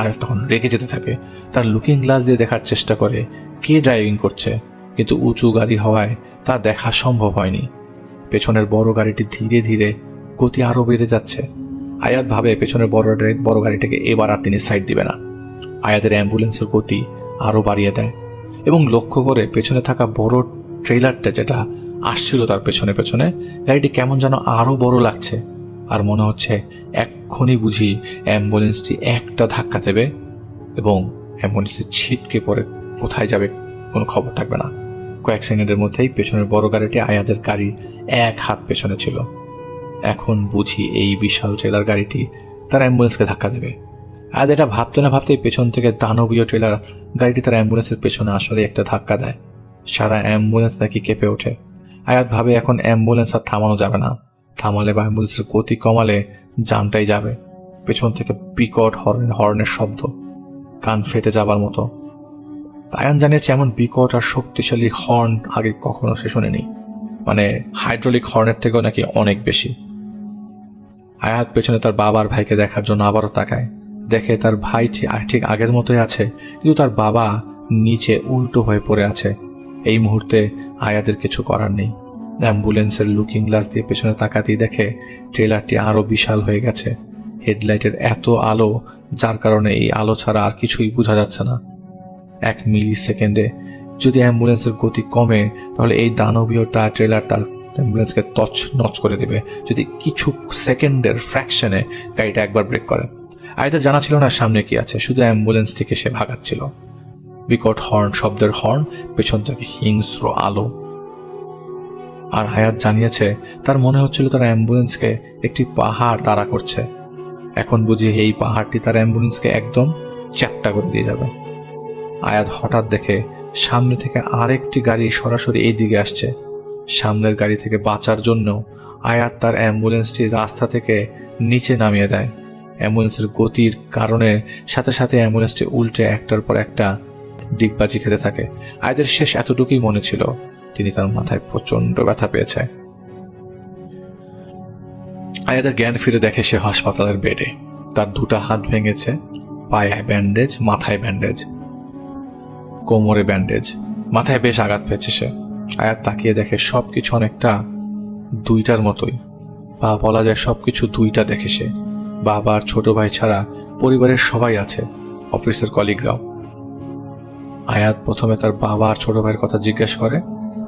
আয়াত তখন রেগে যেতে থাকে। তার লুকিং গ্লাস দিয়ে দেখার চেষ্টা করে কে ড্রাইভিং করছে, কিন্তু উঁচু গাড়ি হওয়ায় তা দেখা সম্ভব হয়নি। পেছনের বড় গাড়িটি ধীরে ধীরে গতি আরো বেড়ে যাচ্ছে। আয়াত ভাবে পেছনের বড় গাড়িটাকে এবার আর তিনি সাইড দিবে না। আয়াতের অ্যাম্বুলেন্সের গতি আরো বাড়িয়ে দেয় এবং লক্ষ্য করে পেছনে থাকা বড় ট্রেলারটা যেটা আসছিল তার পেছনে গাড়িটি কেমন যেন আরো বড় লাগছে, আর মনে হচ্ছে এক্ষুনি বুঝি অ্যাম্বুলেন্সটি একটা ধাক্কা দেবে এবং অ্যাম্বুলেন্সটি ছিটকে পড়ে কোথায় যাবে কোনো খবর থাকবে না। কয়েক সেকেন্ডের মধ্যেই পেছনের বড় গাড়িটি আয়াতের গাড়ির এক হাত পেছনে ছিল। এখন বুঝি এই বিশাল ট্রেলার গাড়িটি তার অ্যাম্বুলেন্সকে ধাক্কা দেবে। আয়াত এটা ভাবতে না ভাবতেই পেছন থেকে দানবীয় ট্রেলার গাড়িটি তার অ্যাম্বুলেন্সের পেছনে আসলে একটা ধাক্কা দেয়। সারা অ্যাম্বুলেন্স নাকি কেঁপে ওঠে। আয়াত ভাবে এখন অ্যাম্বুলেন্স আর থামানো যাবে না, থামালে বা অ্যাম্বুলেন্সের গতি কমালে জানটাই যাবে। পেছন থেকে বিকট হর্নের শব্দ, কান ফেটে যাবার মতো। আয়ান জানিয়েছে এমন বিকট আর শক্তিশালী হর্ন আগে কখনো সে শোনেনি, মানে হাইড্রোলিক হর্নের থেকেও নাকি অনেক বেশি। আয়াত পেছনে তার বাবার ভাইকে দেখার জন্য আবারও তাকায়, দেখে তার ভাই ঠিক আগের মতোই আছে, কিন্তু তার বাবা নিচে উল্টো হয়ে পড়ে আছে। এই মুহূর্তে আয়াতের কিছু করার নেই। অ্যাম্বুলেন্সের লুকিং গ্লাস দিয়ে পেছনে তাকাতেই দেখে ট্রেলারটি আরো বিশাল হয়ে গেছে। হেডলাইটের এত আলো, যার কারণে এই আলো ছাড়া আর কিছুই বোঝা যাচ্ছে না। 1 মিলি সেকেন্ডে যদি অ্যাম্বুলেন্সের গতি কমে তাহলে এই দানবীয় ট্রেলার তার অ্যাম্বুলেন্সকে তছনছ করে দেবে যদি কিছু সেকেন্ডের ফ্র্যাকশনে গাড়িটা একবার ব্রেক করে। আয়াতের জানা ছিল না সামনে কি আছে, শুধু অ্যাম্বুলেন্সটিকে সে ভাগাচ্ছিল। বিকট শব্দের হর্ন, পেছন থেকে হিংস্র আলো। আর আয়াত জানিয়েছে তার মনে হচ্ছিল তার অ্যাম্বুলেন্সকে একটি পাহাড় তাড়া করছে। এখন বুঝি এই পাহাড়টি তার অ্যাম্বুলেন্সকে একদম চ্যাপ্টা করে দিয়ে যাবে। আয়াত হঠাৎ দেখে সামনে থেকে আরেকটি গাড়ি সরাসরি এই দিকে আসছে। সামনের গাড়ি থেকে বাঁচার জন্য আয়াত তার অ্যাম্বুলেন্সটি রাস্তা থেকে নিচে নামিয়ে দেয়। অ্যাম্বুলেন্সের গতির কারণে সাথে সাথে অ্যাম্বুলেন্সটি উল্টে একটার পর একটা ডিগবাজি খেতে থাকে। আয়াতের শেষ এতটুকুই মনে ছিল, তিনি তার মাথায় প্রচন্ড ব্যথা পেয়েছে। আয়াতের জ্ঞান ফিরে দেখে সে হাসপাতালের বেডে। তার দুটো হাত ভেঙেছে, পায়ে ব্যান্ডেজ, মাথায় ব্যান্ডেজ, কোমরে ব্যান্ডেজ, মাথায় বেশ আঘাত পেয়েছে সে। আয়াত তাকিয়ে দেখে সবকিছু অনেকটা দুইটার মতোই, বা বলা যায় সবকিছু দুইটা দেখে সে। বাবা আর ছোট ভাই ছাড়া পরিবারের সবাই আছে, অফিসের কলিগরাও। আয়াত প্রথমে তার বাবা আর ছোট ভাইয়ের কথা জিজ্ঞেস করে,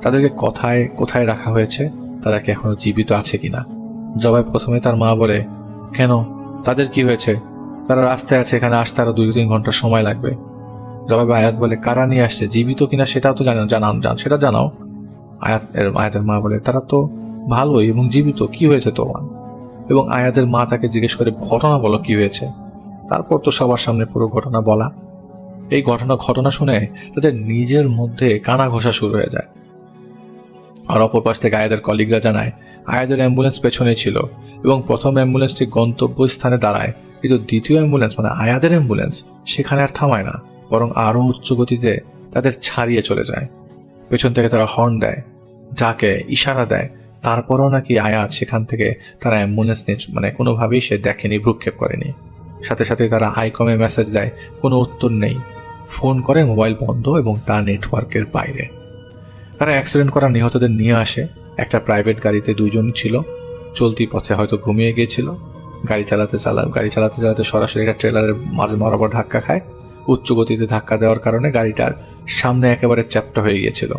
তাদেরকে কোথায় কোথায় রাখা হয়েছে, তারা কি এখনো জীবিত আছে কিনা। জবাব প্রথমে তার মা বলে, কেন, তাদের কি হয়েছে, তারা রাস্তায় আছে, এখানে আসতে আরো 2-3 ঘন্টা সময় লাগবে। জবাবে আয়াত বলে, কারা নিয়ে আসছে, জীবিত কিনা সেটাও তো সেটা জানাও। আয়াতের মা বলে, তারা তো ভালোই এবং জীবিত, কি হয়েছে তোমার। এবং আয়াতের মা তাকে জিজ্ঞেস করে, ঘটনা বলো কি হয়েছে। তারপর তো সবার সামনে পুরো ঘটনা বলা। এই ঘটনা শুনে তাদের নিজের মধ্যে কানা ঘষা শুরু হয়ে যায়। আর অপর পাশ থেকে আয়াদের কলিগরা জানায়, আয়াদের অ্যাম্বুলেন্স পেছনে ছিল এবং প্রথম অ্যাম্বুলেন্সটি গন্তব্যস্থানে দাঁড়ায়, কিন্তু দ্বিতীয় অ্যাম্বুলেন্স মানে আয়াদের অ্যাম্বুলেন্স সেখানে আর থামায় না, বরং আরো উচ্চ গতিতে তাদের ছাড়িয়ে চলে যায়। পেছন থেকে তারা হর্ন দেয়, ডাকে, ইশারা দেয়। তারপরও নাকি আয়াত সেখান থেকে তারা অ্যাম্বুলেন্স নিয়ে কোনোভাবেই সে দেখেনি, ভ্রুক্ষেপ করেনি। সাথে সাথে তারা আইকমে মেসেজ দেয়, কোনো উত্তর নেই। ফোন করে, মোবাইল বন্ধ এবং তা নেটওয়ার্কের বাইরে। তারা অ্যাক্সিডেন্ট করা নিহতদের নিয়ে আসে। একটা প্রাইভেট গাড়িতে 2 জন ছিল, চলতি পথে হয়তো ঘুমিয়ে গিয়েছিল। গাড়ি চালাতে চালাতে সরাসরি একটা ট্রেলারের মাঝ বরাবর ধাক্কা খায়। উচ্চ গতিতে ধাক্কা দেওয়ার কারণে গাড়িটার সামনে একেবারে চ্যাপ্টা হয়ে গিয়েছিল।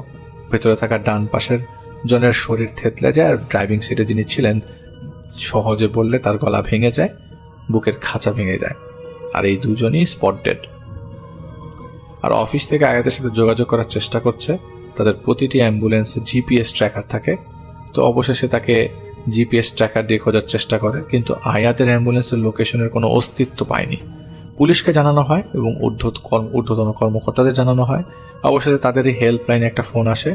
ভেতরে থাকা ডান পাশের জনের শরীর থেতলে যায়, আর ড্রাইভিং সিটে যিনি ছিলেন সহজে বললে তার গলা ভেঙে যায়, বুকের খাঁচা ভেঙে যায়। আর এই 2 জনই স্পট ডেড। আর অফিস থেকে আয়াতের সাথে যোগাযোগ করার চেষ্টা করছে। তাদের প্রতিটি অ্যাম্বুলেন্সে জিপিএস ট্র্যাকার থাকে। তো অবশেষে তাকে জিপিএস ট্র্যাকার দিয়ে খোঁজার চেষ্টা করে, কিন্তু আয়াতের অ্যাম্বুলেন্সের লোকেশনের কোনো অস্তিত্ব পায়নি। পুলিশকে জানানো হয় এবং ঊর্ধ্বতন কর্মকর্তাদের জানানো হয়। অবশেষে তাদেরই হেল্পলাইনে একটা ফোন আসে,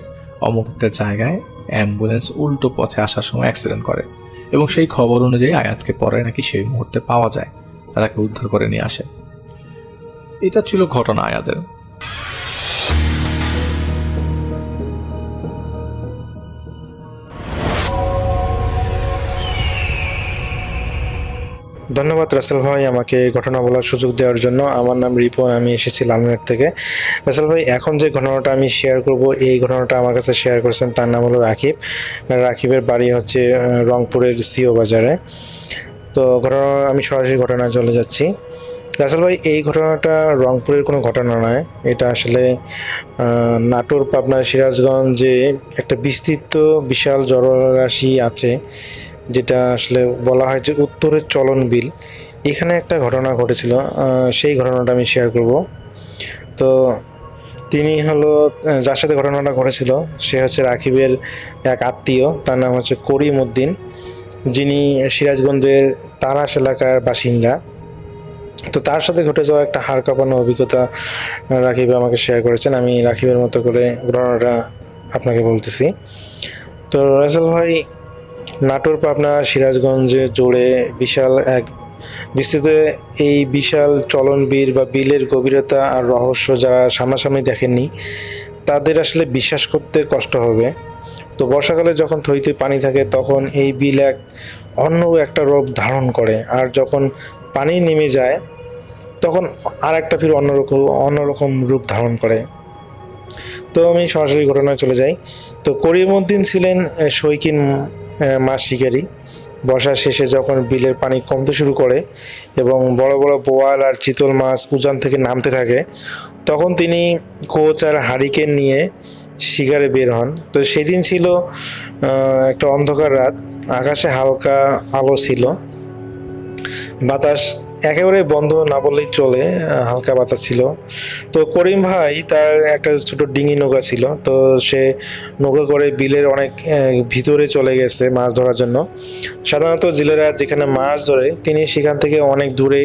অমুক একটা জায়গায় অ্যাম্বুলেন্স উল্টো পথে আসার সময় অ্যাক্সিডেন্ট করে, এবং সেই খবর অনুযায়ী আয়াতকে পরে নাকি সেই মুহূর্তে পাওয়া যায়, তারাকে উদ্ধার করে নিয়ে আসে। এটা ছিল ঘটনা আয়াতের। ধন্যবাদ রাসেল ভাই আমাকে ঘটনা বলার সুযোগ দেওয়ার জন্য। আমার নাম রিপন, আমি এসেছি লালমিয়ার থেকে। রাসেল ভাই, এখন যে ঘটনাটা আমি শেয়ার করব, এই ঘটনাটা আমার কাছে শেয়ার করেছেন, তার নাম হলো রাকিব। রাকিবের বাড়ি হচ্ছে রংপুরের সিও বাজারে। তো আমি সরাসরি ঘটনায় চলে যাচ্ছি। রাসেল ভাই, এই ঘটনাটা রংপুরের কোনো ঘটনা নয়, এটা আসলে নাটোর, পাবনা, সিরাজগঞ্জে একটা বিস্তৃত বিশাল জলরাশি আছে, যেটা আসলে বলা হয় যে উত্তরের চলন বিল। এখানে একটা ঘটনা ঘটেছিল, সেই ঘটনাটা আমি শেয়ার করব। তো তিনি হলো, যার সাথে ঘটনাটা ঘটেছিল সে হচ্ছে রাকিবের এক আত্মীয়, তার নাম হচ্ছে করিম উদ্দিন, যিনি সিরাজগঞ্জের তারাস এলাকার বাসিন্দা। তো তার সাথে ঘটে যাওয়া একটা হাড় কাঁপানো অভিজ্ঞতা রাকিব আমাকে শেয়ার করেছেন। আমি রাকিবের মতো করে ঘটনাটা আপনাকে বলতেছি। তো রাসেল ভাই, নাটোর, পাবনা, সিরাজগঞ্জে জুড়ে বিশাল এক বিস্তৃত এই বিশাল চলন বিল বা বিলের গভীরতা আর রহস্য যারা সামনাসামনি দেখেননি তাদের আসলে বিশ্বাস করতে কষ্ট হবে। তো বর্ষাকালে যখন থইতে পানি থাকে তখন এই বিল অন্য একটা রূপ ধারণ করে, আর যখন পানি নেমে যায় তখন আর একটা ফির অন্যরকম রূপ ধারণ করে। তো আমি সরাসরি ঘটনায় চলে যাই। তো করিমউদ্দিন ছিলেন শৌখিন মাছ শিকারী। বর্ষার শেষে যখন বিলের পানি কমতে শুরু করে এবং বড় বড় বোয়াল আর চিতল মাছ উজান থেকে নামতে থাকে, তখন তিনি কোচ আর হারিকেন নিয়ে শিকারে বের হন। তো সেদিন ছিল একটা অন্ধকার রাত, আকাশে হালকা আলো ছিল, বাতাস একেবারে বন্ধ না বললেই চলে, হালকা বাতাস ছিল। তো করিম ভাই তার একটা ছোট ডিঙি নৌকা ছিল, তো সে নৌকা করে বিলের অনেক ভিতরে চলে গেছে মাছ ধরার জন্য। সাধারণত জেলেরা যেখানে মাছ ধরে তিনি সেখান থেকে অনেক দূরে,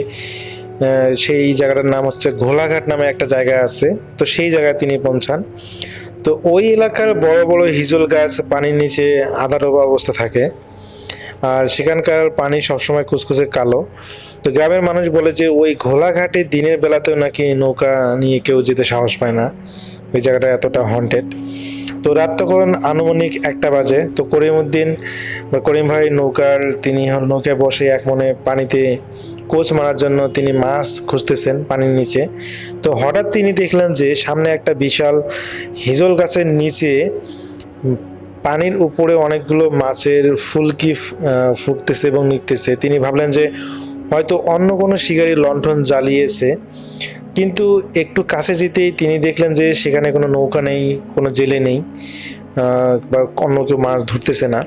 সেই জায়গাটার নাম হচ্ছে ঘোলাঘাট নামে একটা জায়গা আছে, তো সেই জায়গায় তিনি পৌঁছান। তো ওই এলাকার বড় বড় হিজল গাছ পানির নিচে আধা ডোবা অবস্থা থাকে, আর সেখানকার পানি সবসময় কুচকুচে কালো। তো গ্রামের মানুষ বলে যে ওই ঘোলাঘাটে দিনের বেলাতেও নাকি নৌকা নিয়ে কেউ যেতে সাহস পায় না, ওই জায়গাটা এতটা হন্টেড। তো রাত তখন আনুমানিক 1টা বাজে। তো করিমউদ্দিন বা করিম ভাই তিনি নৌকায় বসে এক মনে পানিতে কোচ মারার জন্য তিনি মাছ খুঁজতেছেন পানির নিচে। তো হঠাৎ তিনি দেখলেন যে সামনে একটা বিশাল হিজল গাছের নিচে পানির উপরে অনেকগুলো মাছের ফুলকি ফুটতেছে এবং নিকতেছে। তিনি ভাবলেন যে হয়তো অন্য কোনো শিকারী লণ্ঠন জ্বালিয়েছে, কিন্তু একটু কাছে যেতেই তিনি দেখলেন যে সেখানে কোনো নৌকা নেই, কোনো জেলে নেই, বা অন্য কেউ মাছ ধরতেছে না,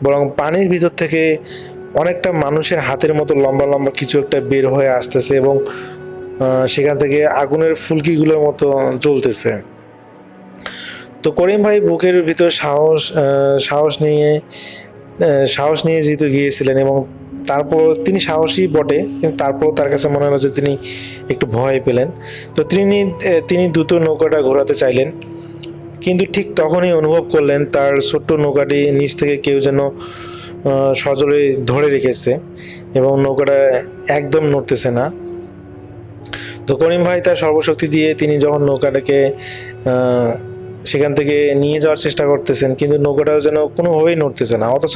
বরং পানির ভিতর থেকে অনেকটা মানুষের হাতের মতো লম্বা লম্বা কিছু একটা বের হয়ে আসতেছে এবং সেখান থেকে আগুনের ফুলকিগুলোর মতো জ্বলতেছে। তো করিম ভাই বুকের ভিতর সাহস নিয়ে যেহেতু গিয়েছিলেন, এবং তারপর তিনি সাহসী বটে, কিন্তু তারপর তার কাছে মনে হলো যে তিনি একটু ভয় পেলেন। তো তিনি দ্রুত নৌকাটা ঘোরাতে চাইলেন, কিন্তু ঠিক তখনই অনুভব করলেন তার ছোট্ট নৌকাটি নিচ থেকে কেউ যেন সজোরে ধরে রেখেছে এবং নৌকাটা একদম নড়তেছে না। তো করিম ভাই তার সর্বশক্তি দিয়ে তিনি যখন নৌকাটাকে সেখান থেকে নিয়ে যাওয়ার চেষ্টা করতেছেন, কিন্তু নৌকাটাও যেন কোনোভাবেই নড়তেছে না। অথচ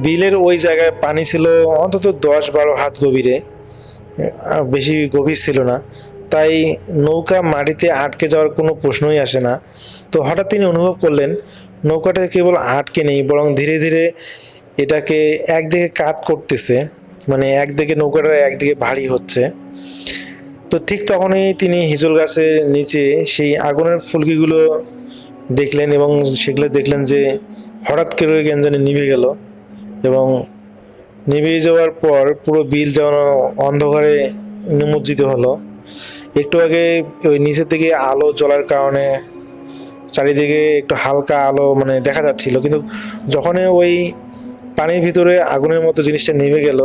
বিলের ওই জায়গায় পানি ছিল অন্তত 10-12 হাত গভীরে, বেশি গভীর ছিল না, তাই নৌকা মাটিতে আটকে যাওয়ার কোনো প্রশ্নই আসে না। তো হঠাৎ তিনি অনুভব করলেন নৌকাটা কেবল আটকে নেই, বরং ধীরে ধীরে এটাকে একদিকে কাত করতেছে, মানে একদিকে নৌকাটা একদিকে ভারী হচ্ছে। তো ঠিক তখনই তিনি হিজল গাছের নিচে সেই আগুনের ফুলকিগুলো দেখলেন, এবং সেগুলো দেখলেন যে হঠাৎ করে কেন জানি নিভে গেল, এবং নিভে যাওয়ার পর পুরো বিল যেন অন্ধকারে নিমজ্জিত হলো। একটু আগে ওই নিচের দিকে আলো জ্বলার কারণে চারিদিকে একটু হালকা আলো মানে দেখা যাচ্ছিল, কিন্তু যখনই ওই পানির ভিতরে আগুনের মতো জিনিসটা নিভে গেল,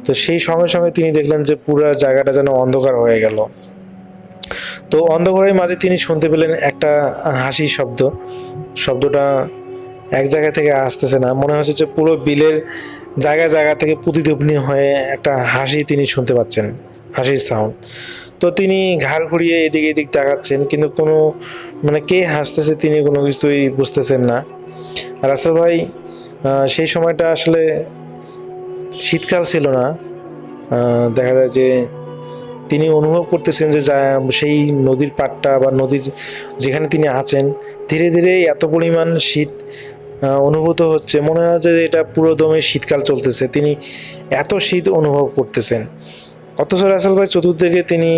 তো সেই সঙ্গে সঙ্গে তিনি দেখলেন যে পুরো জায়গাটা যেন অন্ধকার হয়ে গেল। তো অন্ধকারের মাঝে তিনি শুনতে পেলেন একটা হাসি শব্দটা এক জায়গা থেকে আসতেছে না, মনে হচ্ছে যে পুরো বিলের জায়গা থেকে প্রতিধ্বনি হয়ে একটা হাসি তিনি শুনতে পাচ্ছেন, হাসির সাউন্ড। তো তিনি ঘাড় ঘুরিয়ে এদিক তাকাচ্ছেন, কিন্তু কোনো মানে কে হাসতেছে তিনি কোনো কিছুই বুঝতেছেন না। রাসেল ভাই সেই সময়টা আসলে শীতকাল ছিল না, দেখা যায় যে তিনি অনুভব করতেছেন যে সেই নদীর পাড়টা বা নদীর যেখানে তিনি আছেন ধীরে ধীরে এত পরিমাণ শীত অনুভূত হচ্ছে, মনে হয় যে এটা পুরো দমে শীতকাল চলতেছে, তিনি এত শীত অনুভব করতেছেন। অথচ রাসেল ভাই চতুর্দিকে তিনি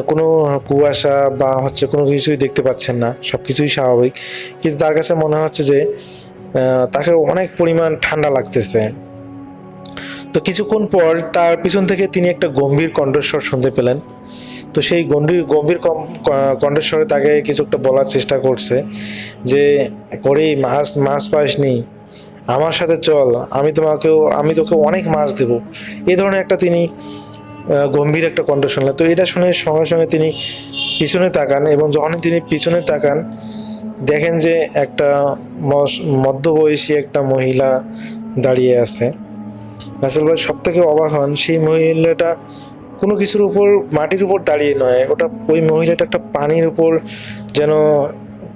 কোনো কুয়াশা বা কোনো কিছুই দেখতে পাচ্ছেন না, সব কিছুই স্বাভাবিক, কিন্তু তার কাছে মনে হচ্ছে যে তাকে অনেক পরিমাণ ঠান্ডা লাগতেছে। তো কিছুক্ষণ পর তার পিছন থেকে তিনি একটা গম্ভীর কণ্ঠস্বর শুনতে পেলেন। তো সেই গম্ভীর কণ্ঠস্বরে তাকে কিছু একটা বলার চেষ্টা করছে যে করে মাছ পাসনি, আমার সাথে চল, আমি তোকে অনেক মাছ দেব, এই ধরনের একটা তিনি গম্ভীর একটা কণ্ঠ শুনলেন। তো এটা শুনে সঙ্গে সঙ্গে তিনি পিছনে তাকান, এবং যখনই তিনি পিছনে তাকান দেখেন যে একটা মধ্যবয়সী একটা মহিলা দাঁড়িয়ে আছে। রাসেল ভাই সব থেকে অবাক হন, সেই মহিলাটা কোনো কিছুর উপর মাটির উপর দাঁড়িয়ে নয়, ওই মহিলাটা একটা পানির উপর, যেন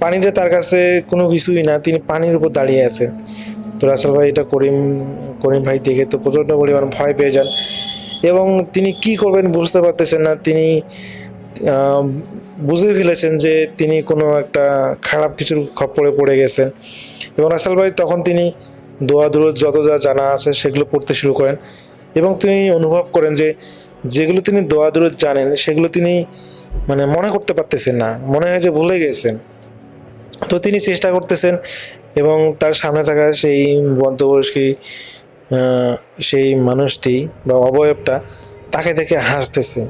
পানিটা তার কাছে কোনো কিছুই না, তিনি পানির উপর দাঁড়িয়ে আছেন। তো রাসেল ভাই এটা করিম ভাই দেখে তো প্রচণ্ড পরিমাণ ভয় পেয়ে যান, এবং তিনি কি করবেন বুঝতে পারতেছেন না। তিনি বুঝে ফেলেছেন যে তিনি কোনো একটা খারাপ কিছুর খপ্পরে পড়ে গেছেন, এবং রাসেল ভাই তখন তিনি দোয়া দুরূদ যত যা জানা আছে সেগুলো পড়তে শুরু করেন, এবং তিনি অনুভব করেন যে যেগুলো তিনি দোয়া দুরূদ জানেন সেগুলো তিনি মানে মনে করতে পারতেছেন না, মনে হয় যে ভুলে গেছেন। তো তিনি চেষ্টা করতেছেন, এবং তার সামনে থাকা সেই মধ্যবয়স্ক সেই মানুষটি বা অবয়বটা তাকে দেখে হাসতেছে।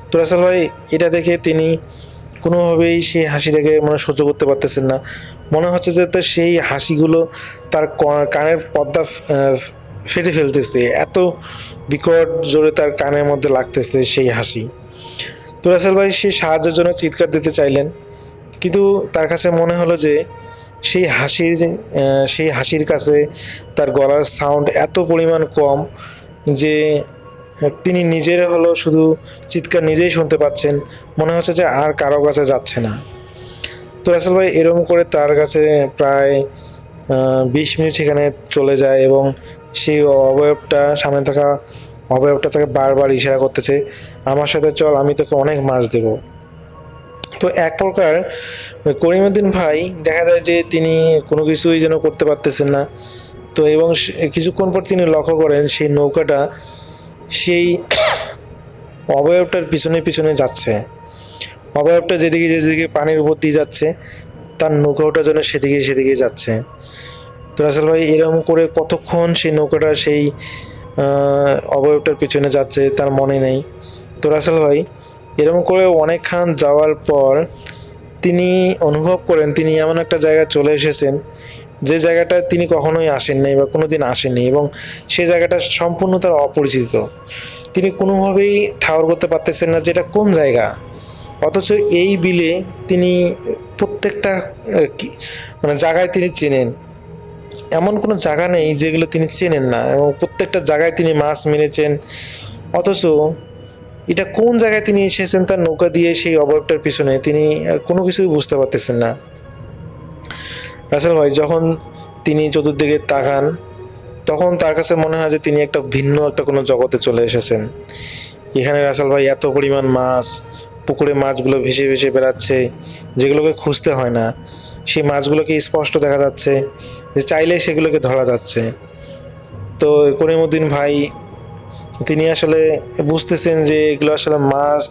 তো রাসেল ভাই এটা দেখে তিনি কোনোভাবেই সেই হাসিটাকে মানে সহ্য করতে পারতেছেন না। মনে হচ্ছে যে তো সেই হাসিগুলো তার কানের পর্দা ফেটে ফেলতেছে, এত বিকট জোরে তার কানের মধ্যে লাগতেছে সেই হাসি। তো রাসেল ভাই সেই সাহায্যের জন্য চিৎকার দিতে চাইলেন, কিন্তু তার কাছে মনে হলো যে সেই হাসির কাছে তার গলার সাউন্ড এত পরিমাণ কম যে তিনি নিজের হলো শুধু চিৎকার নিজেই শুনতে পাচ্ছেন, মনে হচ্ছে যে আর কারো কাছে যাচ্ছে না। তো রাসেল ভাই এরকম করে তার কাছে প্রায় 20 মিনিট সেখানে চলে যায় এবং সেই সামনে থাকা অবয়বটা তাকে বারবার ইশারা করতেছে, আমার সাথে চল, আমি তোকে অনেক মাছ দেবো। তো এক প্রকার করিমউদ্দিন ভাই দেখা যায় যে তিনি কোনো কিছুই যেন করতে পারতেছেন না। তো এবং কিছুক্ষণ পর তিনি লক্ষ্য করেন সেই নৌকাটা সেই অবয়বটার পিছনে পিছনে যাচ্ছে। অবয়বটা যেদিকে যেদিকে পানির উপর দিয়ে যাচ্ছে, তার নৌকাটা যেন সেদিকে সেদিকে যাচ্ছে। তো রাসেল ভাই এরকম করে কতক্ষণ সেই নৌকাটা সেই অবয়বটার পিছনে যাচ্ছে তার মনে নেই। তো রাসেল ভাই এরকম করে অনেকক্ষণ যাওয়ার পর তিনি অনুভব করেন তিনি এমন একটা জায়গায় চলে এসেছেন যে জায়গাটা তিনি কখনোই আসেননি বা কোনোদিন আসেননি, এবং সে জায়গাটা সম্পূর্ণ তার অপরিচিত। তিনি কোনোভাবেই ঠাউর করতে পারতেছেন না যে এটা কোন জায়গা। অথচ এই বিলে তিনি প্রত্যেকটা মানে জায়গায় তিনি চেনেন, এমন কোনো জায়গা নেই যেগুলো তিনি চেনেন না, এবং প্রত্যেকটা জায়গায় তিনি মাছ মেরেছেন। অথচ এটা কোন জায়গায় তিনি এসেছেন তার নৌকা দিয়ে সেই অবয়বটার পিছনে, তিনি কোনো কিছুই বুঝতে পারতেছেন না। রাসেল ভাই যখন তিনি চতুর্দিকে তাকান, তখন তার কাছে মনে হয় যে তিনি একটা ভিন্ন একটা কোনো জগতে চলে এসেছেন। এখানে রাসেল ভাই এত পরিমাণ মাছ, পুকুরে মাছগুলো ভেসে ভেসে বেড়াচ্ছে, যেগুলোকে খুঁজতে হয় না, সেই মাছগুলোকে স্পষ্ট দেখা যাচ্ছে, যে চাইলে সেগুলোকে ধরা যাচ্ছে। তো করিমউদ্দিন ভাই তিনি আসলে বুঝতেছেন যে এগুলো আসলে মাছ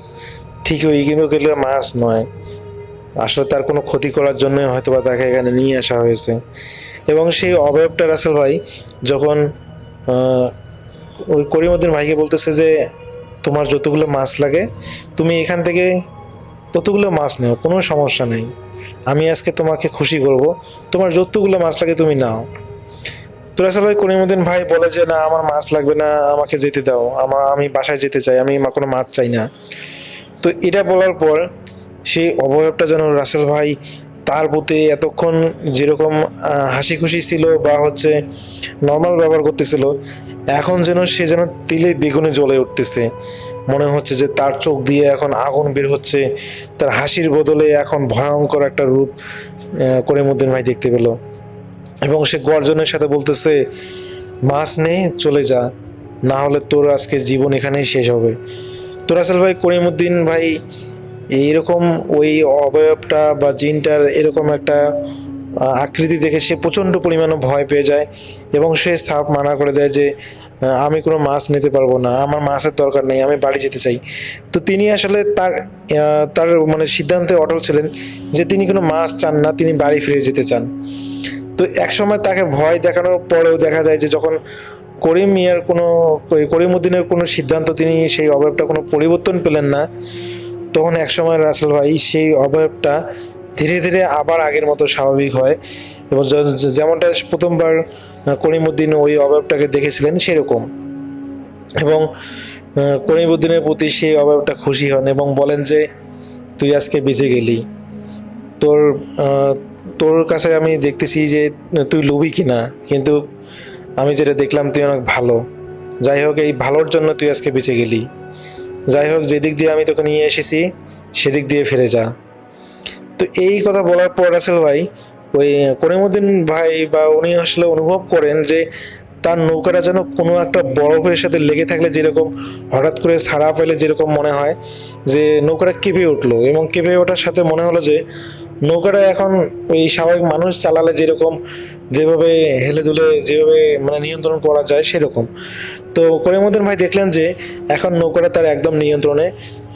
ঠিকই, কিন্তু এগুলো মাছ নয়, আসলে তার কোনো ক্ষতি করার জন্য হয়তো বা তাকে এখানে নিয়ে আসা হয়েছে। এবং সেই অবয়বটা রাসেল ভাই যখন ওই করিমউদ্দিন ভাইকে বলতেছে যে তোমার যতগুলো মাছ লাগে তুমি এখান থেকে ততগুলো মাছ নাও, কোনো সমস্যা নেই, আমি আজকে তোমাকে খুশি করব, তোমার যতগুলো মাছ লাগে তুমি নাও। তো রাসেল ভাই করিমউদ্দিন ভাই বলে যে না, আমার মাছ লাগবে না, আমাকে যেতে দাও, আমি বাসায় যেতে চাই, আমি কোনো মাছ চাই না। তো এটা বলার পর সেই অবয়বটা যেন রাসেল ভাই তার প্রতি এতক্ষণ যেরকম হাসি খুশি ছিল বা হচ্ছে নর্মাল ব্যবহার করতেছিল, এখন যেন সে যেন তিলে বেগুনে জ্বলে উঠতেছে। মনে হচ্ছে যে তার চোখ দিয়ে এখন আগুন বের হচ্ছে, তার হাসির বদলে এখন ভয়ঙ্কর একটা রূপ করিমউদ্দিন ভাই দেখতে পেল। এবং সে গর্জনের সাথে বলতেছে, মাছ নে, চলে যা, না হলে তোর আজকে জীবন এখানেই শেষ হবে। তো রাসেল ভাই করিমউদ্দিন ভাই এইরকম ওই অবয়বটা বা জিনটার এরকম একটা আকৃতি দেখে সে প্রচণ্ড পরিমাণে ভয় পেয়ে যায়, এবং সে সাপ মানা করে দেয় যে আমি কোনো মাছ নিতে পারবো না, আমার মাছের দরকার নেই, আমি বাড়ি যেতে চাই। তো তিনি আসলে তার মানে সিদ্ধান্তে অটল ছিলেন যে তিনি কোনো মাছ চান না, তিনি বাড়ি ফিরে যেতে চান। তো একসময় তাকে ভয় দেখানোর পরেও দেখা যায় যে যখন করিমউদ্দিনের কোনো সিদ্ধান্ত, তিনি সেই অবয়বটা কোনো পরিবর্তন পেলেন না, তখন একসময় রাসেল ভাই সেই অবয়বটা ধীরে ধীরে আবার আগের মতো স্বাভাবিক হয়, এবং যেমনটা প্রথমবার করিমউদ্দিন ওই অবয়বটাকে দেখেছিলেন সেরকম। এবং করিমউদ্দিনের প্রতি সেই অবয়বটা খুশি হন এবং বলেন যে তুই আজকে বেঁচে গেলি, তোর কাছে আমি দেখতেছি যে তুই লোভী কিনা, কিন্তু আমি যেটা দেখলাম তুই অনেক ভালো, যাই হোক এই ভালোর জন্য তুই আজকে বেঁচে গেলি, যাই হোক যেদিক দিয়ে আমি তোকে নিয়ে এসেছি সেদিক দিয়ে ফিরে যা। তো এই কথা বলার পর রাসেল ভাই ওই করিমউদ্দিন ভাই বা উনি আসলে অনুভব করেন যে তার নৌকাটা যেন কোনো একটা বরফের সাথে লেগে থাকলে যেরকম হঠাৎ করে ছাড়া পেলে যেরকম মনে হয়, যে নৌকাটা কেঁপে উঠলো, এবং কেঁপে ওঠার সাথে মনে হলো যে নৌকাটা এখন ওই স্বাভাবিক মানুষ চালালে যেরকম যেভাবে হেলে দুলে যেভাবে মানে নিয়ন্ত্রণ করা যায় সেরকম। তো করিমউদ্দিন ভাই দেখলেন যে এখন নৌকাটা তার একদম নিয়ন্ত্রণে,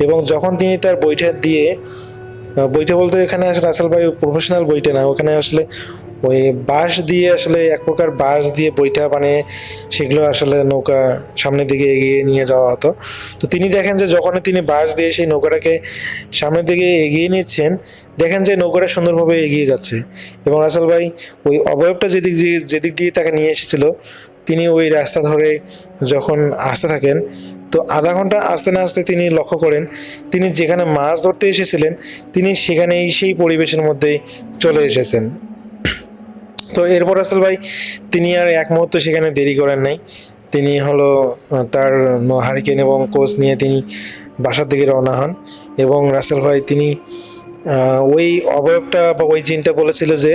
এবং যখন তিনি তার বৈঠা বলতে এখানে আসলে রাসেল ভাই প্রফেশনাল বইটা না, ওখানে আসলে ওই বাঁশ দিয়ে আসলে এক প্রকার বাঁশ দিয়ে বৈঠা বানিয়ে সেগুলো আসলে নৌকা সামনের দিকে এগিয়ে নিয়ে যাওয়া হতো। তো তিনি দেখেন যে যখনই তিনি বাঁশ দিয়ে সেই নৌকাটাকে সামনের দিকে এগিয়ে নিচ্ছেন, দেখেন যে নৌকাটা সুন্দরভাবে এগিয়ে যাচ্ছে। এবং রাসেল ভাই ওই অবয়বটা যেদিক দিয়ে তাকে নিয়ে এসেছিল, তিনি ওই রাস্তা ধরে যখন আসতে থাকেন, তো আধা ঘন্টা আসতে না আসতে তিনি লক্ষ্য করেন তিনি যেখানে মাছ ধরতে এসেছিলেন তিনি সেখানেই সেই পরিবেশের মধ্যেই চলে এসেছেন। তো এরপর রাসেল ভাই তিনি আর এক মুহূর্ত সেখানে দেরি করেন নাই। তিনি হলো তার হারিকেন এবং কোচ নিয়ে তিনি বাসার দিকে রওনা হন। এবং রাসেল ভাই তিনি ওই অবয়বটা বা ওই জিনটা বলেছিল যে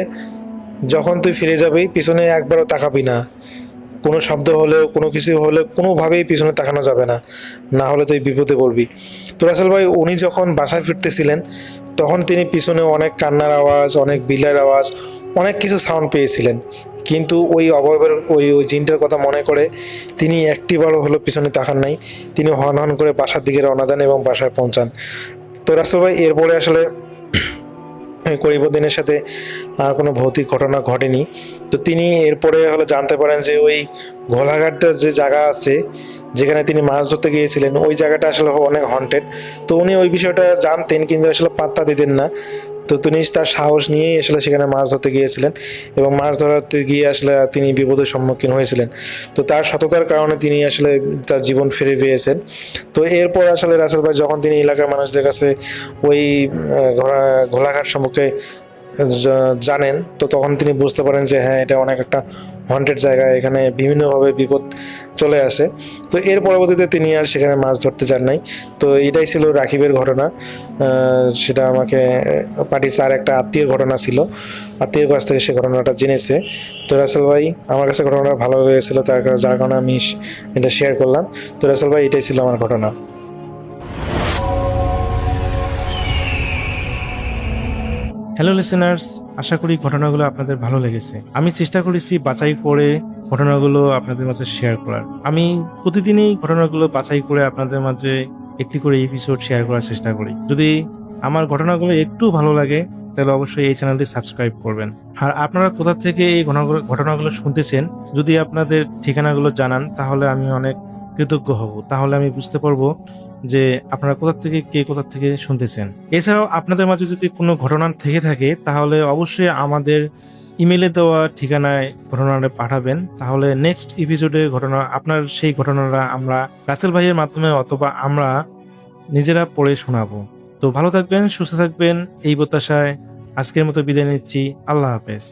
যখন তুই ফিরে যাবি পিছনে একবারও তাকাবি না, কোনো শব্দ হলেও কোনো কিছু হলে কোনোভাবেই পিছনে তাকানো যাবে না, না হলে তুই বিপদে পড়বি। তো রাসেল ভাই উনি যখন বাসায় ফিরতেছিলেন তখন তিনি পিছনে অনেক কান্নার আওয়াজ, অনেক বিলের আওয়াজ, অনেক কিছু সাউন্ড পেয়েছিলেন, কিন্তু ওই অবয়বের ওই জিনটার কথা মনে করে তিনি একটিবারও হলো পিছনে তাকান নাই। তিনি হন হন করে বাসার দিকে রওনা দেন এবং বাসায় পৌঁছান। তো রাসেল ভাই এরপরে আসলে করিমউদ্দিনের সাথে আর কোনো ভৌতিক ঘটনা ঘটেনি। তো তিনি এরপরে হলো জানতে পারেন যে ওই ঘোলাঘাটটার যে জায়গা আছে যেখানে তিনি মাছ ধরতে গিয়েছিলেন, ওই জায়গাটা আসলে অনেক হন্টেড। তো উনি ওই বিষয়টা জানতেন কিন্তু আসলে পাত্তা দিতেন না। তো তিনি তার সাহস নিয়েই আসলে সেখানে মাছ ধরতে গিয়েছিলেন এবং মাছ ধরতে গিয়ে আসলে তিনি বিপদের সম্মুখীন হয়েছিলেন। তো তার সততার কারণে তিনি আসলে তার জীবন ফিরে পেয়েছেন। তো এরপর আসলে রাসেল ভাই যখন তিনি এলাকার মানুষদের কাছে ওই ঘোলাঘাট সম্পর্কে জানেন, তো তখন তিনি বুঝতে পারেন যে হ্যাঁ, এটা অনেক একটা হন্টেড জায়গা, এখানে বিভিন্নভাবে বিপদ চলে আসে। তো এর পরবর্তীতে তিনি আর সেখানে মাছ ধরতে যান নাই। তো এটাই ছিল রাকিবের ঘটনা। সেটা আমাকে পাঠিয়েছে আর একটা আত্মীয়ের ঘটনা ছিল, আত্মীয়ের কাছ থেকে সে ঘটনাটা জেনেছে। তো রাসেল ভাই আমার কাছে ঘটনাটা ভালো লেগেছিলো, যার কারণে আমি এটা শেয়ার করলাম। তো রাসেল ভাই এটাই ছিল আমার ঘটনা। হ্যালো লিসেনার্স, আশা করি ঘটনাগুলো আপনাদের ভালো লেগেছে। আমি চেষ্টা করেছি বাছাই করে ঘটনাগুলো আপনাদের মাঝে শেয়ার করার। আমি প্রতিদিনই ঘটনাগুলো বাছাই করে আপনাদের মাঝে একটি করে এপিসোড শেয়ার করার চেষ্টা করি। যদি আমার ঘটনাগুলো একটু ভালো লাগে তাহলে অবশ্যই এই চ্যানেলটি সাবস্ক্রাইব করবেন। আর আপনারা কোথা থেকে এই ঘটনাগুলো শুনতেছেন যদি আপনাদের ঠিকানাগুলো জানান তাহলে আমি অনেক কৃতজ্ঞ হব। তাহলে আমি বুঝতে পারবো যে আপনারা কোথা থেকে শুনতেছেন। এছাড়াও আপনাদের মাঝে যদি কোনো ঘটনা থেকে থাকে তাহলে অবশ্যই আমাদের ইমেলে দেওয়া ঠিকানায় ঘটনাটা পাঠাবেন। তাহলে নেক্সট এপিসোডে আপনার সেই ঘটনাটা আমরা রাসেল ভাইয়ের মাধ্যমে অথবা আমরা নিজেরা পড়ে শোনাবো। তো ভালো থাকবেন, সুস্থ থাকবেন এই প্রত্যাশায় আজকের মতো বিদায় নিচ্ছি। আল্লাহ হাফেজ।